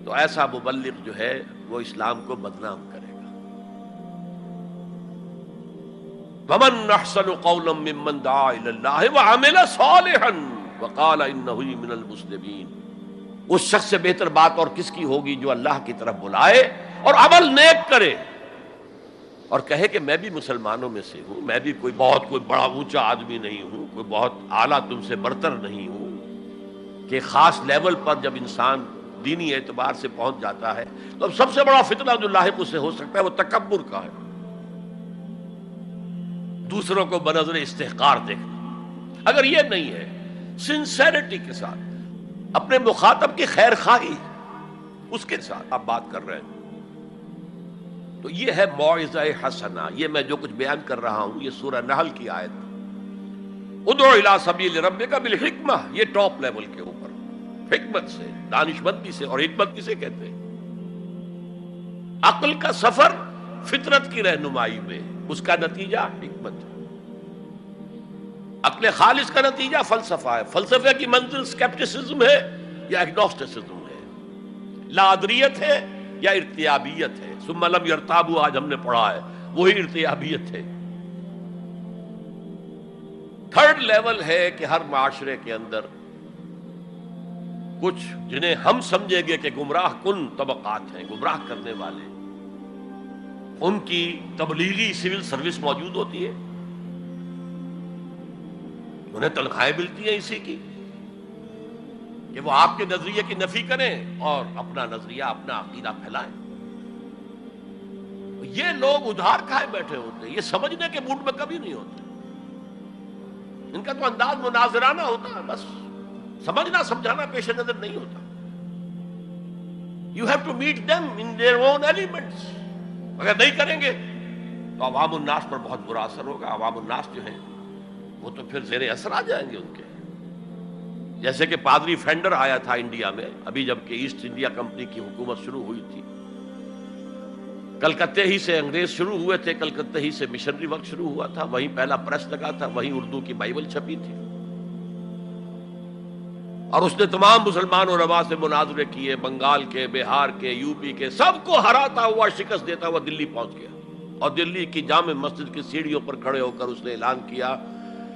[SPEAKER 1] تو ایسا مبلغ جو ہے وہ اسلام کو بدنام کرے گا۔ وَمَنْ أَحْسَنُ قَوْلًا مِّمَّنْ دَعَا إِلَى اللَّهِ وَعَمِلَ صَالِحًا وَقَالَ إِنَّهُ مِنَ الْمُسْلِمِينَ۔ اس شخص سے بہتر بات اور کس کی ہوگی جو اللہ کی طرف بلائے اور عمل نیک کرے اور کہے کہ میں بھی مسلمانوں میں سے ہوں، میں بھی کوئی بڑا اونچا آدمی نہیں ہوں، کوئی بہت اعلیٰ تم سے برتر نہیں ہوں، کہ خاص لیول پر جب انسان دینی اعتبار سے پہنچ جاتا ہے تو اب سب سے بڑا فتنہ جو لاحق اسے ہو سکتا ہے وہ تکبر کا ہے، دوسروں کو بنظر استحقار دیکھنا۔ اگر یہ نہیں ہے، سنسیریٹی کے ساتھ اپنے مخاطب کی خیر خواہی اس کے ساتھ آپ بات کر رہے ہیں، تو یہ ہے موعظہ حسنہ۔ یہ میں جو کچھ بیان کر رہا ہوں یہ سورہ نحل کی آیت، ادعو الی سبیل ربک بالحکمہ، یہ ٹاپ لیول کے اوپر حکمت سے، دانشمندی سے، اور حکمت کسے کہتے ہیں؟ عقل کا سفر فطرت کی رہنمائی میں، اس کا نتیجہ حکمت ہے۔ عقل خالص کا نتیجہ فلسفہ ہے، فلسفے کی منزل سکیپٹسزم ہے یا ایگنوسٹسزم ہے، لا ادریت ہے یا ارتیابیت ہے۔ ثم لم یرتابوا آج ہم نے پڑھا ہے، وہی ارتیابیت ہے۔ تھرڈ لیول ہے کہ ہر معاشرے کے اندر کچھ جنہیں ہم سمجھیں گے کہ گمراہ کن طبقات ہیں، گمراہ کرنے والے، ان کی تبلیغی سول سروس موجود ہوتی ہے، انہیں تنخواہیں ملتی ہیں اسی کی کہ وہ آپ کے نظریے کی نفی کریں اور اپنا نظریہ، اپنا عقیدہ پھیلائیں۔ یہ لوگ ادھار کھائے بیٹھے ہوتے ہیں، یہ سمجھنے کے موڈ میں کبھی نہیں ہوتے، ان کا تو انداز مناظرانہ ہوتا ہے، بس سمجھنا سمجھانا پیش نظر نہیں ہوتا۔ You have to meet them in their own elements۔ اگر نہیں کریں گے تو عوام الناس پر بہت برا اثر ہوگا، عوام الناس جو ہیں وہ تو پھر زیر اثر آ جائیں گے ان کے، جیسے کہ پادری فینڈر آیا تھا انڈیا میں، ابھی جب کہ ایسٹ انڈیا کمپنی کی حکومت شروع ہوئی تھی، کلکتے ہی سے انگریز شروع ہوئے تھے، کلکتے ہی سے مشنری ورک شروع ہوا تھا، وہیں پہلا پریس لگا تھا، وہیں اردو کی بائبل چھپی تھی، اور اس نے تمام مسلمان علماء سے مناظرے کیے، بنگال کے، بہار کے، یو پی کے، سب کو ہراتا ہوا، شکست دیتا ہوا دلی پہنچ گیا، اور دلی کی جامع مسجد کی سیڑھیوں پر کھڑے ہو کر اس نے اعلان کیا،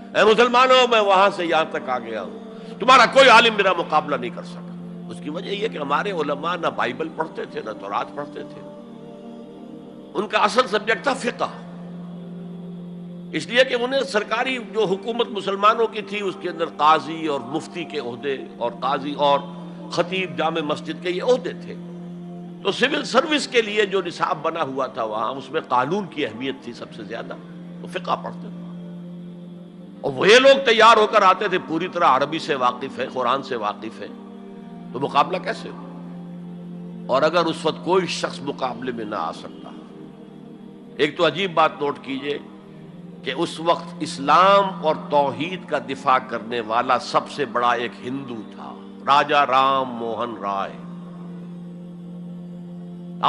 [SPEAKER 1] اے مسلمانوں، میں وہاں سے یہاں تک آ گیا ہوں، تمہارا کوئی عالم میرا مقابلہ نہیں کر سکا۔ اس کی وجہ یہ کہ ہمارے علماء نہ بائبل پڑھتے تھے نہ تورات پڑھتے تھے، ان کا اصل سبجیکٹ تھا فقہ، اس لیے کہ انہیں سرکاری جو حکومت مسلمانوں کی تھی اس کے اندر قاضی اور مفتی کے عہدے اور قاضی اور خطیب جامع مسجد کے یہ عہدے تھے، تو سول سروس کے لیے جو نصاب بنا ہوا تھا وہاں اس میں قانون کی اہمیت تھی سب سے زیادہ، تو فقہ پڑھتے تھے، اور وہ لوگ تیار ہو کر آتے تھے پوری طرح عربی سے واقف ہے، قرآن سے واقف ہے، تو مقابلہ کیسے ہو؟ اور اگر اس وقت کوئی شخص مقابلے میں نہ آ سکتا، ایک تو عجیب بات نوٹ کیجئے کہ اس وقت اسلام اور توحید کا دفاع کرنے والا سب سے بڑا ایک ہندو تھا، راجا رام موہن رائے،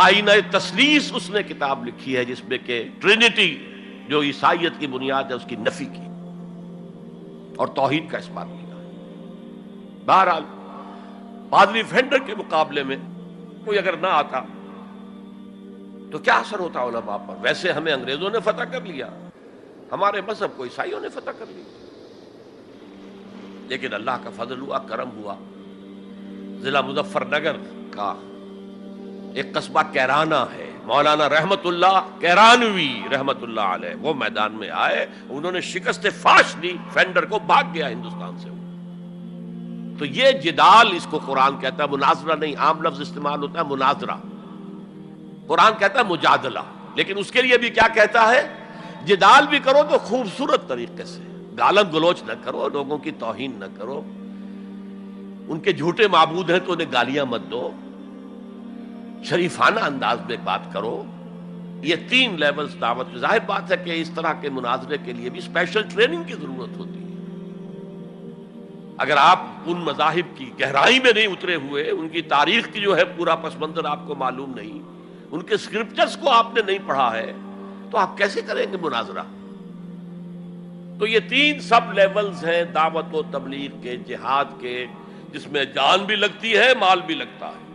[SPEAKER 1] آئینہ تثلیث اس نے کتاب لکھی ہے جس میں کہ ٹرینٹی جو عیسائیت کی بنیاد ہے اس کی نفی کی اور توحید کا اس بات کیا۔ بہرحال پادری فینڈر کے مقابلے میں کوئی اگر نہ آتا تو کیا اثر ہوتا علماء پر؟ ویسے ہمیں انگریزوں نے فتح کر لیا، ہمارے مذہب کو عیسائیوں نے فتح کر لیا، لیکن اللہ کا فضل ہوا، کرم ہوا، ضلع مظفر نگر کا ایک قصبہ کیرانہ ہے، مولانا رحمت اللہ کیرانوی رحمت اللہ علیہ، وہ میدان میں آئے، انہوں نے شکست فاش دی، فینڈر کو بھاگ گیا ہندوستان سے۔ تو یہ جدال اس کو قرآن کہتا ہے، مناظرہ نہیں، عام لفظ استعمال ہوتا ہے مناظرہ، قرآن کہتا ہے مجادلہ، لیکن اس کے لیے بھی کیا کہتا ہے؟ جدال بھی کرو تو خوبصورت طریقے سے، گالم گلوچ نہ کرو، لوگوں کی توہین نہ کرو، ان کے جھوٹے معبود ہیں تو انہیں گالیاں مت دو، شریفانہ انداز میں بات کرو۔ یہ تین لیولز دعوت، ظاہر بات ہے کہ اس طرح کے مناظرے کے لیے بھی اسپیشل ٹریننگ کی ضرورت ہوتی ہے۔ اگر آپ ان مذاہب کی گہرائی میں نہیں اترے ہوئے، ان کی تاریخ کی جو ہے پورا پس منظر آپ کو معلوم نہیں، ان کے اسکرپچرز کو آپ نے نہیں پڑھا ہے، تو آپ کیسے کریں گے مناظرہ؟ تو یہ تین سب لیولز ہیں دعوت و تبلیغ کے، جہاد کے، جس میں جان بھی لگتی ہے، مال بھی لگتا ہے۔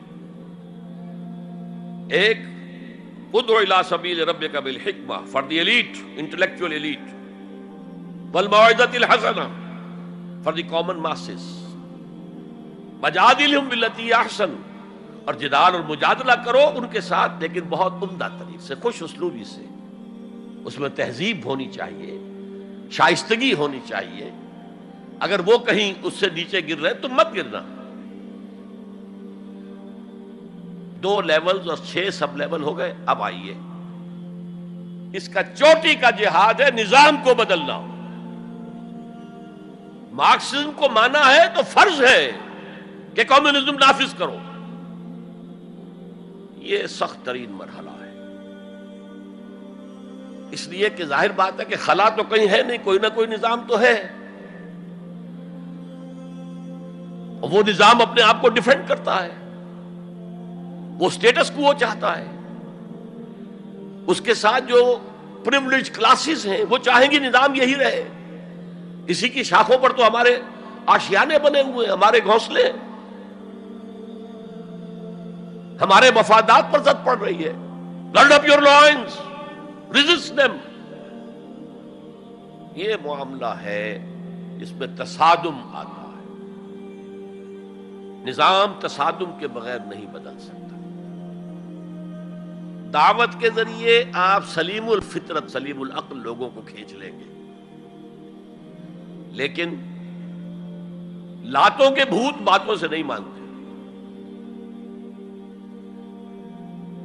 [SPEAKER 1] ایک ادعو الی سبیل ربک بالحکمہ for the elite, intellectual elite, والموعظۃ الحسنہ فار دی کامن ماسز، وجادلہم باللتی احسن، اور جدال اور مجادلہ کرو ان کے ساتھ، لیکن بہت عمدہ طریقے سے، خوش اسلوبی سے، اس میں تہذیب ہونی چاہیے، شائستگی ہونی چاہیے، اگر وہ کہیں اس سے نیچے گر رہے تو مت گرنا۔ 2 لیولز اور 6 سب لیول ہو گئے، اب آئیے اس کا چوٹی کا جہاد ہے نظام کو بدلنا۔ مارکسزم کو مانا ہے تو فرض ہے کہ کمیونزم نافذ کرو، یہ سخت ترین مرحلہ ہے، اس لیے کہ ظاہر بات ہے کہ خلا تو کہیں ہے نہیں، کوئی نہ کوئی نظام تو ہے، اور وہ نظام اپنے آپ کو ڈیفینڈ کرتا ہے، وہ سٹیٹس کو وہ چاہتا ہے، اس کے ساتھ جو پریویلیج کلاسز ہیں وہ چاہیں گی نظام یہی رہے، اسی کی شاخوں پر تو ہمارے آشیانے بنے ہوئے ہیں، ہمارے گھونسلے، ہمارے مفادات پر زد پڑ رہی ہے۔ Grid up your lines, resist them. یہ معاملہ ہے جس میں تصادم آتا ہے، نظام تصادم کے بغیر نہیں بدل سکتا۔ دعوت کے ذریعے آپ سلیم الفطرت، سلیم العقل لوگوں کو کھینچ لیں گے، لیکن لاتوں کے بھوت باتوں سے نہیں مانتے،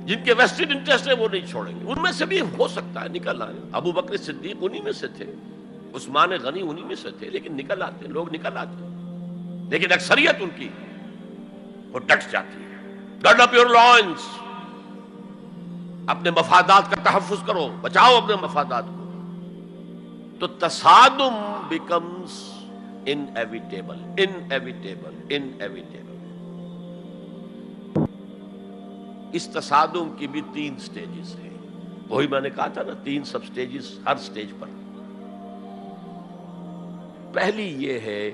[SPEAKER 1] جن کے ویسٹڈ انٹرسٹ ہے وہ نہیں چھوڑیں گے۔ ان میں سے بھی ہو سکتا ہے نکل آئے، ابو بکر صدیق انہی میں سے تھے، عثمان غنی انہی میں سے تھے، لیکن نکل آتے، لوگ نکل آتے، لیکن اکثریت ان کی وہ ڈٹ جاتی ہے۔ گارڈ اپ یور لائنز، اپنے مفادات کا تحفظ کرو، بچاؤ اپنے مفادات کو۔ تو تصادم بیکمز انیویٹیبل، انیویٹیبل، انیویٹیبل۔ اس تصادم کی بھی 3 سٹیجز ہیں، وہی میں نے کہا تھا نا، 3 سب سٹیجز ہر سٹیج پر۔ پہلی یہ ہے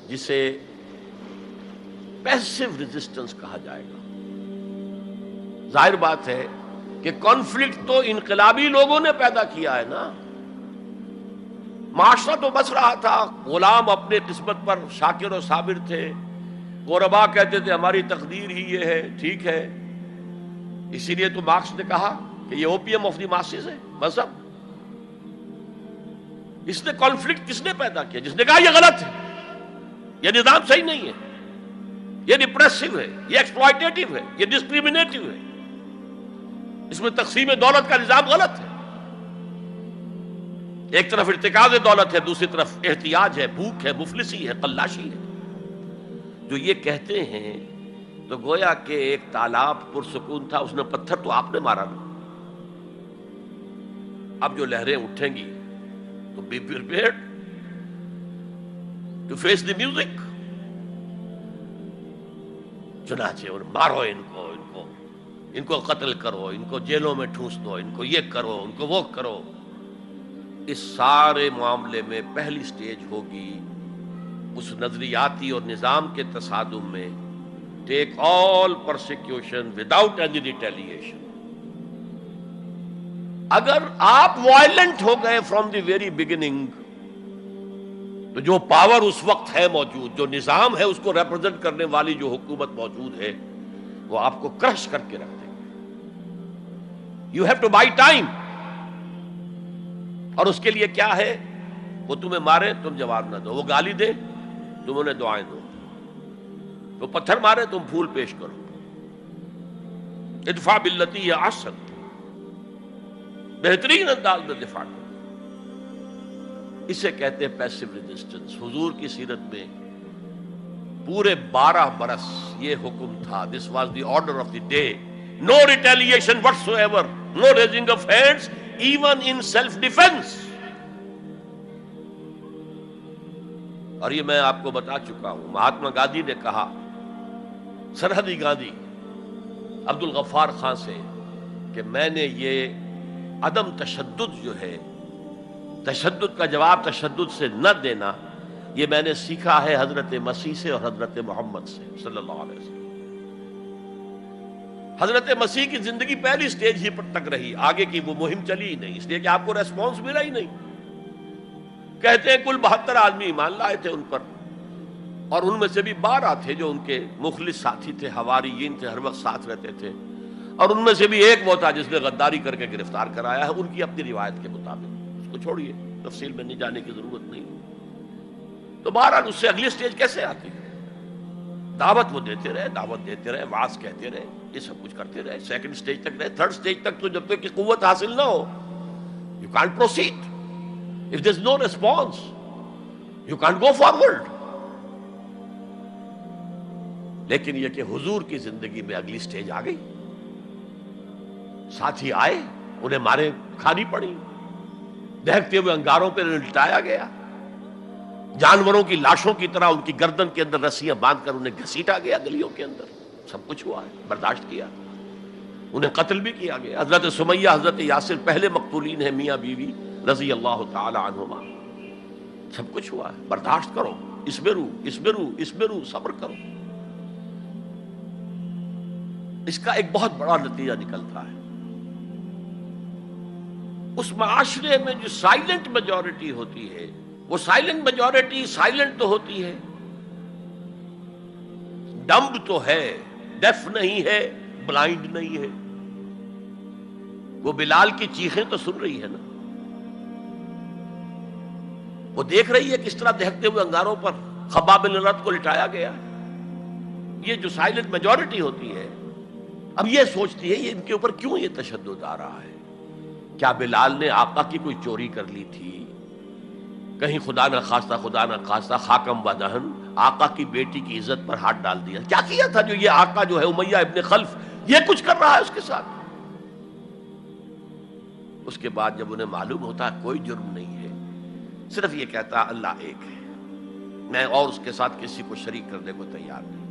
[SPEAKER 1] جسے پیسو ریزسٹنس کہا جائے گا۔ ظاہر بات ہے کہ کانفلکٹ تو انقلابی لوگوں نے پیدا کیا ہے نا، معاشرہ تو بس رہا تھا، غلام اپنے قسمت پر شاکر و صابر تھے، غربا کہتے تھے ہماری تقدیر ہی یہ ہے، ٹھیک ہے، اسی لیے تو مارکس نے کہا کہ یہ اوپیم آف دی ماسز ہے مذہب۔ اس نے کانفلکٹ کس نے پیدا کیا؟ جس نے کہا یہ غلط ہے، یہ نظام صحیح نہیں ہے، یہ ریپریسو ہے، یہ ایکسپلائٹیٹو ہے، یہ ڈسکریمنیٹو ہے، اس میں تقسیم دولت کا نظام غلط ہے۔ ایک طرف ارتکاز دولت ہے، دوسری طرف احتیاج ہے، بھوک ہے، مفلسی ہے، قلاشی ہے۔ جو یہ کہتے ہیں تو گویا کہ ایک تالاب پرسکون تھا، اس نے پتھر تو آپ نے مارا نا، اب جو لہریں اٹھیں گی تو be prepared to face the music. چنانچہ اور مارو ان کو قتل کرو، ان کو جیلوں میں ٹھونس دو، ان کو یہ کرو، ان کو وہ کرو۔ اس سارے معاملے میں پہلی سٹیج ہوگی اس نظریاتی اور نظام کے تصادم میں ٹیک آل پرسیکیوشن وداؤٹ اینی ریٹیلیشن۔ اگر آپ وائلنٹ ہو گئے فرام دی ویری بگننگ تو جو پاور اس وقت ہے موجود، جو نظام ہے اس کو ریپرزینٹ کرنے والی جو حکومت موجود ہے، وہ آپ کو کرش کر کے رکھ دیں گے۔ You have to buy time. اور اس کے لیے کیا ہے؟ وہ تمہیں مارے تم جواب نہ دو، وہ گالی دے تم انہیں دعائیں دو، وہ پتھر مارے تم پھول پیش کرو۔ ادفع باللتی ہی احسن، بہترین انداز میں دفاع کرو۔ اسے کہتے ہیں پیسو ریزسٹنس۔ حضور کی سیرت میں پورے 12 برس یہ حکم تھا، this was the order of the day, no retaliation whatsoever, no raising of hands even in self defence. اور یہ میں آپ کو بتا چکا ہوں، مہاتما گاندھی نے کہا، سرحدی گاندھی عبد الغفار خان سے، کہ میں نے یہ عدم تشدد جو ہے، تشدد کا جواب تشدد سے نہ دینا، یہ میں نے سیکھا ہے حضرت مسیح سے اور حضرت محمد سے صلی اللہ علیہ وسلم۔ حضرت مسیح کی زندگی پہلی سٹیج ہی پر تک رہی، آگے کی وہ مہم چلی ہی نہیں، اس لیے کہ آپ کو ریسپانس ملا ہی نہیں۔ کہتے ہیں کل 72 آدمی ایمان لائے تھے ان پر، اور ان میں سے بھی 12 تھے جو ان کے مخلص ساتھی تھے، حواریین تھے، ہر وقت ساتھ رہتے تھے، اور ان میں سے بھی ایک وہ تھا جس نے غداری کر کے گرفتار کرایا ہے، ان کی اپنی روایت کے مطابق۔ اس کو چھوڑیے، تفصیل میں نہیں جانے کی ضرورت نہیں۔ تو بہرحال اس سے اگلی سٹیج کیسے آتی؟ دعوت وہ دیتے رہے، دعوت دیتے رہے، وعظ کہتے رہے، یہ سب کچھ کرتے رہے، سیکنڈ سٹیج تک رہے، تھرڈ سٹیج تک تو جب تک کہ قوت حاصل نہ ہو you can't proceed. If there's no response you can't go forward. لیکن یہ کہ حضور کی زندگی میں اگلی سٹیج آ گئی، ساتھی آئے، انہیں مارے کھانی پڑی، دہکتے ہوئے انگاروں پہ لٹایا گیا، جانوروں کی لاشوں کی طرح ان کی گردن کے اندر رسیاں باندھ کر انہیں گھسیٹا گیا گلیوں کے اندر، سب کچھ ہوا ہے، برداشت کیا، انہیں قتل بھی کیا گیا۔ حضرت سمیہ، حضرت یاسر پہلے مقتولین ہیں، میاں بیوی رضی اللہ تعالی عنہما، سب کچھ ہوا ہے، برداشت کرو، اسبرو، صبر کرو۔ اس کا ایک بہت بڑا نتیجہ نکلتا ہے، اس معاشرے میں جو سائلنٹ میجورٹی ہوتی ہے، وہ سائلنٹ میجورٹی سائلنٹ تو ہوتی ہے، ڈمب تو ہے، ڈیف نہیں ہے، بلائنڈ نہیں ہے۔ وہ بلال کی چیخیں تو سن رہی ہے نا، وہ دیکھ رہی ہے کس طرح دہکتے ہوئے انگاروں پر خباب بن الارت کو لٹایا گیا۔ یہ جو سائلنٹ میجورٹی ہوتی ہے، اب یہ سوچتی ہے یہ ان کے اوپر کیوں یہ تشدد آ رہا ہے؟ کیا بلال نے آقا کی کوئی چوری کر لی تھی؟ کہیں خدا نہ خواستہ خاکم و دہن آقا کی بیٹی کی عزت پر ہاتھ ڈال دیا؟ کیا کیا تھا جو یہ آقا جو ہے امیہ ابن خلف یہ کچھ کر رہا ہے اس کے ساتھ؟ اس کے بعد جب انہیں معلوم ہوتا ہے کوئی جرم نہیں ہے، صرف یہ کہتا ہے اللہ ایک ہے، میں اور اس کے ساتھ کسی کو شریک کرنے کو تیار نہیں،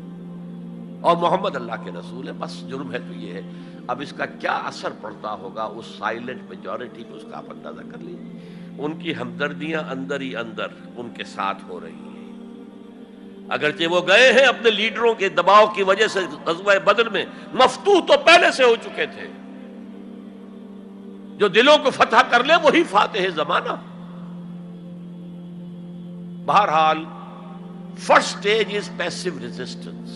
[SPEAKER 1] اور محمد اللہ کے رسول ہے، بس جرم ہے تو یہ ہے۔ اب اس کا کیا اثر پڑتا ہوگا اس سائلنٹ میجورٹی کو، اس کا آپ اندازہ کر لیجیے۔ ان کی ہمدردیاں اندر ہی اندر ان کے ساتھ ہو رہی ہیں، اگرچہ وہ گئے ہیں اپنے لیڈروں کے دباؤ کی وجہ سے غزوہ بدر میں، مفتوح تو پہلے سے ہو چکے تھے، جو دلوں کو فتح کر لے وہی فاتح زمانہ۔ بہرحال first stage is passive resistance,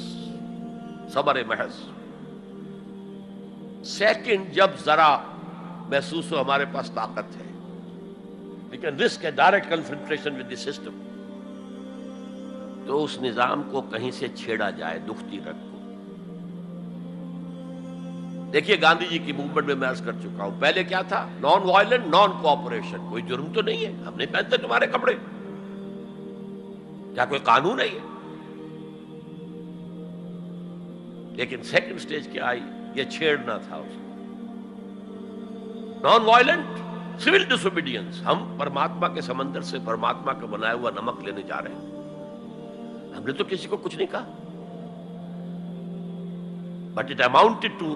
[SPEAKER 1] صبر محض. سیکنڈ، جب ذرا محسوس ہو ہمارے پاس طاقت ہے، we can risk a direct confrontation with the system، تو اس نظام کو کہیں سے چھیڑا جائے دکھتی رگ کو. دیکھیے گاندھی جی کی موومنٹ میں عرض کر چکا ہوں، پہلے کیا تھا؟ Non violent, naan cooperation. کوئی جرم تو نہیں ہے، ہم نہیں پہنتے تمہارے کپڑے، کیا کوئی قانون ہے یہ؟ لیکن سیکنڈ سٹیج کیا آئی؟ یہ چھیڑنا تھا اس کو. نان وائلنٹ سول ڈسوبیڈینس، ہم پرماتما کے سمندر سے پرماتما کا بنایا ہوا نمک لینے جا رہے ہیں، ہم نے تو کسی کو کچھ نہیں کہا، but it amounted to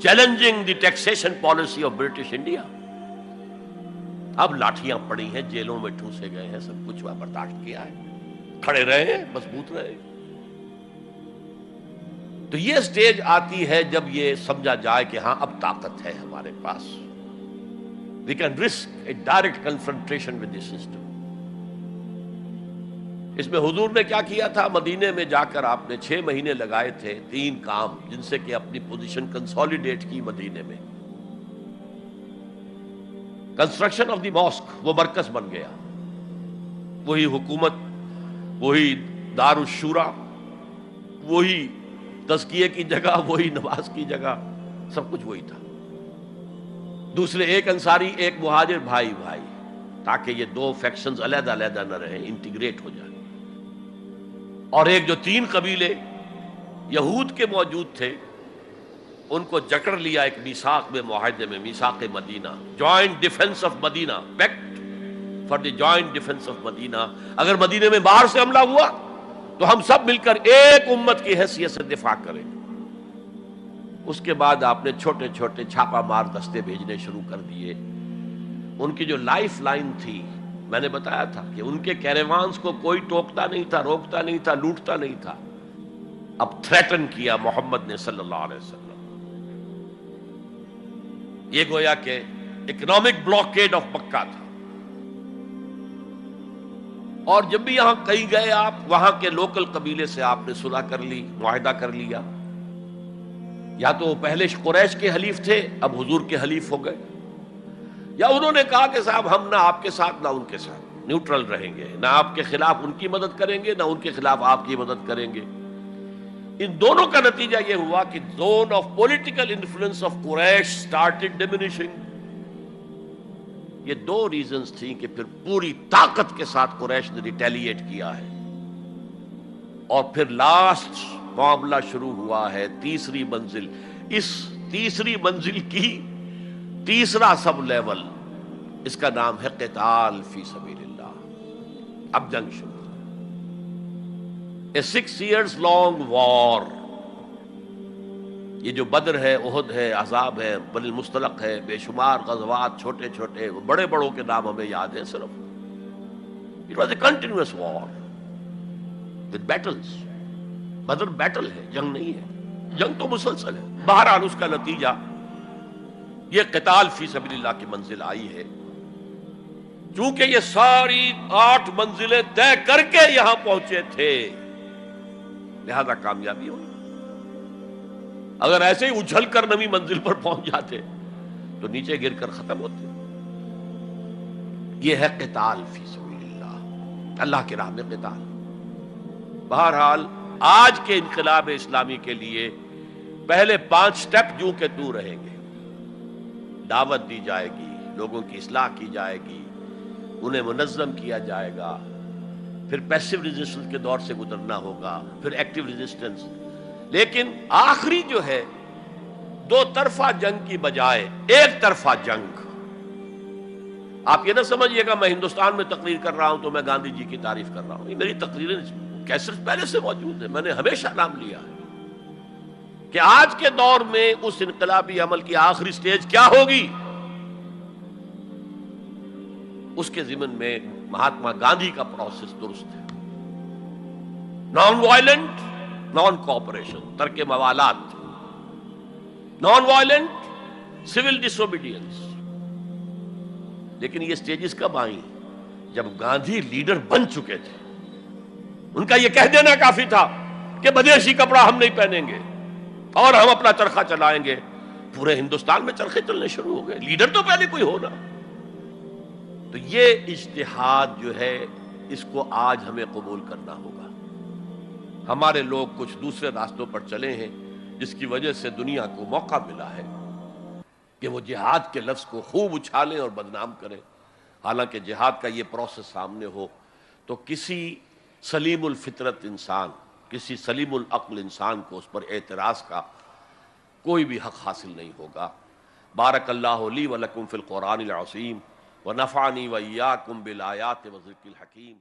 [SPEAKER 1] challenging the taxation policy of British India. اب لاٹھیاں پڑی ہیں، جیلوں میں ٹھوسے گئے ہیں، سب کچھ برداشت کیا ہے، کھڑے رہے ہیں، مضبوط رہے. تو یہ سٹیج آتی ہے جب یہ سمجھا جائے کہ ہاں اب طاقت ہے ہمارے پاس، we can risk a direct confrontation with the system. اس میں حضور نے کیا کیا تھا؟ مدینے میں جا کر آپ نے 6 مہینے لگائے تھے، 3 کام جن سے کہ اپنی پوزیشن کنسالیڈیٹ کی. مدینے میں کنسٹرکشن آف دی ماسک، وہ مرکز بن گیا، وہی حکومت، وہی دار الشورا، وہی تزکیے کی جگہ، وہی نماز کی جگہ، سب کچھ وہی تھا. دوسرے، ایک انصاری ایک مہاجر، بھائی بھائی، تاکہ یہ 2 فیکشنز علیحدہ علیحدہ نہ رہیں، انٹیگریٹ ہو جائیں. اور ایک جو 3 قبیلے یہود کے موجود تھے، ان کو جکڑ لیا ایک میثاق میں، معاہدے میں، میثاق Medina, joint defence of Medina, pact for the joint defence of Medina. اگر مدینے میں باہر سے حملہ ہوا تو ہم سب مل کر ایک امت کی حیثیت سے دفاع کریں. اس کے بعد آپ نے چھوٹے چھوٹے چھاپا مار دستے بھیجنے شروع کر دیے. ان کی جو لائف لائن تھی، میں نے بتایا تھا کہ ان کے کیریوانز کو کوئی ٹوکتا نہیں تھا، روکتا نہیں تھا، لوٹتا نہیں تھا. اب تھریٹن کیا محمد نے صلی اللہ علیہ وسلم. یہ گویا کہ اکنامک بلاکیڈ آف مکہ تھا. اور جب بھی یہاں کہیں گئے آپ، وہاں کے لوکل قبیلے سے آپ نے صلح کر لی، معاہدہ کر لیا. یا تو وہ پہلے قریش کے حلیف تھے، اب حضور کے حلیف ہو گئے، یا انہوں نے کہا کہ صاحب ہم نہ آپ کے ساتھ نہ ان کے ساتھ، نیوٹرل رہیں گے، نہ آپ کے خلاف ان کی مدد کریں گے، نہ ان کے خلاف آپ کی مدد کریں گے. ان دونوں کا نتیجہ یہ ہوا کہ zone of political influence of Quraysh started diminishing. یہ 2 ریزنز تھیں کہ پھر پوری طاقت کے ساتھ قریش نے ریٹیلیٹ کیا ہے. اور پھر لاسٹ معاملہ شروع ہوا ہے، تیسری منزل. اس تیسری منزل کی تیسرا سب لیول، اس کا نام ہے قتال فی سبیل اللہ. اب جنگ شروع، اے 6 years long وار. یہ جو بدر ہے، احد ہے، احزاب ہے، بنی المصطلق ہے، بے شمار غزوات، چھوٹے چھوٹے، بڑے بڑوں کے نام ہمیں یاد ہیں صرف. It was a continuous war with battles. Badr battle ہے، جنگ نہیں ہے، جنگ تو مسلسل ہے. بہرحال اس کا نتیجہ یہ قتال فی سبیل اللہ کی منزل آئی ہے. چونکہ یہ ساری 8 منزلیں طے کر کے یہاں پہنچے تھے، لہذا کامیابی ہوئی. اگر ایسے ہی اچھل کر نویں منزل پر پہنچ جاتے تو نیچے گر کر ختم ہوتے. یہ ہے قتال فی سبیل اللہ، اللہ کی راہ میں قتال. بہرحال آج کے انقلاب اسلامی کے لیے پہلے 5 سٹیپ جو کہ تو رہیں گے. دعوت دی جائے گی، لوگوں کی اصلاح کی جائے گی، انہیں منظم کیا جائے گا، پھر پیسو ریزسٹنس کے دور سے گزرنا ہوگا، پھر ایکٹیو ریزسٹنس. لیکن آخری جو ہے 2 طرفہ جنگ کی بجائے ایک طرفہ جنگ. آپ یہ نہ سمجھیے گا میں ہندوستان میں تقریر کر رہا ہوں تو میں گاندھی جی کی تعریف کر رہا ہوں. یہ میری تقریریں کیسٹ پہلے سے موجود ہے، میں نے ہمیشہ نام لیا ہے کہ آج کے دور میں اس انقلابی عمل کی آخری سٹیج کیا ہوگی. اس کے ضمن میں مہاتما گاندھی کا پروسیس درست ہے. نان وائلنٹ، نان کوآپریشن، ترک موالات، نان وائلنٹ، سول ڈس اوبیڈینس. لیکن یہ سٹیجز کب آئیں؟ جب گاندھی لیڈر بن چکے تھے. ان کا یہ کہہ دینا کافی تھا کہ بدیشی کپڑا ہم نہیں پہنیں گے اور ہم اپنا چرخہ چلائیں گے. پورے ہندوستان میں چرخے چلنے شروع ہو گئے. لیڈر تو پہلے کوئی ہونا. تو یہ اجتہاد جو ہے اس کو آج ہمیں قبول کرنا ہوگا. ہمارے لوگ کچھ دوسرے راستوں پر چلے ہیں جس کی وجہ سے دنیا کو موقع ملا ہے کہ وہ جہاد کے لفظ کو خوب اچھالیں اور بدنام کریں. حالانکہ جہاد کا یہ پروسیس سامنے ہو تو کسی سلیم الفطرت انسان، کسی سلیم العقل انسان کو اس پر اعتراض کا کوئی بھی حق حاصل نہیں ہوگا. بارک اللہ لی ولکم فی القرآن العظیم ونفعنی وإیاکم بالآیات والذکر الحکیم.